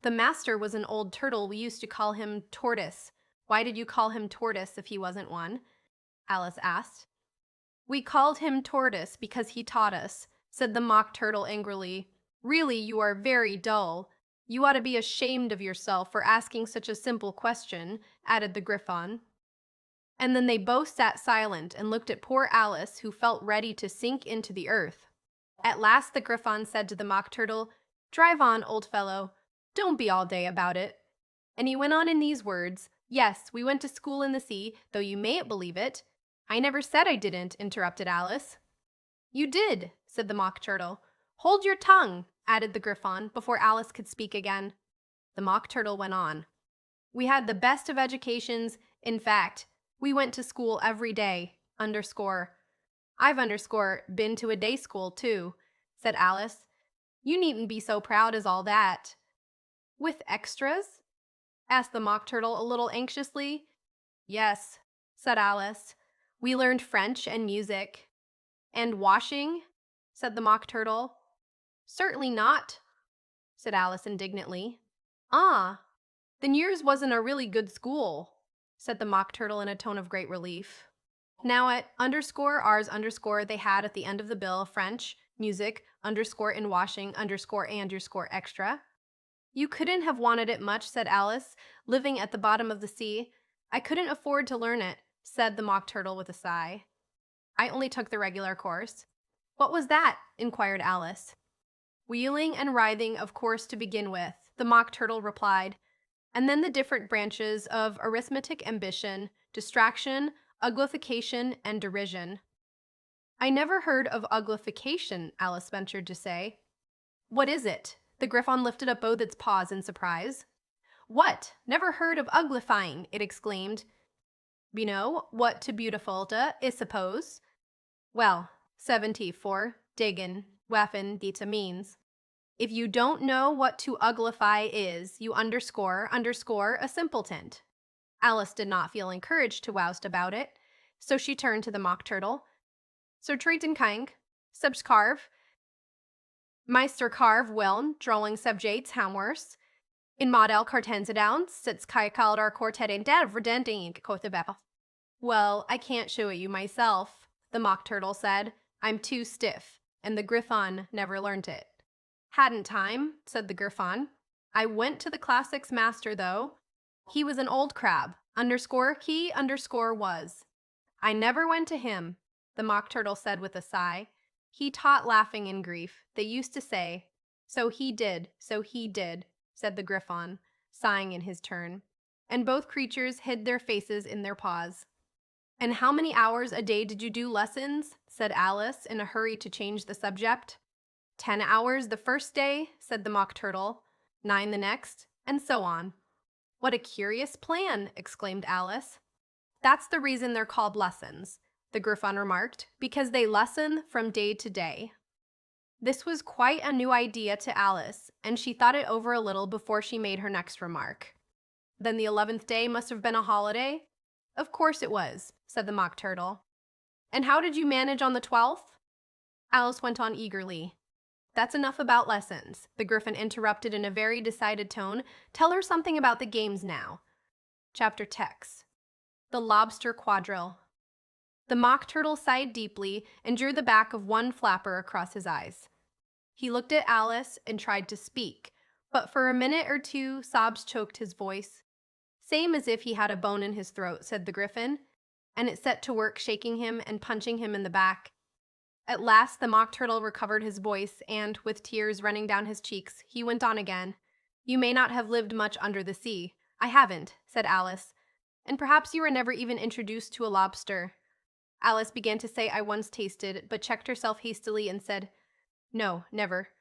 The master was an old turtle. We used to call him Tortoise. Why did you call him Tortoise if he wasn't one? Alice asked. We called him Tortoise because he taught us, said the Mock Turtle angrily. Really, you are very dull. You ought to be ashamed of yourself for asking such a simple question, added the Griffon. And then they both sat silent and looked at poor Alice, who felt ready to sink into the earth. At last the Griffon said to the Mock Turtle, "Drive on, old fellow. Don't be all day about it." And he went on in these words, "Yes, we went to school in the sea, though you mayn't believe it." "I never said I didn't," interrupted Alice. "You did," said the Mock Turtle. "Hold your tongue," added the Griffon, before Alice could speak again. The Mock Turtle went on. "We had the best of educations. In fact, we went to school every day, underscore. I've underscore been to a day school, too," said Alice. "You needn't be so proud as all that." "With extras?" asked the Mock Turtle a little anxiously. "Yes," said Alice. "We learned French and music." "And washing?" said the Mock Turtle. "Certainly not," said Alice indignantly. "Ah, then yours wasn't a really good school," said the Mock Turtle in a tone of great relief. Now at underscore ours underscore they had at the end of the bill French, music, underscore and washing, underscore and underscore extra. "You couldn't have wanted it much," said Alice, "living at the bottom of the sea." "I couldn't afford to learn it," said the Mock Turtle with a sigh. "I only took the regular course." "What was that?" inquired Alice. "Wheeling and writhing, of course, to begin with," the Mock Turtle replied, "and then the different branches of arithmetic, ambition, distraction, uglification, and derision." "I never heard of uglification," Alice ventured to say. "What is it?" The Griffon lifted up both its paws in surprise. "What? Never heard of uglifying?" it exclaimed. "You know what to beautifulta, I suppose." "Well, 74, diggin, waffen, dita means. If you don't know what to uglify is, you underscore a simpleton." Alice did not feel encouraged to woust about it, so she turned to the Mock Turtle. "Sir Treaton Kink, subscarve, Meister Carve Wiln, drawing subjates hamworse. In model cartensidowns, sits kaikaldar quartet in dev redenting kothebep." "Well, I can't show it you myself," the Mock Turtle said. "I'm too stiff, and the Griffon never learnt it." "Hadn't time," said the Griffon. "I went to the classics master, though. He was an old crab, underscore he underscore was." "I never went to him," the Mock Turtle said with a sigh. "He taught laughing in grief. They used to say." So he did," said the Griffon, sighing in his turn. And both creatures hid their faces in their paws. "And how many hours a day did you do lessons?" said Alice, in a hurry to change the subject. 10 hours the first day," said the Mock Turtle, 9 the next, and so on. "What a curious plan!" exclaimed Alice. "That's the reason they're called lessons," the Griffon remarked, "because they lesson from day to day." This was quite a new idea to Alice, and she thought it over a little before she made her next remark. "Then the 11th day must have been a holiday?" "Of course it was," said the Mock Turtle. "And how did you manage on the 12th?" Alice went on eagerly. "That's enough about lessons," the Griffon interrupted in a very decided tone. "Tell her something about the games now." Chapter Text. The Lobster Quadrille. The Mock Turtle sighed deeply and drew the back of one flapper across his eyes. He looked at Alice and tried to speak, but for a minute or two sobs choked his voice. "Same as if he had a bone in his throat," said the Griffon, and it set to work shaking him and punching him in the back. At last the Mock Turtle recovered his voice, and, with tears running down his cheeks, he went on again. "You may not have lived much under the sea." "I haven't," said Alice. "And perhaps you were never even introduced to a lobster." Alice began to say, "I once tasted," but checked herself hastily and said, "No, never."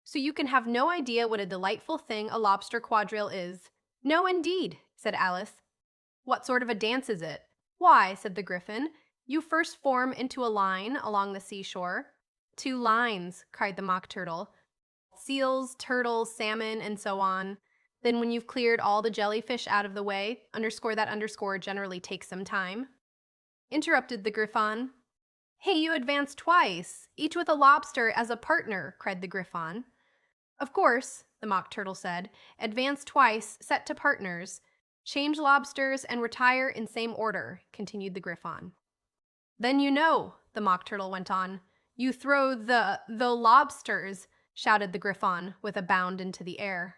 So you can have no idea what a delightful thing a lobster quadrille is. No, indeed, said Alice. What sort of a dance is it? Why, said the Gryphon, you first form into a line along the seashore. 2 lines, cried the Mock Turtle. Seals, turtles, salmon, and so on. Then when you've cleared all the jellyfish out of the way, underscore that underscore generally takes some time. Interrupted the Gryphon. Hey, you advance twice, each with a lobster as a partner, cried the Gryphon. Of course, the Mock Turtle said, advance twice, set to partners. Change lobsters and retire in same order, continued the Gryphon. Then you know, the Mock Turtle went on. You throw the lobsters, shouted the Gryphon with a bound into the air.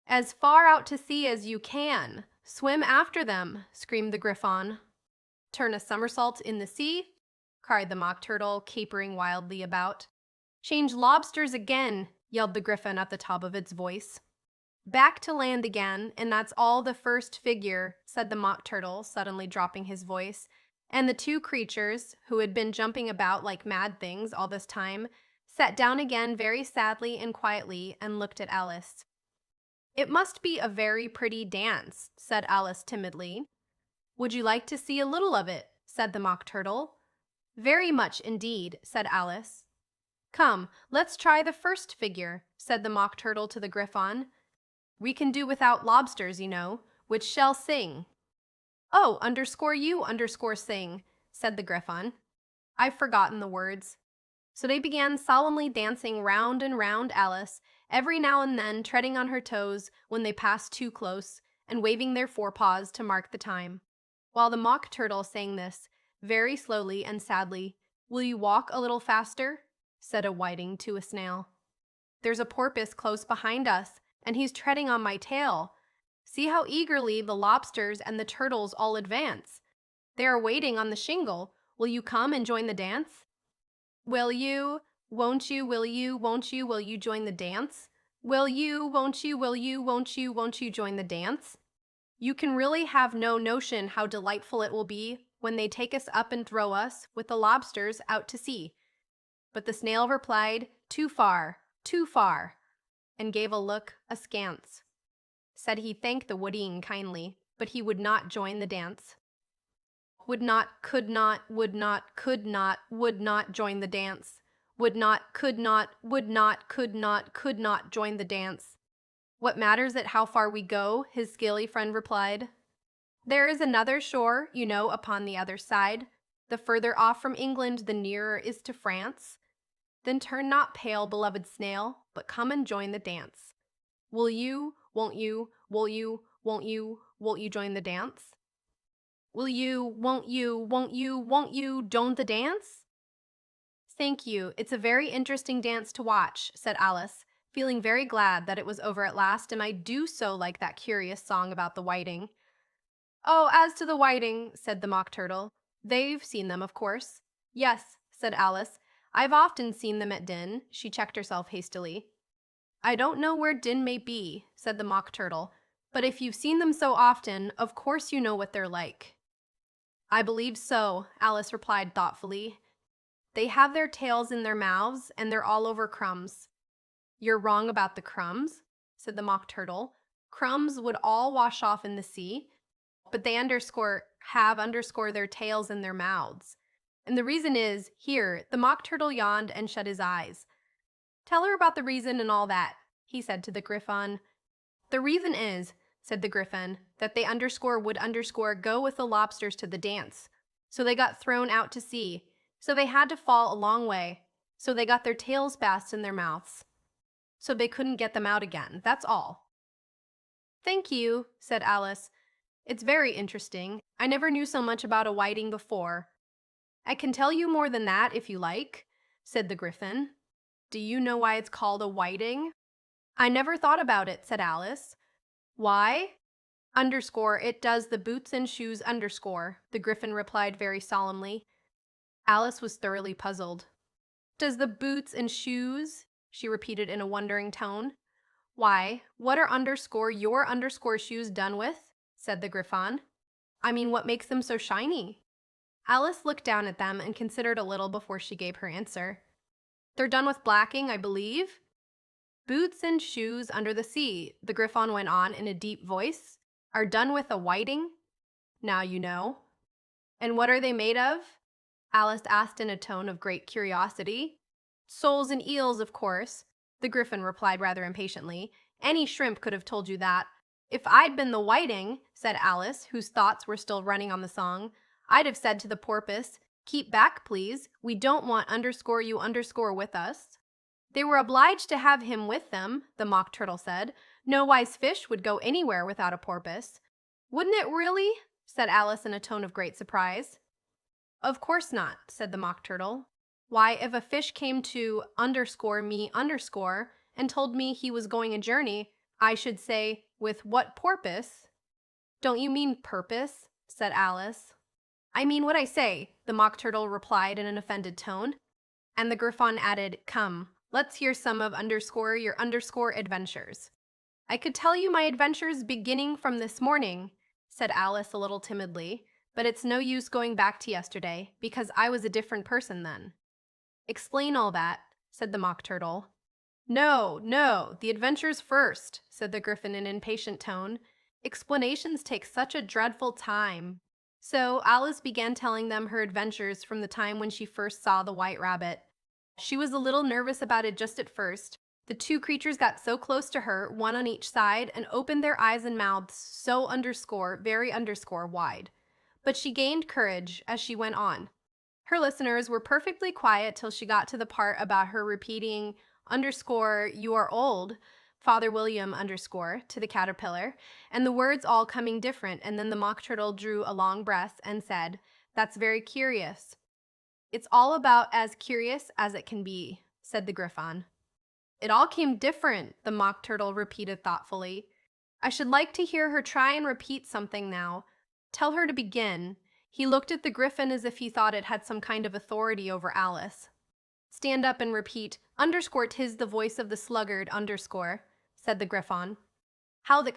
As far out to sea as you can. Swim after them, screamed the Gryphon. Turn a somersault in the sea, cried the Mock Turtle, capering wildly about. Change lobsters again, yelled the Gryphon at the top of its voice. Back to land again, and that's all the first figure, said the Mock Turtle, suddenly dropping his voice, and the 2 creatures, who had been jumping about like mad things all this time, sat down again very sadly and quietly and looked at Alice. It must be a very pretty dance, said Alice timidly. Would you like to see a little of it? Said the Mock Turtle. Very much indeed, said Alice. Come, let's try the first figure, said the Mock Turtle to the Gryphon. We can do without lobsters, you know, which shall sing. Oh, underscore you, underscore sing, said the Gryphon. I've forgotten the words. So they began solemnly dancing round and round Alice, every now and then treading on her toes when they passed too close, and waving their forepaws to mark the time. While the Mock Turtle sang this, very slowly and sadly, will you walk a little faster? Said a whiting to a snail. There's a porpoise close behind us, and he's treading on my tail. See how eagerly the lobsters and the turtles all advance. They are waiting on the shingle. Will you come and join the dance? Will you, won't you, will you join the dance? Will you, won't you, won't you join the dance? You can really have no notion how delightful it will be when they take us up and throw us, with the lobsters, out to sea. But the snail replied, too far, and gave a look askance. Said he thanked the wooding kindly, but he would not join the dance. Would not, could not, would not join the dance. Would not, could not join the dance. What matters it how far we go? His scaly friend replied. There is another shore, you know, upon the other side. The further off from England, the nearer is to France. Then turn not pale, beloved snail, but come and join the dance. Will you, won't you join the dance? Will you, won't you join the dance? Thank you, it's a very interesting dance to watch, said Alice, feeling very glad that it was over at last, and I do so like that curious song about the whiting. Oh, as to the whiting, said the Mock Turtle, they've seen them, of course. Yes, said Alice, I've often seen them at Din. She checked herself hastily. I don't know where Din may be, said the Mock Turtle, but if you've seen them so often, of course you know what they're like. I believe so, Alice replied thoughtfully. They have their tails in their mouths, and they're all over crumbs. You're wrong about the crumbs, said the Mock Turtle. Crumbs would all wash off in the sea, but they have their tails in their mouths. And the reason is, here, the Mock Turtle yawned and shut his eyes. Tell her about the reason and all that, he said to the Gryphon. The reason is, said the Gryphon, that they would go with the lobsters to the dance. So they got thrown out to sea. So they had to fall a long way. So they got their tails fast in their mouths. So they couldn't get them out again. That's all. Thank you, said Alice. It's very interesting. I never knew so much about a whiting before. I can tell you more than that if you like, said the Gryphon. Do you know why it's called a whiting? I never thought about it, said Alice. Why? It does the boots and shoes . The Gryphon replied very solemnly. Alice was thoroughly puzzled. Does the boots and shoes? She repeated in a wondering tone. Why, what are your shoes done with? Said the Gryphon. I mean, what makes them so shiny? Alice looked down at them and considered a little before she gave her answer. They're done with blacking, I believe. Boots and shoes under the sea, the Griffon went on in a deep voice, are done with a whiting? Now you know. And what are they made of? Alice asked in a tone of great curiosity. Soles and eels, of course, the Griffin replied rather impatiently. Any shrimp could have told you that. If I'd been the whiting, said Alice, whose thoughts were still running on the song, I'd have said to the porpoise, keep back, please. We don't want underscore you underscore with us. They were obliged to have him with them, the Mock Turtle said. No wise fish would go anywhere without a porpoise. Wouldn't it really? Said Alice in a tone of great surprise. Of course not, said the Mock Turtle. Why, if a fish came to underscore me underscore and told me he was going a journey, I should say, with what porpoise? Don't you mean purpose? Said Alice. I mean what I say, the Mock Turtle replied in an offended tone. And the Griffon added, come, let's hear some of underscore your underscore adventures. I could tell you my adventures beginning from this morning, said Alice a little timidly, but it's no use going back to yesterday, because I was a different person then. Explain all that, said the Mock Turtle. No, no, the adventures first, said the Griffin in an impatient tone. Explanations take such a dreadful time. So Alice began telling them her adventures from the time when she first saw the White Rabbit. She was a little nervous about it just at first. The two creatures got so close to her, one on each side, and opened their eyes and mouths so very underscore wide. But she gained courage as she went on. Her listeners were perfectly quiet till she got to the part about her repeating underscore you are old, Father William underscore, to the caterpillar, and the words all coming different, and then the Mock Turtle drew a long breath and said, that's very curious. It's all about as curious as it can be, said the Griffon. It all came different, the Mock Turtle repeated thoughtfully. I should like to hear her try and repeat something now. Tell her to begin. He looked at the Griffin as if he thought it had some kind of authority over Alice. Stand up and repeat, underscore 'tis the voice of the sluggard, underscore, said the Griffon. How the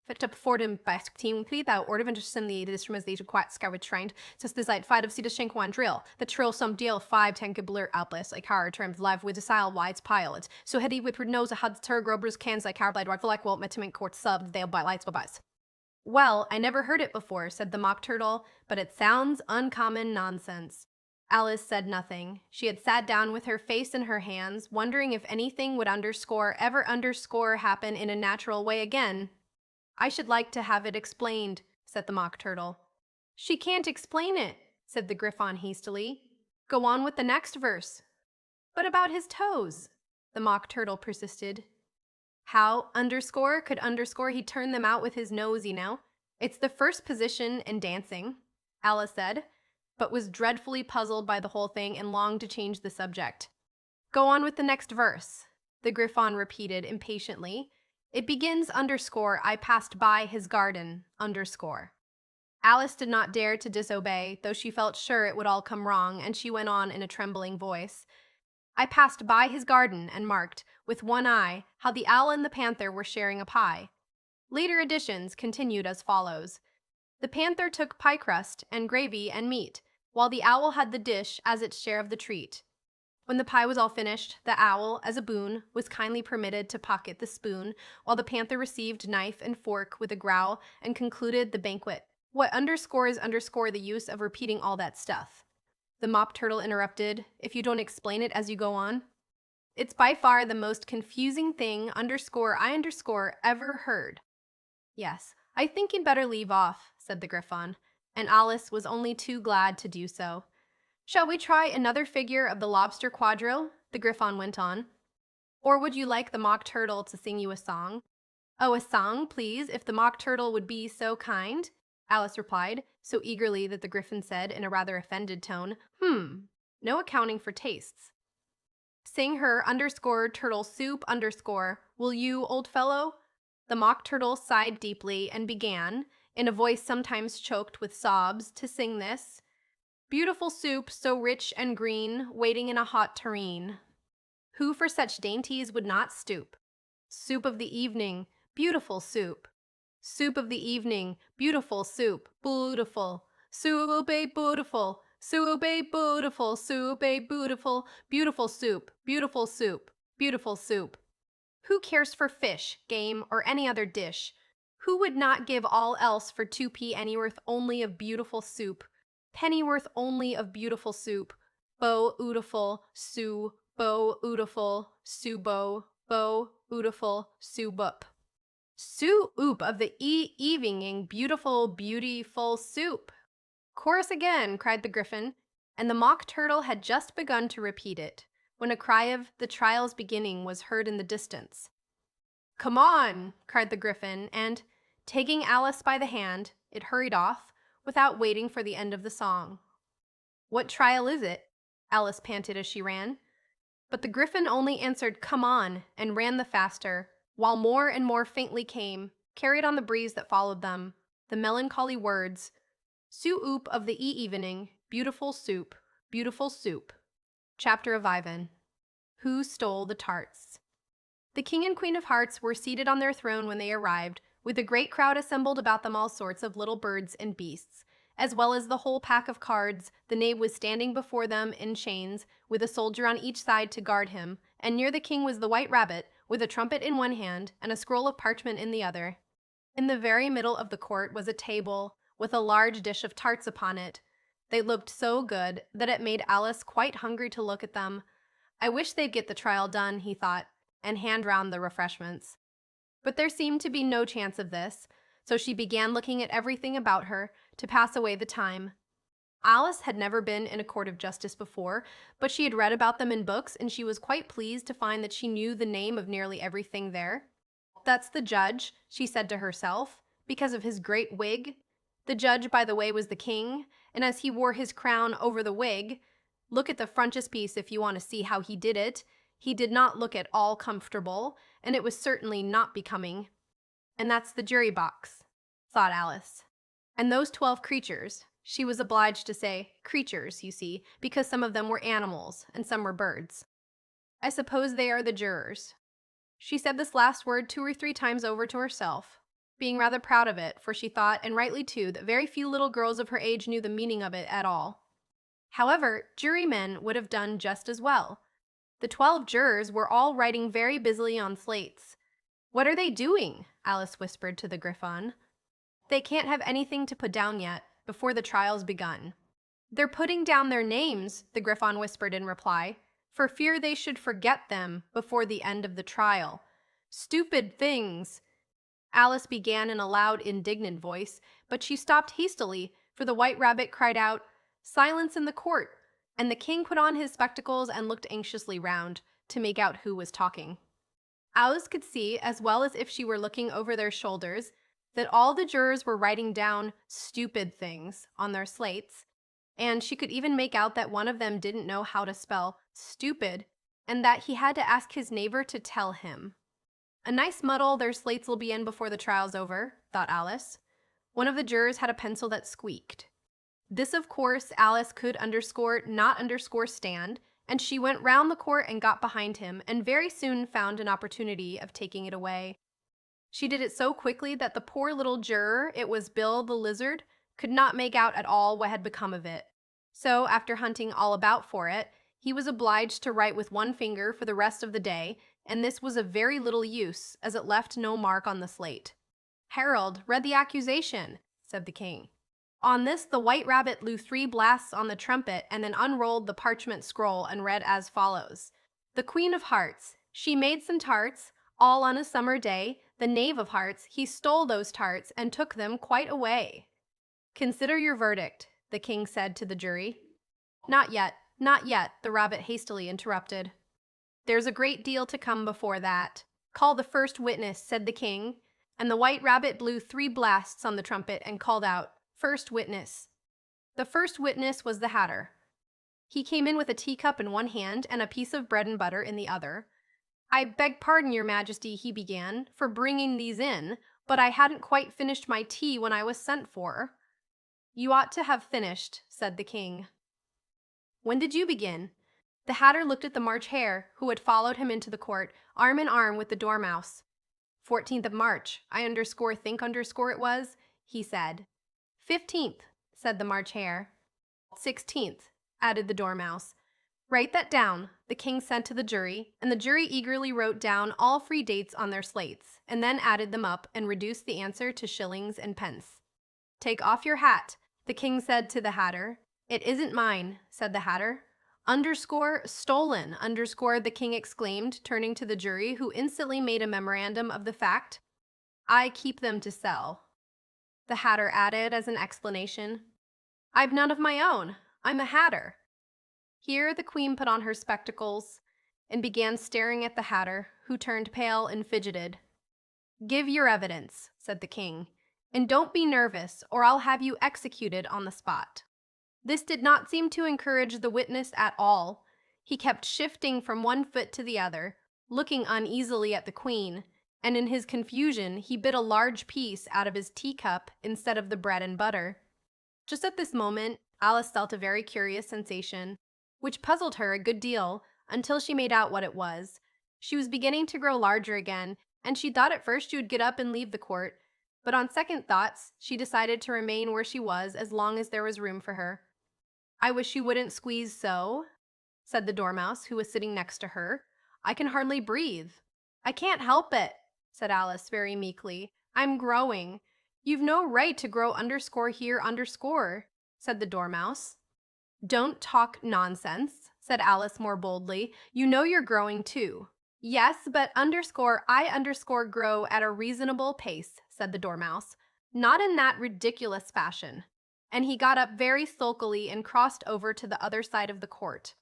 fit up for dem best team without order of interest in the instruments they quite scoured trained, since the side 5 of Cedar Shank one drill, the trill some deal 5-10 blur outblast like hard terms live with the style wide's pilot. So heady with nose a had tur grobers cans like hard blade rifle like walt metamint court sub they'll by lights bye. Well, I never heard it before, said the Mock Turtle, but it sounds uncommon nonsense. Alice said nothing. She had sat down with her face in her hands, wondering if anything would ever happen in a natural way again. I should like to have it explained, said the Mock Turtle. She can't explain it, said the Griffon hastily. Go on with the next verse. But about his toes, the Mock Turtle persisted. How underscore could underscore he turn them out with his nose, you know? It's the first position in dancing, Alice said, but was dreadfully puzzled by the whole thing and longed to change the subject. Go on with the next verse, the Griffon repeated impatiently. It begins underscore, I passed by his garden, underscore. Alice did not dare to disobey, though she felt sure it would all come wrong, and she went on in a trembling voice. I passed by his garden and marked, with one eye, how the owl and the panther were sharing a pie. Later editions continued as follows. The panther took pie crust and gravy and meat, while the owl had the dish as its share of the treat. When the pie was all finished, the owl, as a boon, was kindly permitted to pocket the spoon, while the panther received knife and fork with a growl and concluded the banquet. What underscores underscore the use of repeating all that stuff? The Mock Turtle interrupted, if you don't explain it as you go on. It's by far the most confusing thing I underscore ever heard. Yes, I think you'd better leave off, said the Griffon, and Alice was only too glad to do so. Shall we try another figure of the lobster quadrille? The Griffon went on. Or would you like the Mock Turtle to sing you a song? Oh, a song, please, if the Mock Turtle would be so kind, Alice replied, so eagerly that the Griffin said in a rather offended tone, no accounting for tastes. Sing her underscore turtle soup underscore, will you, old fellow? The Mock Turtle sighed deeply and began, in a voice sometimes choked with sobs, to sing this. Beautiful soup, so rich and green, waiting in a hot tureen. Who for such dainties would not stoop? Soup of the evening, beautiful soup. Soup of the evening, beautiful soup, beautiful. Soup a beautiful, soup a beautiful, soup a beautiful, beautiful soup, beautiful soup, beautiful soup. Who cares for fish, game, or any other dish? Who would not give all else for 2p pennyworth only of beautiful soup? Pennyworth only of beautiful soup. Bo ootiful, sue, bo ootiful, sue bo ootiful, sue bup. Sue oop of the evening, beautiful soup. Chorus again, cried the Gryphon, and the Mock Turtle had just begun to repeat it, when a cry of the trial's beginning was heard in the distance. Come on, cried the Gryphon, and, taking Alice by the hand, it hurried off, without waiting for the end of the song. What trial is it? Alice panted as she ran. But the Gryphon only answered, come on, and ran the faster, while more and more faintly came, carried on the breeze that followed them, the melancholy words, Sue oop of the evening, beautiful soup, beautiful soup. Chapter of Ivan. Who stole the tarts? The King and Queen of Hearts were seated on their throne when they arrived, with a great crowd assembled about them, all sorts of little birds and beasts, as well as the whole pack of cards. The knave was standing before them in chains, with a soldier on each side to guard him, and near the king was the White Rabbit, with a trumpet in one hand and a scroll of parchment in the other. In the very middle of the court was a table, with a large dish of tarts upon it. They looked so good that it made Alice quite hungry to look at them. I wish they'd get the trial done, he thought, and hand round the refreshments. But there seemed to be no chance of this, so she began looking at everything about her to pass away the time. Alice had never been in a court of justice before, but she had read about them in books, and she was quite pleased to find that she knew the name of nearly everything there. That's the judge, she said to herself, because of his great wig. The judge, by the way, was the king, and as he wore his crown over the wig, look at the frontispiece if you want to see how he did it. He did not look at all comfortable, and it was certainly not becoming. And that's the jury box, thought Alice. And those 12 creatures, she was obliged to say creatures, you see, because some of them were animals and some were birds. I suppose they are the jurors. She said this last word 2 or 3 times over to herself, being rather proud of it, for she thought, and rightly too, that very few little girls of her age knew the meaning of it at all. However, jurymen would have done just as well. The 12 jurors were all writing very busily on slates. What are they doing? Alice whispered to the Gryphon. They can't have anything to put down yet, before the trial's begun. They're putting down their names, the Gryphon whispered in reply, for fear they should forget them before the end of the trial. Stupid things! Alice began in a loud, indignant voice, but she stopped hastily, for the White Rabbit cried out, Silence in the court! And the king put on his spectacles and looked anxiously round, to make out who was talking. Alice could see, as well as if she were looking over their shoulders, that all the jurors were writing down stupid things on their slates, and she could even make out that one of them didn't know how to spell stupid, and that he had to ask his neighbor to tell him. A nice muddle their slates will be in before the trial's over, thought Alice. One of the jurors had a pencil that squeaked. This, of course, Alice could not stand, and she went round the court and got behind him, and very soon found an opportunity of taking it away. She did it so quickly that the poor little juror, it was Bill the Lizard, could not make out at all what had become of it. So, after hunting all about for it, he was obliged to write with one finger for the rest of the day, and this was of very little use, as it left no mark on the slate. Harold, read the accusation, said the king. On this, the White Rabbit blew 3 blasts on the trumpet and then unrolled the parchment scroll and read as follows. The Queen of Hearts, she made some tarts, all on a summer day. The Knave of Hearts, he stole those tarts and took them quite away. Consider your verdict, the king said to the jury. Not yet, the rabbit hastily interrupted. There's a great deal to come before that. Call the first witness, said the king, and the White Rabbit blew 3 blasts on the trumpet and called out, First witness. The first witness was the Hatter. He came in with a teacup in one hand and a piece of bread and butter in the other. I beg pardon, your majesty, he began, for bringing these in, but I hadn't quite finished my tea when I was sent for. You ought to have finished, said the king. When did you begin? The Hatter looked at the March Hare, who had followed him into the court, arm in arm with the Dormouse. 14th of March, I think it was, he said. 15th, said the March Hare. 16th, added the Dormouse. Write that down, the king said to the jury, and the jury eagerly wrote down all free dates on their slates, and then added them up and reduced the answer to shillings and pence. Take off your hat, the king said to the hatter. It isn't mine, said the hatter. Underscore stolen, underscore, the king exclaimed, turning to the jury, who instantly made a memorandum of the fact. I keep them to sell. The hatter added as an explanation. I've none of my own. I'm a hatter. Here the queen put on her spectacles and began staring at the hatter, who turned pale and fidgeted. Give your evidence, said the king, and don't be nervous, or I'll have you executed on the spot. This did not seem to encourage the witness at all. He kept shifting from one foot to the other, looking uneasily at the queen, and in his confusion he bit a large piece out of his teacup instead of the bread and butter. Just at this moment, Alice felt a very curious sensation, which puzzled her a good deal until she made out what it was. She was beginning to grow larger again, and she thought at first she would get up and leave the court, but on second thoughts, she decided to remain where she was as long as there was room for her. I wish you wouldn't squeeze so, said the Dormouse, who was sitting next to her. I can hardly breathe. I can't help it, said Alice very meekly. I'm growing. You've no right to grow underscore here underscore, said the Dormouse. Don't talk nonsense, said Alice more boldly. You know you're growing too. Yes, but underscore I underscore grow at a reasonable pace, said the Dormouse. Not in that ridiculous fashion. And he got up very sulkily and crossed over to the other side of the court.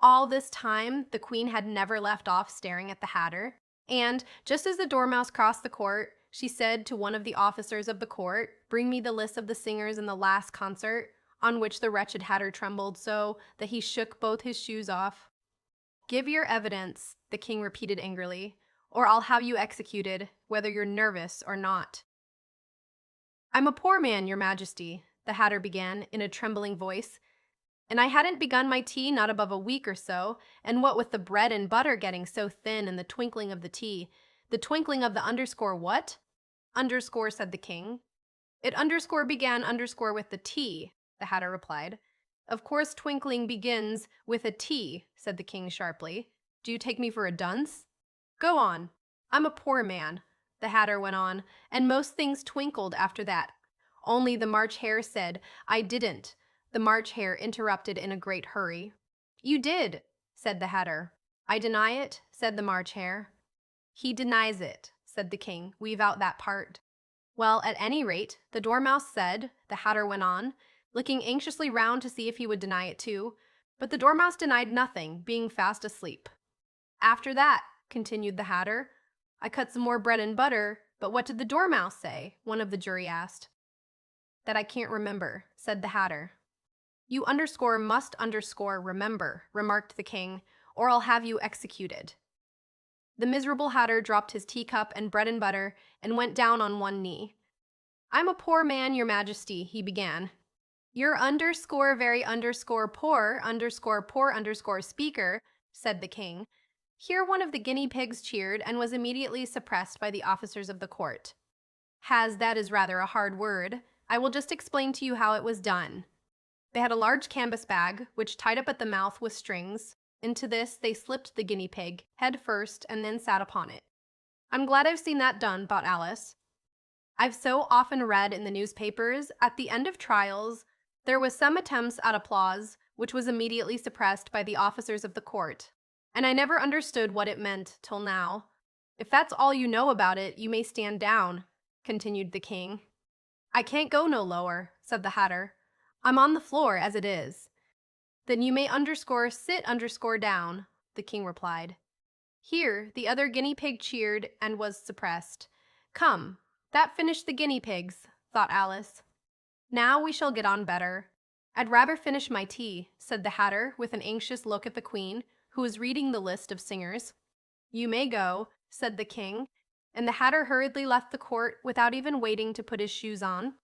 All this time, the queen had never left off staring at the hatter, and just as the Dormouse crossed the court, she said to one of the officers of the court, Bring me the list of the singers in the last concert, on which the wretched hatter trembled so that he shook both his shoes off. Give your evidence, the king repeated angrily, or I'll have you executed, whether you're nervous or not. I'm a poor man, your majesty, the hatter began in a trembling voice, and I hadn't begun my tea not above a week or so, and what with the bread and butter getting so thin and the twinkling of the tea, the twinkling of the underscore what? Underscore, said the king. It underscore began underscore with the tea, the hatter replied. Of course twinkling begins with a T, said the king sharply. Do you take me for a dunce? Go on. I'm a poor man, the hatter went on, and most things twinkled after that. Only the March Hare said, I didn't. The March Hare interrupted in a great hurry. You did, said the hatter. I deny it, said the March Hare. He denies it, said the king. Leave out that part. Well, at any rate, the Dormouse said, the hatter went on, looking anxiously round to see if he would deny it too, but the Dormouse denied nothing, being fast asleep. After that, continued the hatter, I cut some more bread and butter, but what did the Dormouse say? One of the jury asked. That I can't remember, said the hatter. You underscore must underscore remember, remarked the king, or I'll have you executed. The miserable hatter dropped his teacup and bread and butter and went down on one knee. I'm a poor man, your majesty, he began. You're underscore very underscore poor underscore speaker, said the king. Here one of the guinea pigs cheered and was immediately suppressed by the officers of the court. That is rather a hard word. I will just explain to you how it was done. They had a large canvas bag, which tied up at the mouth with strings. Into this they slipped the guinea pig, head first, and then sat upon it. I'm glad I've seen that done, thought Alice. I've so often read in the newspapers, at the end of trials, there was some attempts at applause, which was immediately suppressed by the officers of the court, and I never understood what it meant till now. If that's all you know about it, you may stand down, continued the king. I can't go no lower, said the hatter. I'm on the floor as it is. Then you may underscore sit underscore down, the king replied. Here the other guinea pig cheered and was suppressed. Come, that finished the guinea pigs, thought Alice. Now we shall get on better. I'd rather finish my tea, said the hatter with an anxious look at the queen, who was reading the list of singers. You may go, said the king, and the hatter hurriedly left the court without even waiting to put his shoes on.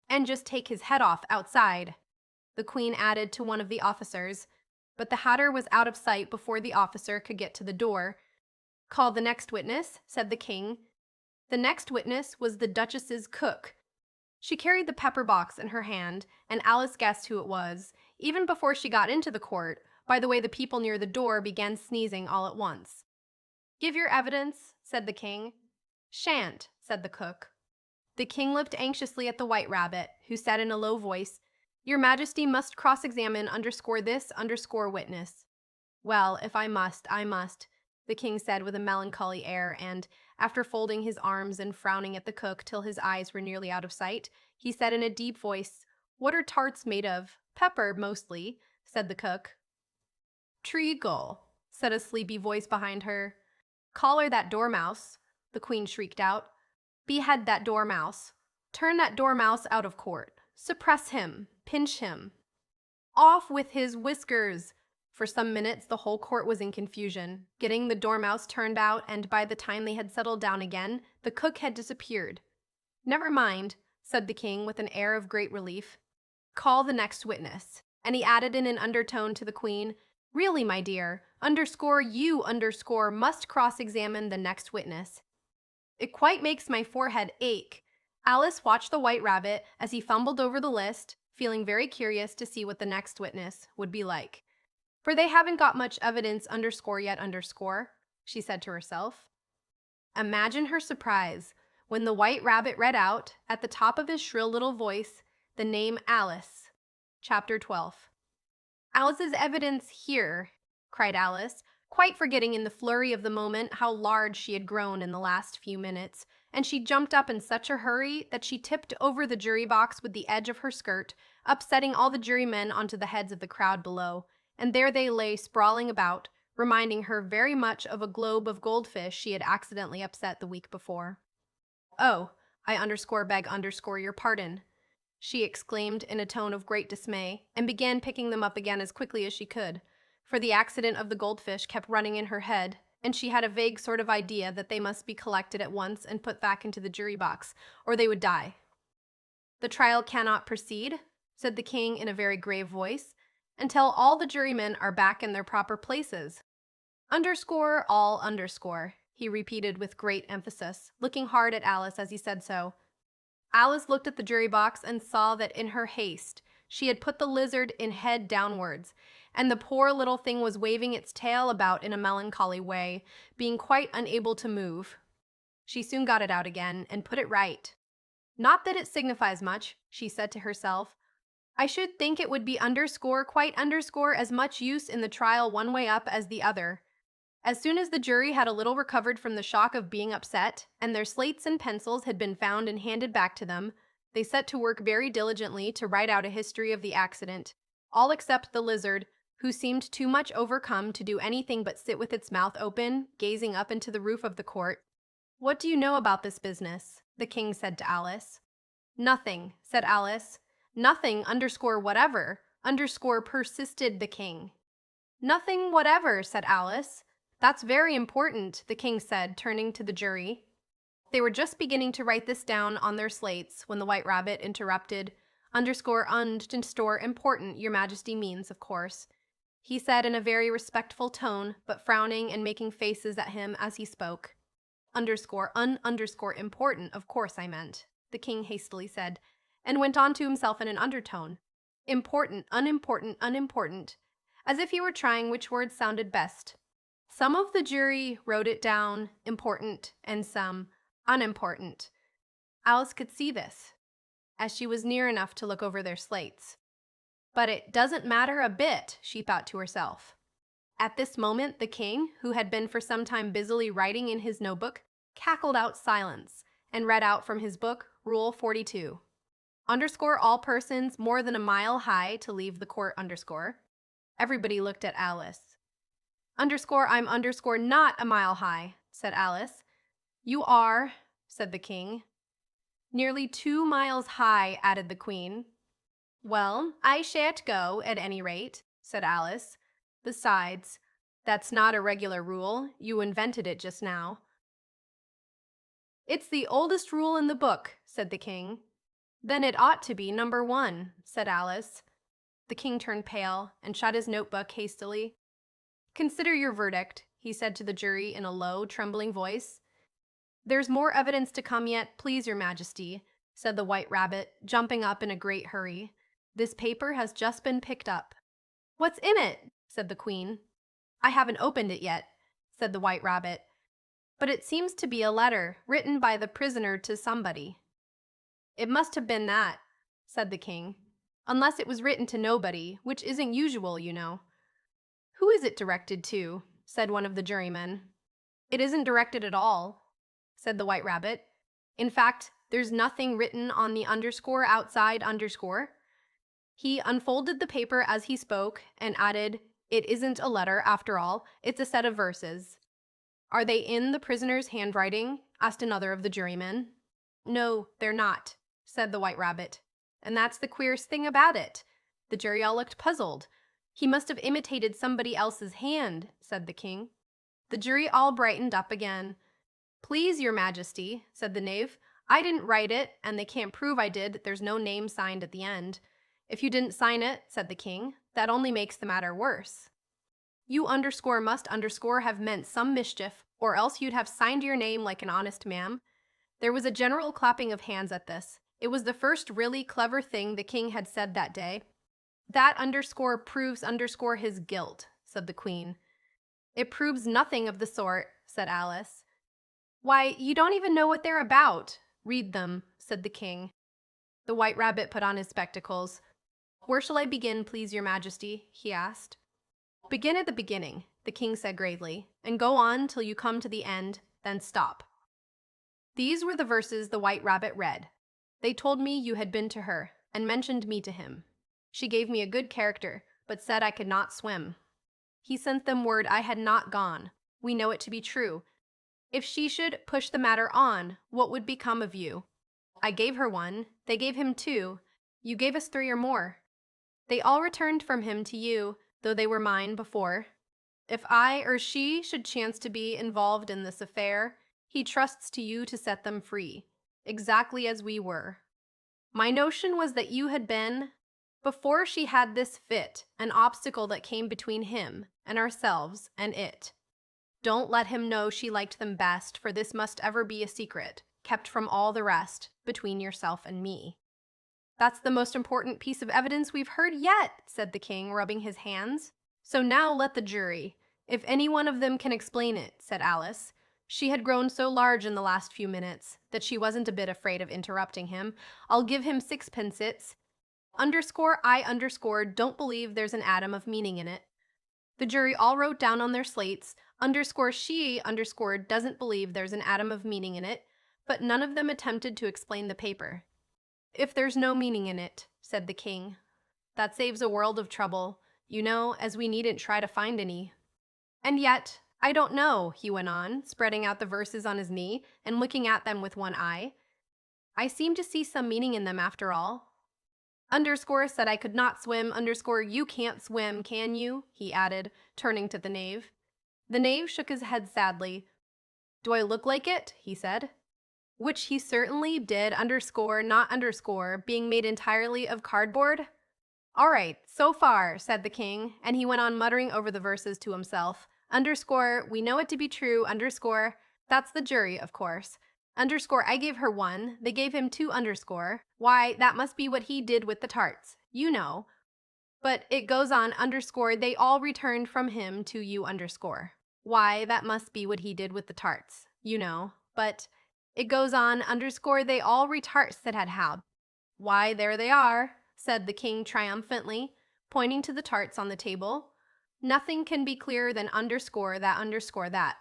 And just take his head off outside, the queen added to one of the officers, but the hatter was out of sight before the officer could get to the door. Call the next witness, said the king. The next witness was the Duchess's cook. She carried the pepper box in her hand, and Alice guessed who it was, even before she got into the court, by the way the people near the door began sneezing all at once. "Give your evidence," said the king. "Shan't," said the cook. The king looked anxiously at the White Rabbit, who said in a low voice, "Your Majesty must cross-examine _ witness." "Well, if I must, I must," the king said with a melancholy air, and, after folding his arms and frowning at the cook till his eyes were nearly out of sight, he said in a deep voice, "What are tarts made of?" "Pepper, mostly," said the cook. "Treacle," said a sleepy voice behind her. "Collar that dormouse," the queen shrieked out. "Behead that dormouse. Turn that dormouse out of court. Suppress him. Pinch him. Off with his whiskers." For some minutes the whole court was in confusion, getting the dormouse turned out, and by the time they had settled down again, the cook had disappeared. "Never mind," said the king with an air of great relief. "Call the next witness." And he added in an undertone to the queen, "Really, my dear, you must cross-examine the next witness. It quite makes my forehead ache." Alice watched the White Rabbit as he fumbled over the list, feeling very curious to see what the next witness would be like. "For they haven't got much evidence yet, she said to herself. Imagine her surprise when the White Rabbit read out, at the top of his shrill little voice, the name Alice. Chapter 12. "Alice's evidence here," cried Alice, quite forgetting in the flurry of the moment how large she had grown in the last few minutes, and she jumped up in such a hurry that she tipped over the jury box with the edge of her skirt, upsetting all the jurymen onto the heads of the crowd below, and there they lay sprawling about, reminding her very much of a globe of goldfish she had accidentally upset the week before. "Oh, I beg your pardon," she exclaimed in a tone of great dismay, and began picking them up again as quickly as she could, for the accident of the goldfish kept running in her head, and she had a vague sort of idea that they must be collected at once and put back into the jury box, or they would die. "The trial cannot proceed," said the king in a very grave voice, "until all the jurymen are back in their proper places. All _, he repeated with great emphasis, looking hard at Alice as he said so. Alice looked at the jury box and saw that in her haste she had put the lizard in head downwards, and the poor little thing was waving its tail about in a melancholy way, being quite unable to move. She soon got it out again and put it right. "Not that it signifies much," she said to herself. "I should think it would be quite as much use in the trial one way up as the other." As soon as the jury had a little recovered from the shock of being upset, and their slates and pencils had been found and handed back to them, they set to work very diligently to write out a history of the accident, all except the lizard, who seemed too much overcome to do anything but sit with its mouth open, gazing up into the roof of the court. "What do you know about this business?" the king said to Alice. "Nothing," said Alice. "Nothing whatever, persisted the king. "Nothing whatever," said Alice. "That's very important," the king said, turning to the jury. They were just beginning to write this down on their slates when the White Rabbit interrupted. Important, your Majesty means, of course," he said in a very respectful tone, but frowning and making faces at him as he spoke. Important, of course I meant," the king hastily said, and went on to himself in an undertone. "Important, unimportant, as if he were trying which word sounded best. Some of the jury wrote it down important and some unimportant." Alice could see this, as she was near enough to look over their slates. "But it doesn't matter a bit," she thought to herself. At this moment, the king, who had been for some time busily writing in his notebook, cackled out silence, and read out from his book Rule 42. All persons more than a mile high to leave the court . Everybody looked at Alice. I'm not a mile high," said Alice. "You are," said the king. "Nearly 2 miles high," added the queen. "Well, I shan't go, at any rate," said Alice. "Besides, that's not a regular rule. You invented it just now." "It's the oldest rule in the book," said the king. "Then it ought to be number 1, said Alice. The king turned pale and shut his notebook hastily. "Consider your verdict," he said to the jury in a low, trembling voice. "There's more evidence to come yet, please your Majesty," said the White Rabbit, jumping up in a great hurry. "This paper has just been picked up." "What's in it?" said the Queen. I haven't opened it yet, said the White Rabbit. But it seems to be a letter written by the prisoner to somebody. It must have been that, said the King. Unless it was written to nobody, which isn't usual, you know. Who is it directed to? Said one of the jurymen. It isn't directed at all, said the White Rabbit. In fact, there's nothing written on the underscore outside underscore. He unfolded the paper as he spoke and added, It isn't a letter after all, it's a set of verses. Are they in the prisoner's handwriting? Asked another of the jurymen. No, they're not, said the White Rabbit. And that's the queerest thing about it. The jury all looked puzzled. He must have imitated somebody else's hand, said the King. The jury all brightened up again. Please, your Majesty, said the Knave. I didn't write it, and they can't prove I did. There's no name signed at the end. If you didn't sign it, said the King, that only makes the matter worse. You underscore must underscore have meant some mischief, or else you'd have signed your name like an honest man. There was a general clapping of hands at this. It was the first really clever thing the King had said that day. That underscore proves underscore his guilt, said the Queen. It proves nothing of the sort, said Alice. Why, you don't even know what they're about. Read them, said the King. The White Rabbit put on his spectacles. Where shall I begin, please, your Majesty? He asked. Begin at the beginning, the King said gravely, and go on till you come to the end, then stop. These were the verses the White Rabbit read. They told me you had been to her, and mentioned me to him. She gave me a good character, but said I could not swim. He sent them word I had not gone. We know it to be true. If she should push the matter on, what would become of you? I gave her one, they gave him two, you gave us three or more. They all returned from him to you, though they were mine before. If I or she should chance to be involved in this affair, he trusts to you to set them free, exactly as we were. My notion was that you had been, before she had this fit, an obstacle that came between him and ourselves and it. Don't let him know she liked them best, for this must ever be a secret, kept from all the rest, between yourself and me. That's the most important piece of evidence we've heard yet, said the King, rubbing his hands. So now let the jury. If any one of them can explain it, said Alice. She had grown so large in the last few minutes that she wasn't a bit afraid of interrupting him. I'll give him sixpences. Underscore I underscore don't believe there's an atom of meaning in it. The jury all wrote down on their slates, underscore she underscore doesn't believe there's an atom of meaning in it, but none of them attempted to explain the paper. If there's no meaning in it, said the King, that saves a world of trouble, you know, as we needn't try to find any. And yet, I don't know, he went on, spreading out the verses on his knee and looking at them with one eye. I seem to see some meaning in them after all. Underscore said I could not swim, underscore you can't swim, can you? He added, turning to the Knave. The Knave shook his head sadly. Do I look like it? He said. Which he certainly did, underscore, not underscore, being made entirely of cardboard. All right, so far, said the King, and he went on muttering over the verses to himself. Underscore, we know it to be true, underscore, that's the jury, of course. Underscore, I gave her one, they gave him two underscore. Why, that must be what he did with the tarts, you know. But it goes on, underscore, they all returned from him to you, underscore. Why, that must be what he did with the tarts, you know. But it goes on, underscore, they all retarts that had Hal. Why, there they are, said the King triumphantly, pointing to the tarts on the table. Nothing can be clearer than underscore that underscore that.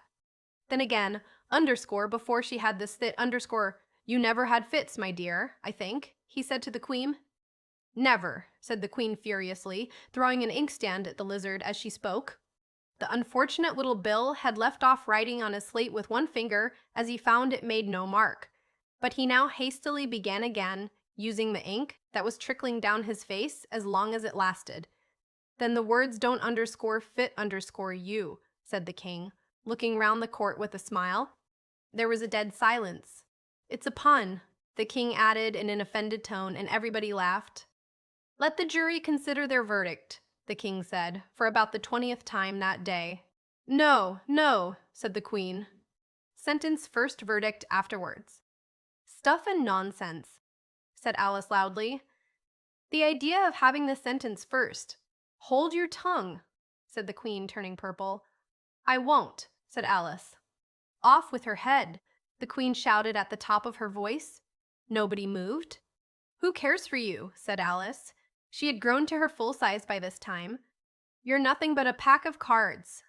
Then again, underscore, before she had this fit, underscore, you never had fits, my dear, I think, he said to the Queen. Never, said the Queen furiously, throwing an inkstand at the lizard as she spoke. The unfortunate little Bill had left off writing on his slate with one finger, as he found it made no mark. But he now hastily began again, using the ink that was trickling down his face as long as it lasted. Then the words don't underscore fit underscore you, said the King, looking round the court with a smile. There was a dead silence. It's a pun, the King added in an offended tone, and everybody laughed. Let the jury consider their verdict, the King said, for about the 20th time that day. No, no, said the Queen. Sentence first, verdict afterwards. Stuff and nonsense, said Alice loudly. The idea of having the sentence first. Hold your tongue, said the queen, turning purple. I won't, said Alice. Off with her head, the queen shouted at the top of her voice. Nobody moved. Who cares for you, said Alice. She had grown to her full size by this time. You're nothing but a pack of cards.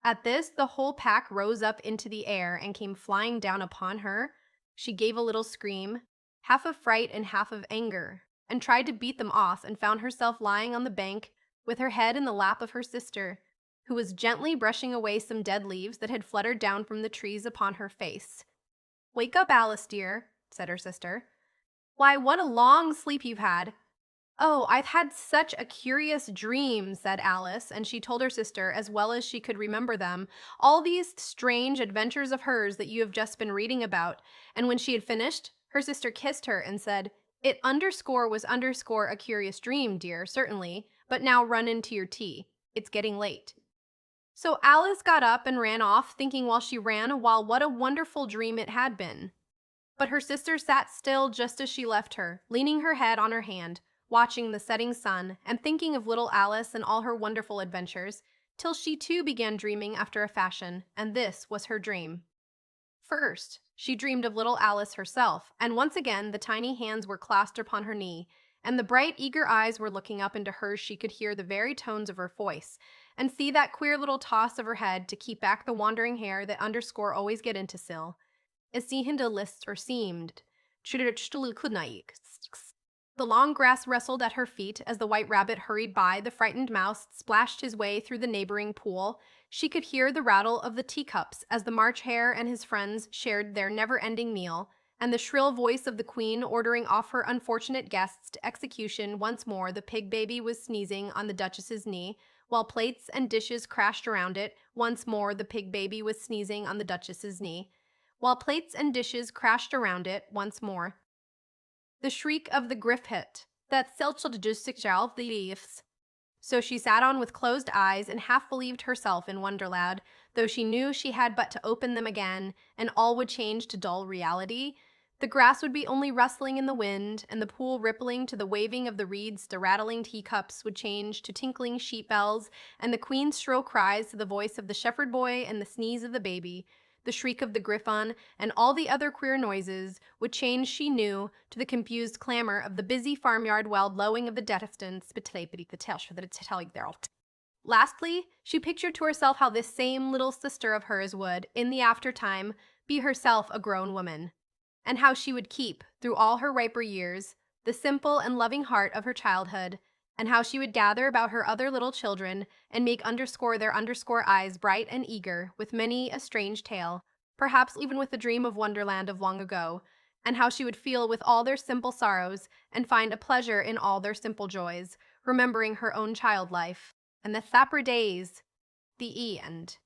At this, the whole pack rose up into the air and came flying down upon her. She gave a little scream, half of fright and half of anger, and tried to beat them off, and found herself lying on the bank with her head in the lap of her sister, who was gently brushing away some dead leaves that had fluttered down from the trees upon her face. Wake up, Alice, dear, said her sister. Why, what a long sleep you've had. Oh, I've had such a curious dream, said Alice, and she told her sister, as well as she could remember them, all these strange adventures of hers that you have just been reading about. And when she had finished, her sister kissed her and said, It was a curious dream, dear, certainly, but now run into your tea. It's getting late. So Alice got up and ran off, thinking while she ran, what a wonderful dream it had been. But her sister sat still just as she left her, leaning her head on her hand, watching the setting sun and thinking of little Alice and all her wonderful adventures, till she too began dreaming after a fashion, and this was her dream. First, she dreamed of little Alice herself, and once again the tiny hands were clasped upon her knee, and the bright, eager eyes were looking up into hers. She could hear the very tones of her voice, and see that queer little toss of her head to keep back the wandering hair that underscore always get into sill. Hinde list or seemed. The long grass rustled at her feet as the white rabbit hurried by. The frightened mouse splashed his way through the neighboring pool. She could hear the rattle of the teacups as the March Hare and his friends shared their never-ending meal, and the shrill voice of the queen ordering off her unfortunate guests to execution. Once more the pig baby was sneezing on the Duchess's knee, while plates and dishes crashed around it. Once more the pig baby was sneezing on the Duchess's knee, while plates and dishes crashed around it. Once more the shriek of the griffhit, that selchel the leaves. So she sat on with closed eyes and half believed herself in Wonderland, though she knew she had but to open them again, and all would change to dull reality. The grass would be only rustling in the wind, and the pool rippling to the waving of the reeds. The rattling teacups would change to tinkling sheep bells, and the queen's shrill cries to the voice of the shepherd boy, and the sneeze of the baby. The shriek of the griffon, and all the other queer noises, would change, she knew, to the confused clamor of the busy farmyard wild lowing of the detestants. Lastly, she pictured to herself how this same little sister of hers would, in the aftertime, be herself a grown woman, and how she would keep, through all her riper years, the simple and loving heart of her childhood, and how she would gather about her other little children and make their eyes bright and eager with many a strange tale, perhaps even with the dream of Wonderland of long ago, and how she would feel with all their simple sorrows and find a pleasure in all their simple joys, remembering her own child life, and the thapper days, the end.